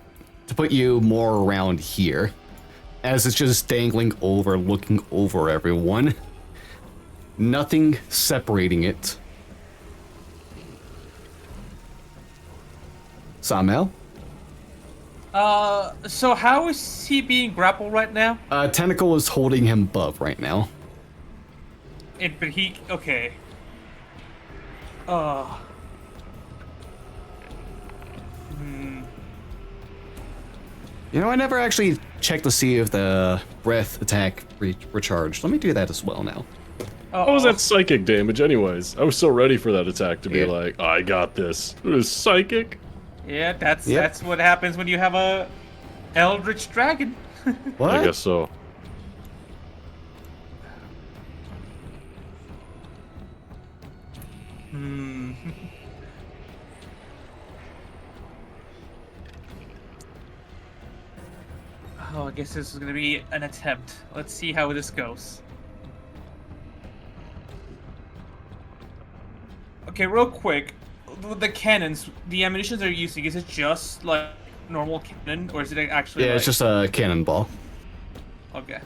[SPEAKER 1] put you more around here. As it's just dangling over, looking over everyone. Nothing separating it. Samel?
[SPEAKER 5] So how is he being grappled right now?
[SPEAKER 1] Tentacle is holding him above right now.
[SPEAKER 5] But he... Okay.
[SPEAKER 1] You know, I never actually checked to see if the breath attack recharged. Let me do that as well now.
[SPEAKER 2] What was that psychic damage anyways? I was so ready for that attack to be like, I got this. It was psychic.
[SPEAKER 5] Yeah, that's what happens when you have a Eldritch Dragon.
[SPEAKER 1] What?
[SPEAKER 2] I guess so.
[SPEAKER 5] Oh, I guess this is gonna be an attempt. Let's see how this goes. Okay, real quick. The cannons, the ammunitions they're using, is it just like normal cannon, or is it actually
[SPEAKER 1] Yeah,
[SPEAKER 5] like...
[SPEAKER 1] it's just a cannonball.
[SPEAKER 5] Okay.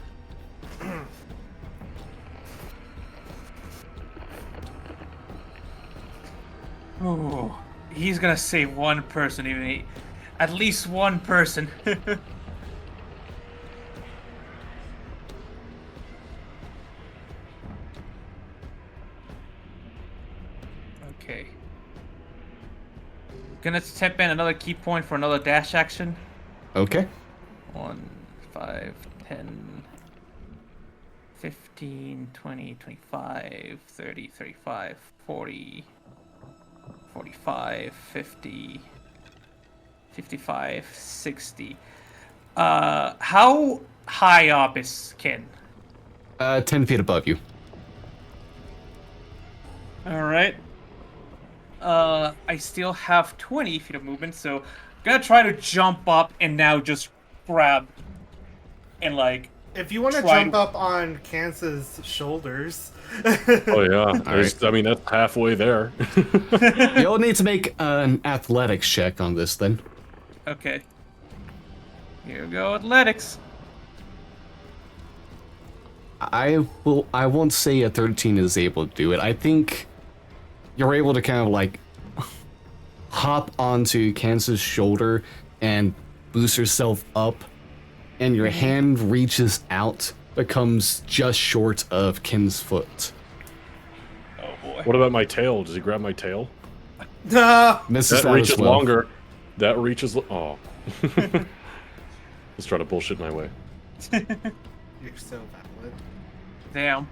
[SPEAKER 5] Oh, he's gonna save one person, at least one person. Okay. Gonna tap in another key point for another dash action.
[SPEAKER 1] Okay.
[SPEAKER 5] 1, 5, 10, 15, 20, 25, 30, 35, 40, 45, 50, 55, 60. How high up is Ken?
[SPEAKER 1] 10 feet above you.
[SPEAKER 5] Alright. I still have 20 feet of movement, so I'm gonna try to jump up and now just grab and like...
[SPEAKER 3] If you want to jump up on Kansas' shoulders.
[SPEAKER 2] Oh yeah, I mean that's halfway there.
[SPEAKER 1] You'll need to make an athletics check on this then.
[SPEAKER 5] Okay. Here we go, athletics.
[SPEAKER 1] I won't say a 13 is able to do it. I think you're able to kind of like hop onto Kansas' shoulder and boost yourself up, and your hand reaches out, but comes just short of Ken's foot.
[SPEAKER 5] Oh boy.
[SPEAKER 2] What about my tail? Does he grab my tail?
[SPEAKER 3] No.
[SPEAKER 1] Misses
[SPEAKER 2] That reaches
[SPEAKER 1] as well.
[SPEAKER 2] longer. That reaches. Oh. Let's try to bullshit my way.
[SPEAKER 3] You're so valid.
[SPEAKER 5] Damn.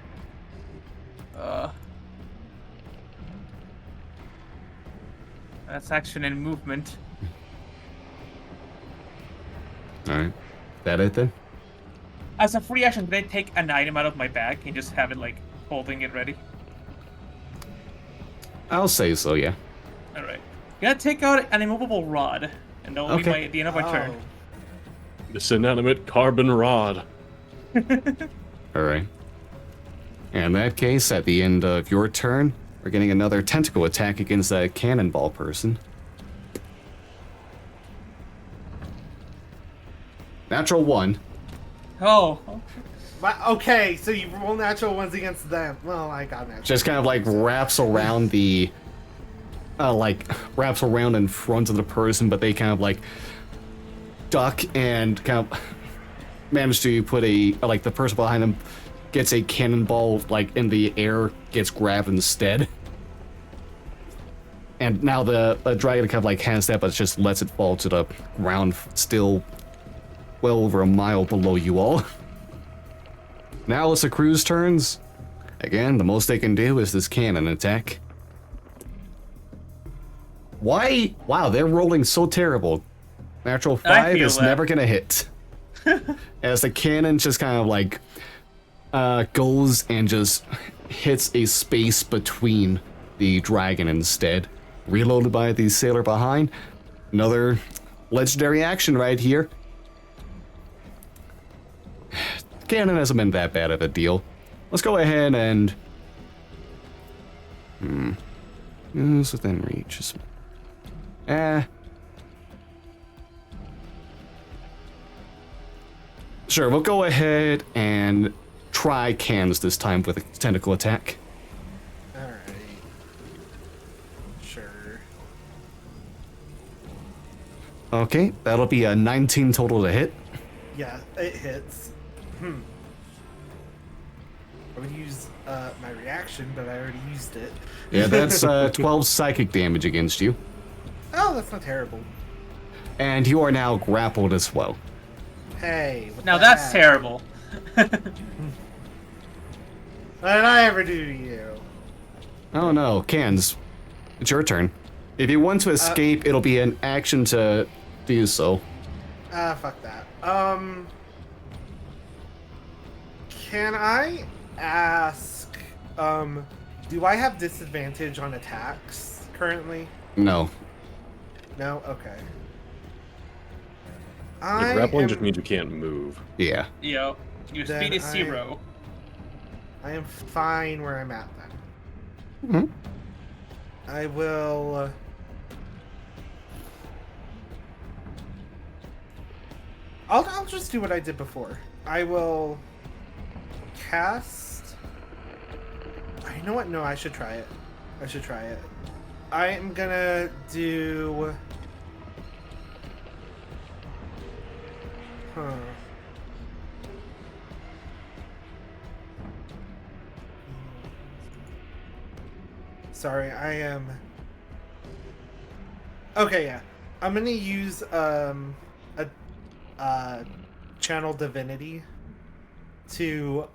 [SPEAKER 5] That's action and movement.
[SPEAKER 1] Alright. That it then?
[SPEAKER 5] As a free action, can I take an item out of my bag and just have it like holding it ready?
[SPEAKER 1] I'll say so, yeah.
[SPEAKER 5] Alright. Gonna take out an immovable rod, and that will be the end of my turn.
[SPEAKER 2] This inanimate carbon rod.
[SPEAKER 1] Alright. In that case, at the end of your turn, we're getting another tentacle attack against that cannonball person. Natural 1.
[SPEAKER 5] Oh.
[SPEAKER 3] Okay, so you roll natural ones against them. Well, I got natural.
[SPEAKER 1] Just kind of like wraps around the... wraps around in front of the person, but they kind of like duck and kind of manage to put the person behind them gets a cannonball like in the air, gets grabbed instead. And now the dragon kind of like has that, but just lets it fall to the ground, still well over a mile below you all. Now it's the crew's turns. Again, the most they can do is this cannon attack. Why? Wow, they're rolling so terrible. Natural 5 is
[SPEAKER 5] that.
[SPEAKER 1] never gonna hit. As the cannon just kind of like goes and just hits a space between the dragon instead. Reloaded by the sailor behind. Another legendary action right here. Cannon hasn't been that bad of a deal. Let's go ahead and... It's within reach. Sure, we'll go ahead and try cans this time with a tentacle attack.
[SPEAKER 3] Alright. Sure.
[SPEAKER 1] Okay, that'll be a 19 total to hit.
[SPEAKER 3] Yeah, it hits. I would use my reaction, but I already used it.
[SPEAKER 1] Yeah, that's 12 psychic damage against you.
[SPEAKER 3] Oh, that's not terrible.
[SPEAKER 1] And you are now grappled as well.
[SPEAKER 3] Hey. What
[SPEAKER 5] Now
[SPEAKER 3] the
[SPEAKER 5] that's
[SPEAKER 3] heck?
[SPEAKER 5] terrible.
[SPEAKER 3] What did I ever do to you?
[SPEAKER 1] Oh no, Cans, it's your turn. If you want to escape, it'll be an action to do so.
[SPEAKER 3] Fuck that. Can I ask, do I have disadvantage on attacks currently?
[SPEAKER 1] No.
[SPEAKER 3] No? Okay.
[SPEAKER 2] The grappling just means you can't move.
[SPEAKER 1] Yeah.
[SPEAKER 5] Yo, your
[SPEAKER 3] Then
[SPEAKER 5] speed is 0.
[SPEAKER 3] I am fine where I'm at then.
[SPEAKER 1] Mhm.
[SPEAKER 3] I will... I'll just do what I did before. I will cast... You know what? No, I should try it. I am gonna do... Sorry, I am... Okay, yeah. I'm gonna use, Channel Divinity to,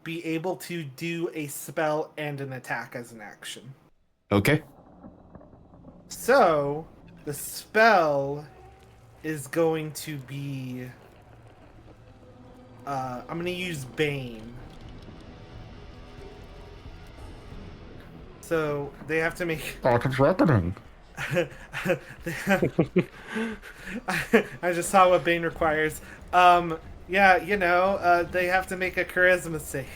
[SPEAKER 3] be able to do a spell and an attack as an action.
[SPEAKER 1] Okay.
[SPEAKER 3] So, the spell is going to be... I'm going to use Bane. So, they have to make...
[SPEAKER 1] What is happening?
[SPEAKER 3] I just saw what Bane requires. Yeah, you know, they have to make a charisma save.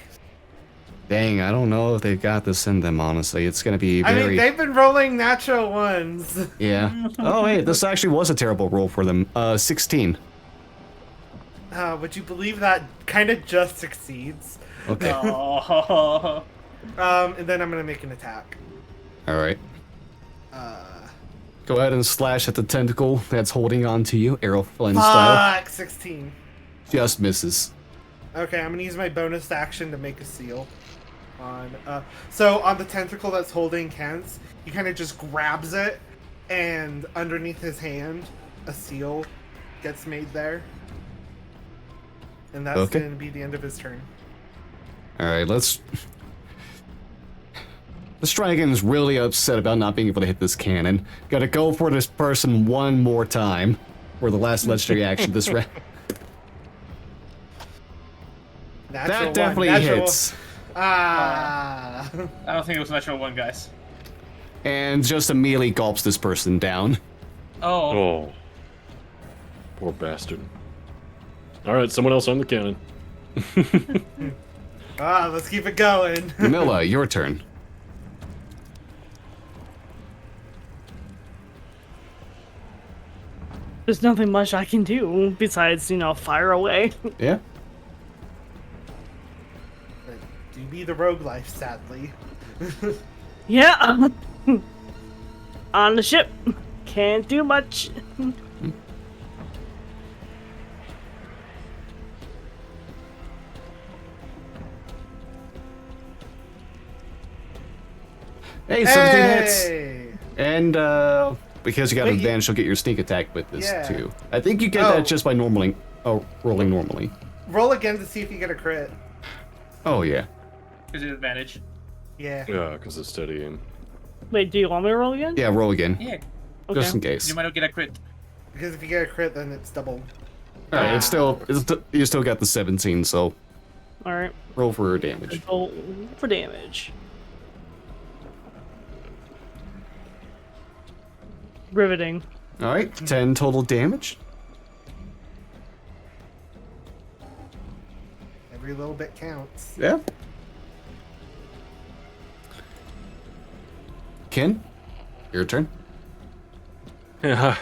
[SPEAKER 1] Dang, I don't know if they've got this in them, honestly. It's gonna be
[SPEAKER 3] I
[SPEAKER 1] very...
[SPEAKER 3] mean, they've been rolling natural ones.
[SPEAKER 1] Yeah. Oh, wait, this actually was a terrible roll for them. 16.
[SPEAKER 3] Would you believe that kind of just succeeds?
[SPEAKER 1] Okay.
[SPEAKER 5] Oh.
[SPEAKER 3] And then I'm gonna make an attack.
[SPEAKER 1] Alright. Go ahead and slash at the tentacle that's holding on to you, arrow flame style.
[SPEAKER 3] 16.
[SPEAKER 1] Just misses.
[SPEAKER 3] Okay, I'm gonna use my bonus action to make a seal. So on the tentacle that's holding Kent's, he kind of just grabs it, and underneath his hand, a seal gets made there. And that's
[SPEAKER 1] Okay.
[SPEAKER 3] gonna be the end of his turn.
[SPEAKER 1] Alright, let's... This dragon is really upset about not being able to hit this cannon. Gotta go for this person one more time for the last legendary action this round. That definitely hits.
[SPEAKER 3] Ah.
[SPEAKER 5] I don't think it was natural 1, guys.
[SPEAKER 1] And just immediately gulps this person down.
[SPEAKER 5] Oh.
[SPEAKER 2] Oh. Poor bastard. Alright, someone else on the cannon.
[SPEAKER 3] Let's keep it going.
[SPEAKER 1] Milla, your turn.
[SPEAKER 4] There's nothing much I can do besides, fire away.
[SPEAKER 1] Yeah?
[SPEAKER 3] Do be the rogue life, sadly.
[SPEAKER 4] Yeah. On the ship. Can't do much.
[SPEAKER 1] Hey, 17 hits.
[SPEAKER 3] Hey!
[SPEAKER 1] And because you got
[SPEAKER 3] Wait,
[SPEAKER 1] an advantage, you'll get your sneak attack with this
[SPEAKER 3] Yeah.
[SPEAKER 1] too. I think you get
[SPEAKER 3] Oh.
[SPEAKER 1] that just by rolling normally.
[SPEAKER 3] Roll again to see if you get a crit.
[SPEAKER 1] Oh yeah.
[SPEAKER 5] Gives you advantage.
[SPEAKER 3] Yeah.
[SPEAKER 2] Yeah, because it's steady aim.
[SPEAKER 4] Wait, do you want me to roll again?
[SPEAKER 1] Yeah, roll again.
[SPEAKER 5] Yeah.
[SPEAKER 4] Okay.
[SPEAKER 1] Just in case.
[SPEAKER 5] You might not get a crit.
[SPEAKER 3] Because if you get a crit, then it's double.
[SPEAKER 1] Alright, you still got the 17, so
[SPEAKER 4] All right.
[SPEAKER 1] roll for damage.
[SPEAKER 4] Roll for damage. Riveting.
[SPEAKER 1] Alright, 10 total damage.
[SPEAKER 3] Every little bit counts.
[SPEAKER 1] Yeah. Ken, your turn.
[SPEAKER 2] Yeah.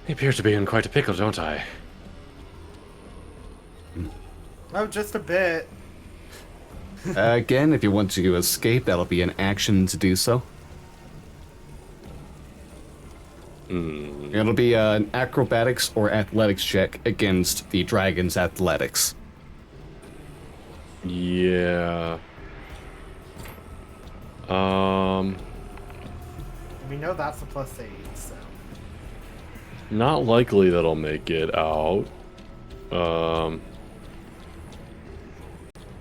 [SPEAKER 2] I appear to be in quite a pickle, don't I?
[SPEAKER 3] Oh, just a bit.
[SPEAKER 1] Again, if you want to escape, that'll be an action to do so. It'll be an acrobatics or athletics check against the dragon's athletics.
[SPEAKER 2] Yeah.
[SPEAKER 3] We know that's a +8, so.
[SPEAKER 2] Not likely that I'll make it out.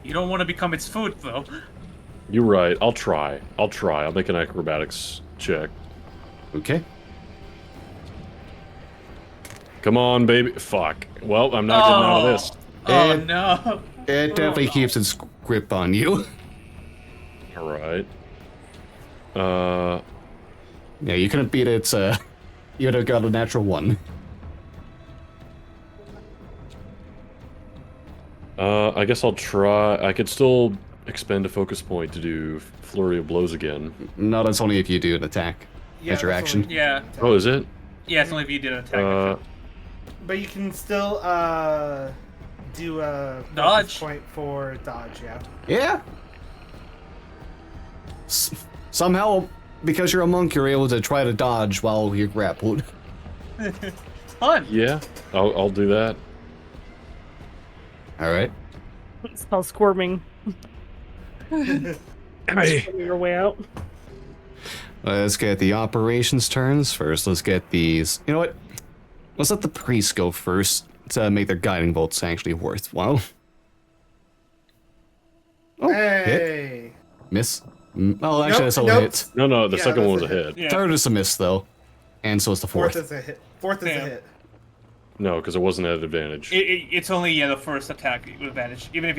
[SPEAKER 5] You don't want to become its food, though.
[SPEAKER 2] You're right. I'll try. I'll make an acrobatics check.
[SPEAKER 1] Okay.
[SPEAKER 2] Come on, baby. Fuck. Well, I'm not getting out of this.
[SPEAKER 5] Oh,
[SPEAKER 1] And-
[SPEAKER 5] no.
[SPEAKER 1] It definitely keeps its grip on you.
[SPEAKER 2] All right.
[SPEAKER 1] Yeah, you couldn't beat it. You would have got a natural 1.
[SPEAKER 2] I guess I'll try. I could still expend a focus point to do flurry of blows again.
[SPEAKER 1] No, that's only if you do an attack. That's your
[SPEAKER 3] that's
[SPEAKER 1] action.
[SPEAKER 3] only-
[SPEAKER 5] Yeah.
[SPEAKER 2] Oh, is it?
[SPEAKER 5] Yeah, it's only if you did an attack.
[SPEAKER 3] But you can still do a focus
[SPEAKER 5] Dodge.
[SPEAKER 3] point for dodge, yeah.
[SPEAKER 1] Yeah. Somehow, because you're a monk, you're able to try to dodge while you're grappled.
[SPEAKER 5] It's fun.
[SPEAKER 2] Yeah. I'll do that.
[SPEAKER 1] All right.
[SPEAKER 4] It's called squirming. Squirming your way out.
[SPEAKER 1] Let's get the operations turns first. Let's get these. You know what? Let's let the priests go first to make their guiding bolts actually worthwhile. Oh, hit.
[SPEAKER 3] Hey!
[SPEAKER 1] Miss. Oh, actually,
[SPEAKER 3] Nope,
[SPEAKER 1] that's all
[SPEAKER 3] nope.
[SPEAKER 1] hits.
[SPEAKER 2] No, the
[SPEAKER 3] Yeah,
[SPEAKER 2] second one
[SPEAKER 3] that's
[SPEAKER 2] was
[SPEAKER 3] a
[SPEAKER 2] a
[SPEAKER 3] hit.
[SPEAKER 2] hit.
[SPEAKER 5] Yeah.
[SPEAKER 1] Third is a miss, though. And so is the
[SPEAKER 3] Fourth
[SPEAKER 1] fourth.
[SPEAKER 3] is a hit. Fourth is a
[SPEAKER 5] Damn.
[SPEAKER 3] hit.
[SPEAKER 2] No, because it wasn't at advantage.
[SPEAKER 5] It's only the first attack with advantage. Even if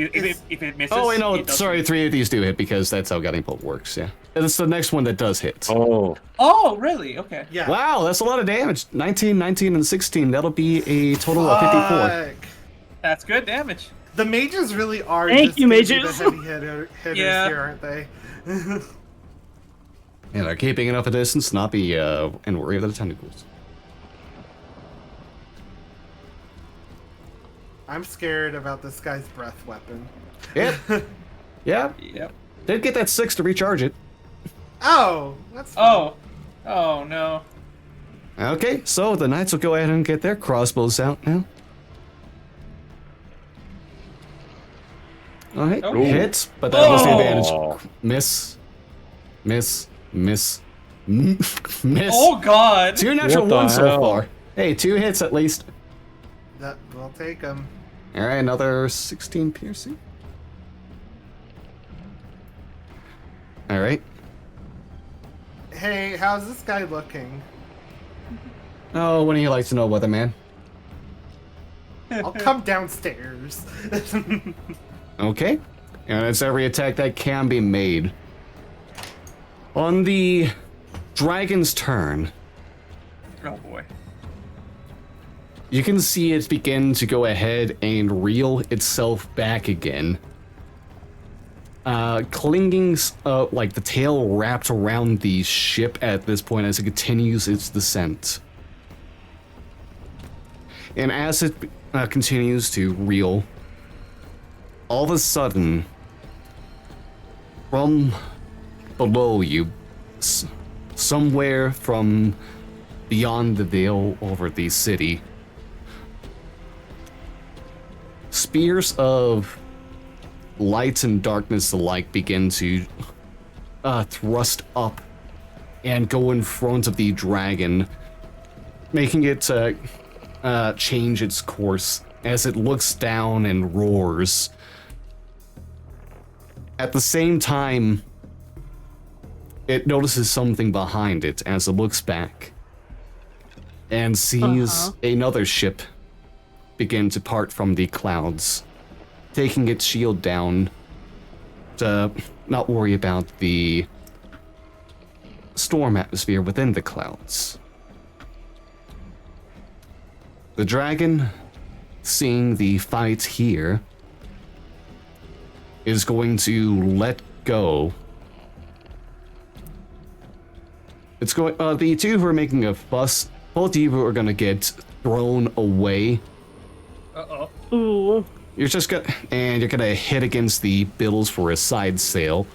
[SPEAKER 5] it misses.
[SPEAKER 1] Oh, wait, no,
[SPEAKER 5] it doesn't.
[SPEAKER 1] sorry, 3 of these do hit because that's how guiding bolt works, yeah. And it's the next one that does hit.
[SPEAKER 2] Oh,
[SPEAKER 5] Oh, really? Okay.
[SPEAKER 3] Yeah.
[SPEAKER 1] Wow, that's a lot of damage. 19, 19, and 16. That'll be a total of 54.
[SPEAKER 3] Fuck.
[SPEAKER 5] That's good damage.
[SPEAKER 3] The mages really are
[SPEAKER 4] Thank
[SPEAKER 3] just
[SPEAKER 4] you,
[SPEAKER 3] gonna be
[SPEAKER 4] mages.
[SPEAKER 3] the heavy hitters
[SPEAKER 5] Yeah.
[SPEAKER 3] here, aren't they?
[SPEAKER 1] Yeah, they're keeping enough a distance to not be and worry about the tentacles.
[SPEAKER 3] I'm scared about this guy's breath weapon.
[SPEAKER 1] Yep. Yeah.
[SPEAKER 5] Yep.
[SPEAKER 1] Did get that 6 to recharge it.
[SPEAKER 3] Oh, that's fine.
[SPEAKER 5] Oh no.
[SPEAKER 1] Okay, so the knights will go ahead and get their crossbows out now. Alright,
[SPEAKER 5] Oh.
[SPEAKER 1] hit, but that was the
[SPEAKER 5] Oh.
[SPEAKER 1] advantage. Miss. Miss. Miss. Miss.
[SPEAKER 5] Oh god.
[SPEAKER 1] 2 natural
[SPEAKER 2] What the
[SPEAKER 1] 1 so
[SPEAKER 2] hell?
[SPEAKER 1] far. Hey, 2 hits at least.
[SPEAKER 3] That we'll take him.
[SPEAKER 1] Alright, another 16 piercing. Alright.
[SPEAKER 3] Hey, how's this guy looking?
[SPEAKER 1] Oh, wouldn't you like to know, weatherman?
[SPEAKER 3] I'll come downstairs.
[SPEAKER 1] Okay. And it's every attack that can be made. On the dragon's turn,
[SPEAKER 5] Oh boy.
[SPEAKER 1] you can see it begin to go ahead and reel itself back again. Clinging, like the tail wrapped around the ship at this point as it continues its descent. And as it continues to reel, all of a sudden, from below you, somewhere from beyond the veil over the city, spears of light and darkness alike begin to thrust up and go in front of the dragon, making it change its course as it looks down and roars. At the same time, it notices something behind it as it looks back and sees another ship begin to part from the clouds, taking its shield down to not worry about the storm atmosphere within the clouds. The dragon, seeing the fight here, is going to let go. It's going. The two who are making a fuss, both of you are gonna get thrown away.
[SPEAKER 4] Ooh.
[SPEAKER 1] You're gonna hit against the bills for a side sail.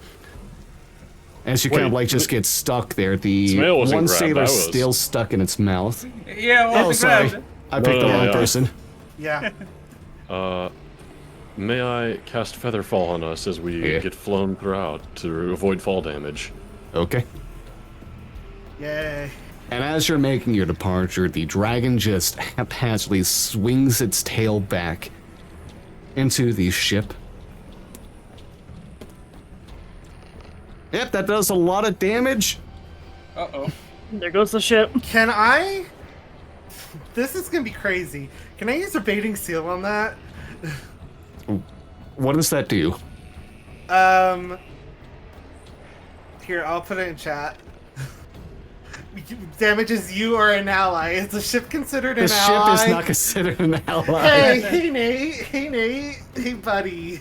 [SPEAKER 1] As you kind of like just get stuck there. The one sailor's still stuck in its mouth.
[SPEAKER 5] Yeah, well,
[SPEAKER 1] oh, sorry. I picked the wrong person.
[SPEAKER 3] Yeah.
[SPEAKER 2] May I cast Featherfall on us as we get flown throughout to avoid fall damage?
[SPEAKER 1] Okay.
[SPEAKER 3] Yay.
[SPEAKER 1] And as you're making your departure, the dragon just haphazardly swings its tail back into the ship. Yep, that does a lot of damage.
[SPEAKER 4] There goes the ship.
[SPEAKER 3] Can I? This is gonna be crazy. Can I use a baiting seal on that?
[SPEAKER 1] What does that do?
[SPEAKER 3] Here, I'll put it in chat. Damages you or an ally. Is the ship considered an ally?
[SPEAKER 1] The ship is not considered an ally.
[SPEAKER 3] Hey Nate. Hey Nate. Hey buddy.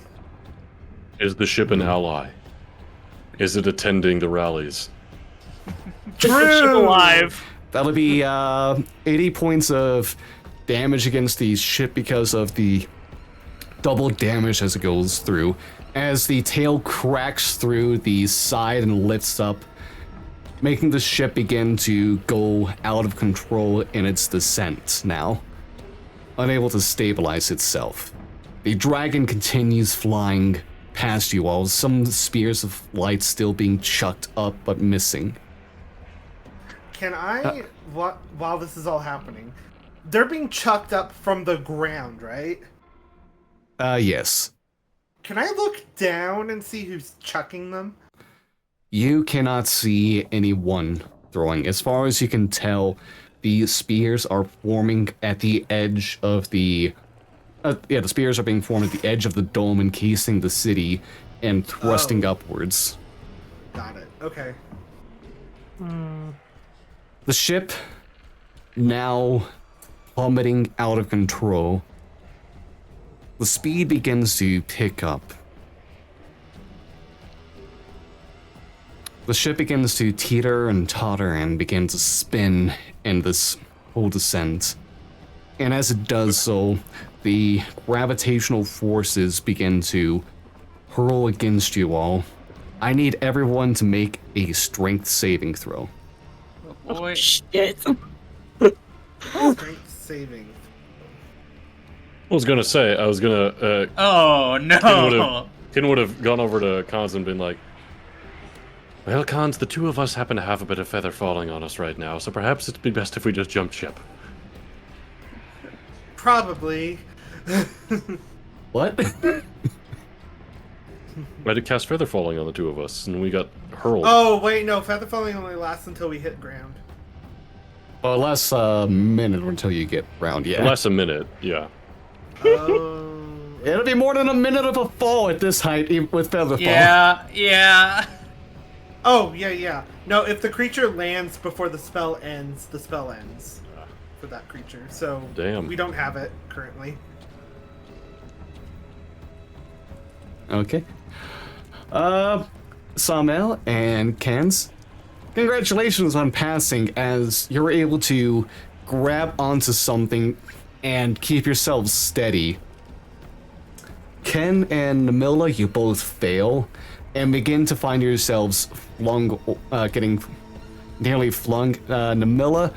[SPEAKER 2] Is the ship an ally? Is it attending the rallies?
[SPEAKER 4] Is the ship alive?
[SPEAKER 1] That'll be 80 points of damage against the ship because of the double damage as it goes through. As the tail cracks through the side and lifts up, making the ship begin to go out of control in its descent now, unable to stabilize itself. The dragon continues flying past you all, some spears of light still being chucked up but missing.
[SPEAKER 3] Can I, while this is all happening, they're being chucked up from the ground, right?
[SPEAKER 1] Yes.
[SPEAKER 3] Can I look down and see who's chucking them?
[SPEAKER 1] You cannot see anyone throwing. As far as you can tell, the spears are forming at the edge of the... the spears are being formed at the edge of the dome encasing the city and thrusting upwards.
[SPEAKER 3] Got it. Okay.
[SPEAKER 1] The ship, now plummeting out of control, the speed begins to pick up. The ship begins to teeter and totter and begin to spin in this whole descent. And as it does so, the gravitational forces begin to hurl against you all. I need everyone to make a strength saving throw.
[SPEAKER 5] Oh, boy.
[SPEAKER 4] Shit.
[SPEAKER 3] Strength saving.
[SPEAKER 2] I was gonna say,
[SPEAKER 5] Oh, no.
[SPEAKER 2] Ken would have gone over to Cons and been like, well, Cons, the two of us happen to have a bit of feather falling on us right now, so perhaps it'd be best if we just jumped ship.
[SPEAKER 3] Probably.
[SPEAKER 1] What?
[SPEAKER 2] I did cast feather falling on the two of us, and we got hurled.
[SPEAKER 3] Oh, wait, no. Feather falling only lasts until we hit ground.
[SPEAKER 1] Well, less a minute until you get round, yeah.
[SPEAKER 2] Less a minute, yeah.
[SPEAKER 3] Oh.
[SPEAKER 1] It'll be more than a minute of a fall at this height with feather fall.
[SPEAKER 5] Yeah.
[SPEAKER 3] Oh, yeah. No, if the creature lands before the spell ends for that creature. So
[SPEAKER 2] Damn.
[SPEAKER 3] we don't have it currently.
[SPEAKER 1] Okay. Samel and Kens, congratulations on passing as you're able to grab onto something and keep yourselves steady. Ken and Namilla, you both fail and begin to find yourselves flung, getting nearly flung. Namilla,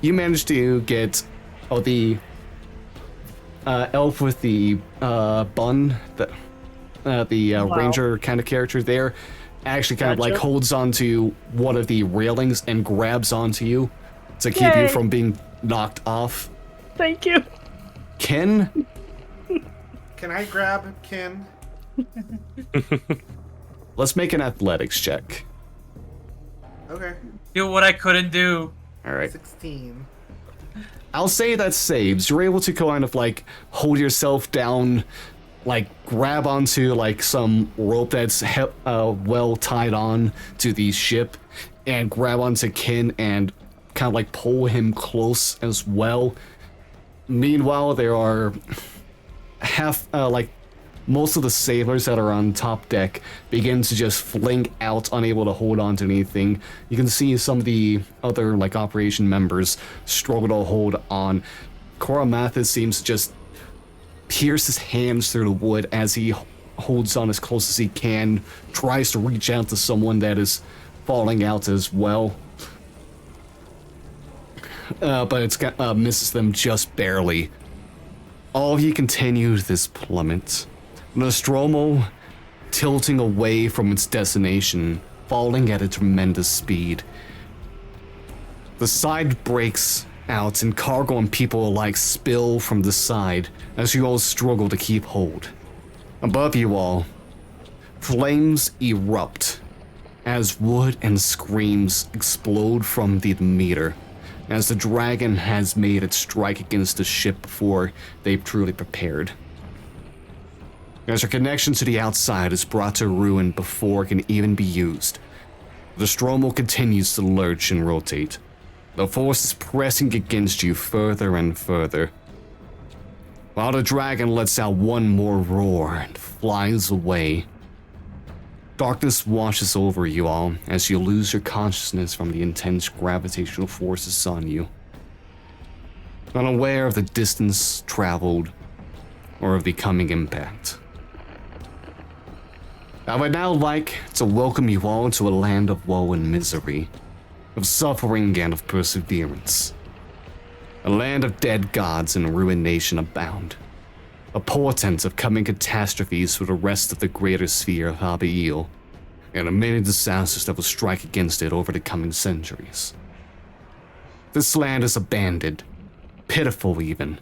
[SPEAKER 1] you managed to get the elf with the bun,
[SPEAKER 4] Wow.
[SPEAKER 1] ranger kind of character there, actually kind of like
[SPEAKER 4] Gotcha.
[SPEAKER 1] holds onto one of the railings and grabs onto you to keep you
[SPEAKER 4] Yay.
[SPEAKER 1] from being knocked off.
[SPEAKER 4] Thank you.
[SPEAKER 1] Ken,
[SPEAKER 3] Can I grab Ken?
[SPEAKER 1] let's make an athletics check.
[SPEAKER 3] Okay.
[SPEAKER 5] Do what I couldn't do.
[SPEAKER 1] All right.
[SPEAKER 3] 16.
[SPEAKER 1] I'll say that saves. You're able to kind of like hold yourself down, like grab onto like some rope that's well tied on to the ship, and grab onto Kin and kind of like pull him close as well. Meanwhile, there are most of the sailors that are on top deck begin to just fling out, unable to hold on to anything. You can see some of the other like operation members struggle to hold on. Cora Mathis seems to just pierce his hands through the wood as he holds on as close as he can, tries to reach out to someone that is falling out as well. But it's misses them just barely. All of you continue this plummet. Nostromo tilting away from its destination, falling at a tremendous speed. The side breaks out and cargo and people alike spill from the side as you all struggle to keep hold. Above you all, flames erupt as wood and screams explode from the meter as the dragon has made its strike against the ship before they've truly prepared. As your connection to the outside is brought to ruin before it can even be used, the Nostromo continues to lurch and rotate. The force is pressing against you further and further, while the dragon lets out one more roar and flies away. Darkness washes over you all as you lose your consciousness from the intense gravitational forces on you. Unaware of the distance traveled or of the coming impact. I would now like to welcome you all to a land of woe and misery, of suffering and of perseverance. A land of dead gods and ruination abound. A portent of coming catastrophes for the rest of the greater sphere of Abiel, and of many disasters that will strike against it over the coming centuries. This land is abandoned, pitiful even,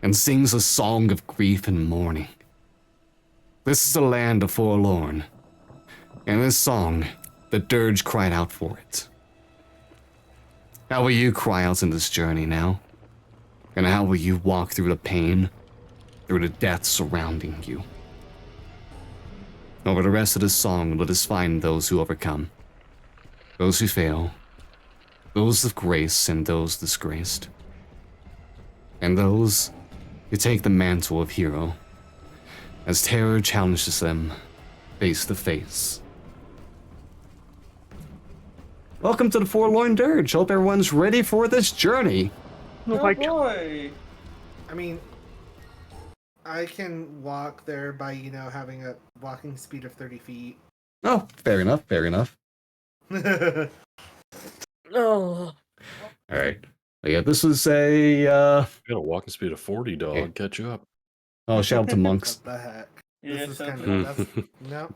[SPEAKER 1] and sings a song of grief and mourning. This is the land of Forlorn, and this song, the Dirge cried out for it. How will you cry out in this journey now? And how will you walk through the pain, through the death surrounding you? Over the rest of the song, let us find those who overcome, those who fail, those of grace and those disgraced, and those who take the mantle of hero, as terror challenges them face to face. Welcome to the Forlorn Dirge. Hope everyone's ready for this journey.
[SPEAKER 4] Oh my god.
[SPEAKER 5] boy!
[SPEAKER 3] I mean, I can walk there by, having a walking speed of 30 feet.
[SPEAKER 1] Oh, fair enough, fair enough.
[SPEAKER 4] Oh.
[SPEAKER 1] Alright. Yeah, this was a,
[SPEAKER 2] Got a walking speed of 40, dog.
[SPEAKER 1] Yeah.
[SPEAKER 2] Catch up.
[SPEAKER 1] oh, shout out to monks.
[SPEAKER 3] What the heck?
[SPEAKER 5] Yeah,
[SPEAKER 3] This is
[SPEAKER 5] so
[SPEAKER 3] kind
[SPEAKER 5] cool.
[SPEAKER 3] of... No.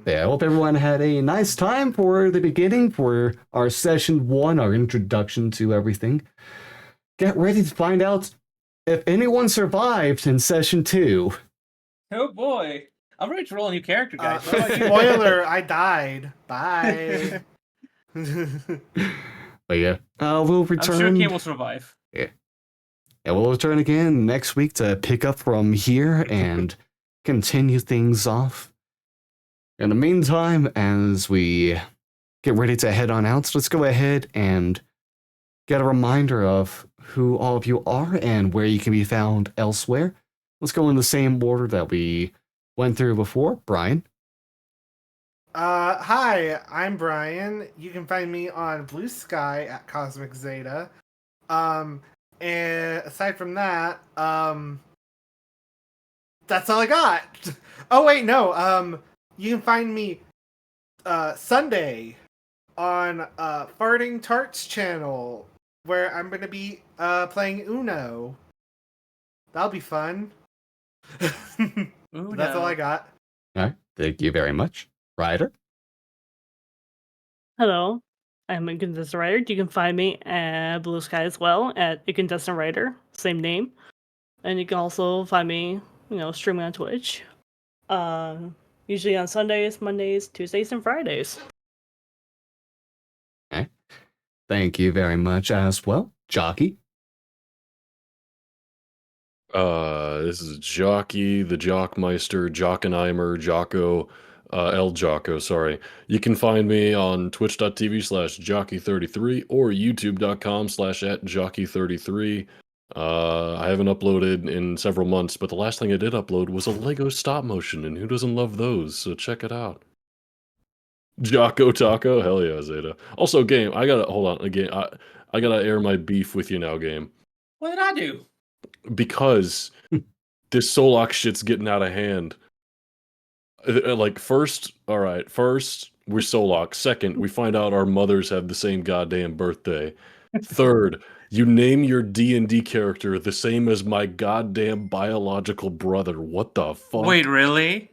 [SPEAKER 1] Yeah, I hope everyone had a nice time for the beginning, for our session 1, our introduction to everything. Get ready to find out if anyone survived in session 2.
[SPEAKER 5] Oh boy! I'm ready to roll a new character, guys. What about you?
[SPEAKER 3] Spoiler, I died. Bye.
[SPEAKER 1] But yeah, we'll return.
[SPEAKER 5] I'm sure Kim will survive.
[SPEAKER 1] Yeah, we'll return again next week to pick up from here and continue things off. In the meantime, as we get ready to head on out, let's go ahead and get a reminder of who all of you are and where you can be found elsewhere. Let's go in the same order that we went through before. Brian.
[SPEAKER 3] Hi, I'm Brian. You can find me on Blue Sky at Cosmic Zeta. And aside from that, that's all I got. Oh wait, no. You can find me Sunday on Farting Tarts channel, where I'm gonna be playing Uno. That'll be fun. That's all I got.
[SPEAKER 1] All right. Thank you very much. Ryder?
[SPEAKER 4] Hello, I'm a contestant writer. You can find me at Blue Sky as well at a contestant writer, same name. And you can also find me, streaming on Twitch. Usually on Sundays, Mondays, Tuesdays, and Fridays.
[SPEAKER 1] Okay. Thank you very much as well. Jockey?
[SPEAKER 2] This is Jockey, the Jockmeister, Jockenheimer, Jocko, El Jocko, sorry. You can find me on twitch.tv/jockey33 or youtube.com/@jockey33. I haven't uploaded in several months, but the last thing I did upload was a Lego stop motion, and who doesn't love those? So check it out. Jocko Taco, hell yeah, Zeta. Also, game, hold on, again, I gotta air my beef with you now, game.
[SPEAKER 5] What did I do?
[SPEAKER 2] Because this Solok shit's getting out of hand. Like, first, we're Solok. Second, we find out our mothers have the same goddamn birthday. Third, you name your D&D character the same as my goddamn biological brother. What the fuck?
[SPEAKER 5] Wait, really?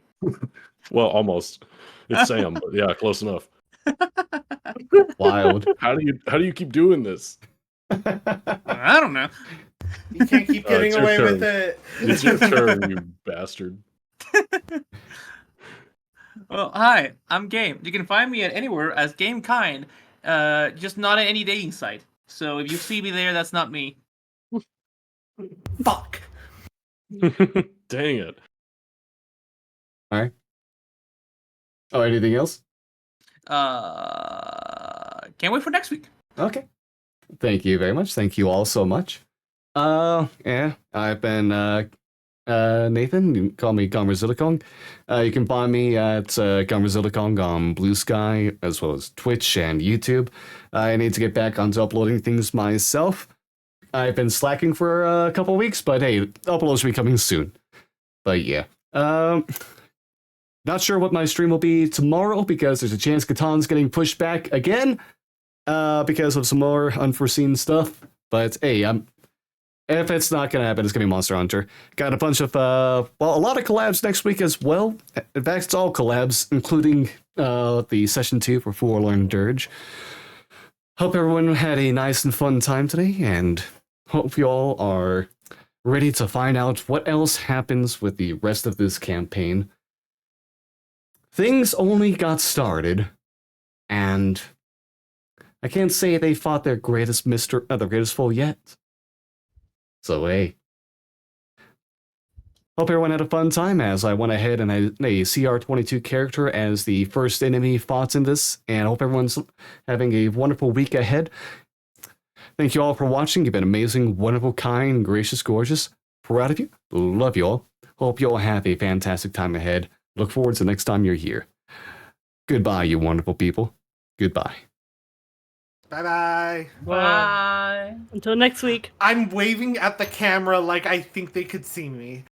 [SPEAKER 2] Well, almost. It's Sam, but yeah, close enough.
[SPEAKER 1] Wild.
[SPEAKER 2] How do you keep doing this?
[SPEAKER 5] I don't know.
[SPEAKER 3] You can't keep getting
[SPEAKER 2] it's your
[SPEAKER 3] away with
[SPEAKER 2] turn.
[SPEAKER 3] it.
[SPEAKER 2] It's your turn, you bastard.
[SPEAKER 5] Well, hi, I'm Game. You can find me at anywhere as GameKind, just not at any dating site. So if you see me there, that's not me.
[SPEAKER 3] Fuck.
[SPEAKER 2] Dang it.
[SPEAKER 1] All right. Oh, anything else?
[SPEAKER 5] Can't wait for next week.
[SPEAKER 1] Okay. Thank you very much. Thank you all so much. Yeah, I've been Nathan. You can call me Gomrazillikong. You can find me at Gomrazillikong on Blue Sky, as well as Twitch and YouTube. I need to get back onto uploading things myself. I've been slacking for a couple weeks, but hey, uploads will be coming soon. But yeah. Not sure what my stream will be tomorrow, because there's a chance Catan's getting pushed back again, because of some more unforeseen stuff. But hey, if it's not gonna happen, it's gonna be Monster Hunter. Got a bunch of a lot of collabs next week as well. In fact, it's all collabs, including the session 2 for Forlorn Dirge. Hope everyone had a nice and fun time today, and hope you all are ready to find out what else happens with the rest of this campaign. Things only got started, and I can't say they fought their greatest foe yet. So hey, hope everyone had a fun time as I went ahead and had a CR22 character as the first enemy fought in this, and hope everyone's having a wonderful week ahead. Thank you all for watching. You've been amazing, wonderful, kind, gracious, gorgeous. Proud of you. Love you all. Hope you all have a fantastic time ahead. Look forward to the next time you're here. Goodbye, you wonderful people. Goodbye.
[SPEAKER 3] Bye-bye.
[SPEAKER 5] Bye.
[SPEAKER 4] Until next week.
[SPEAKER 3] I'm waving at the camera like I think they could see me.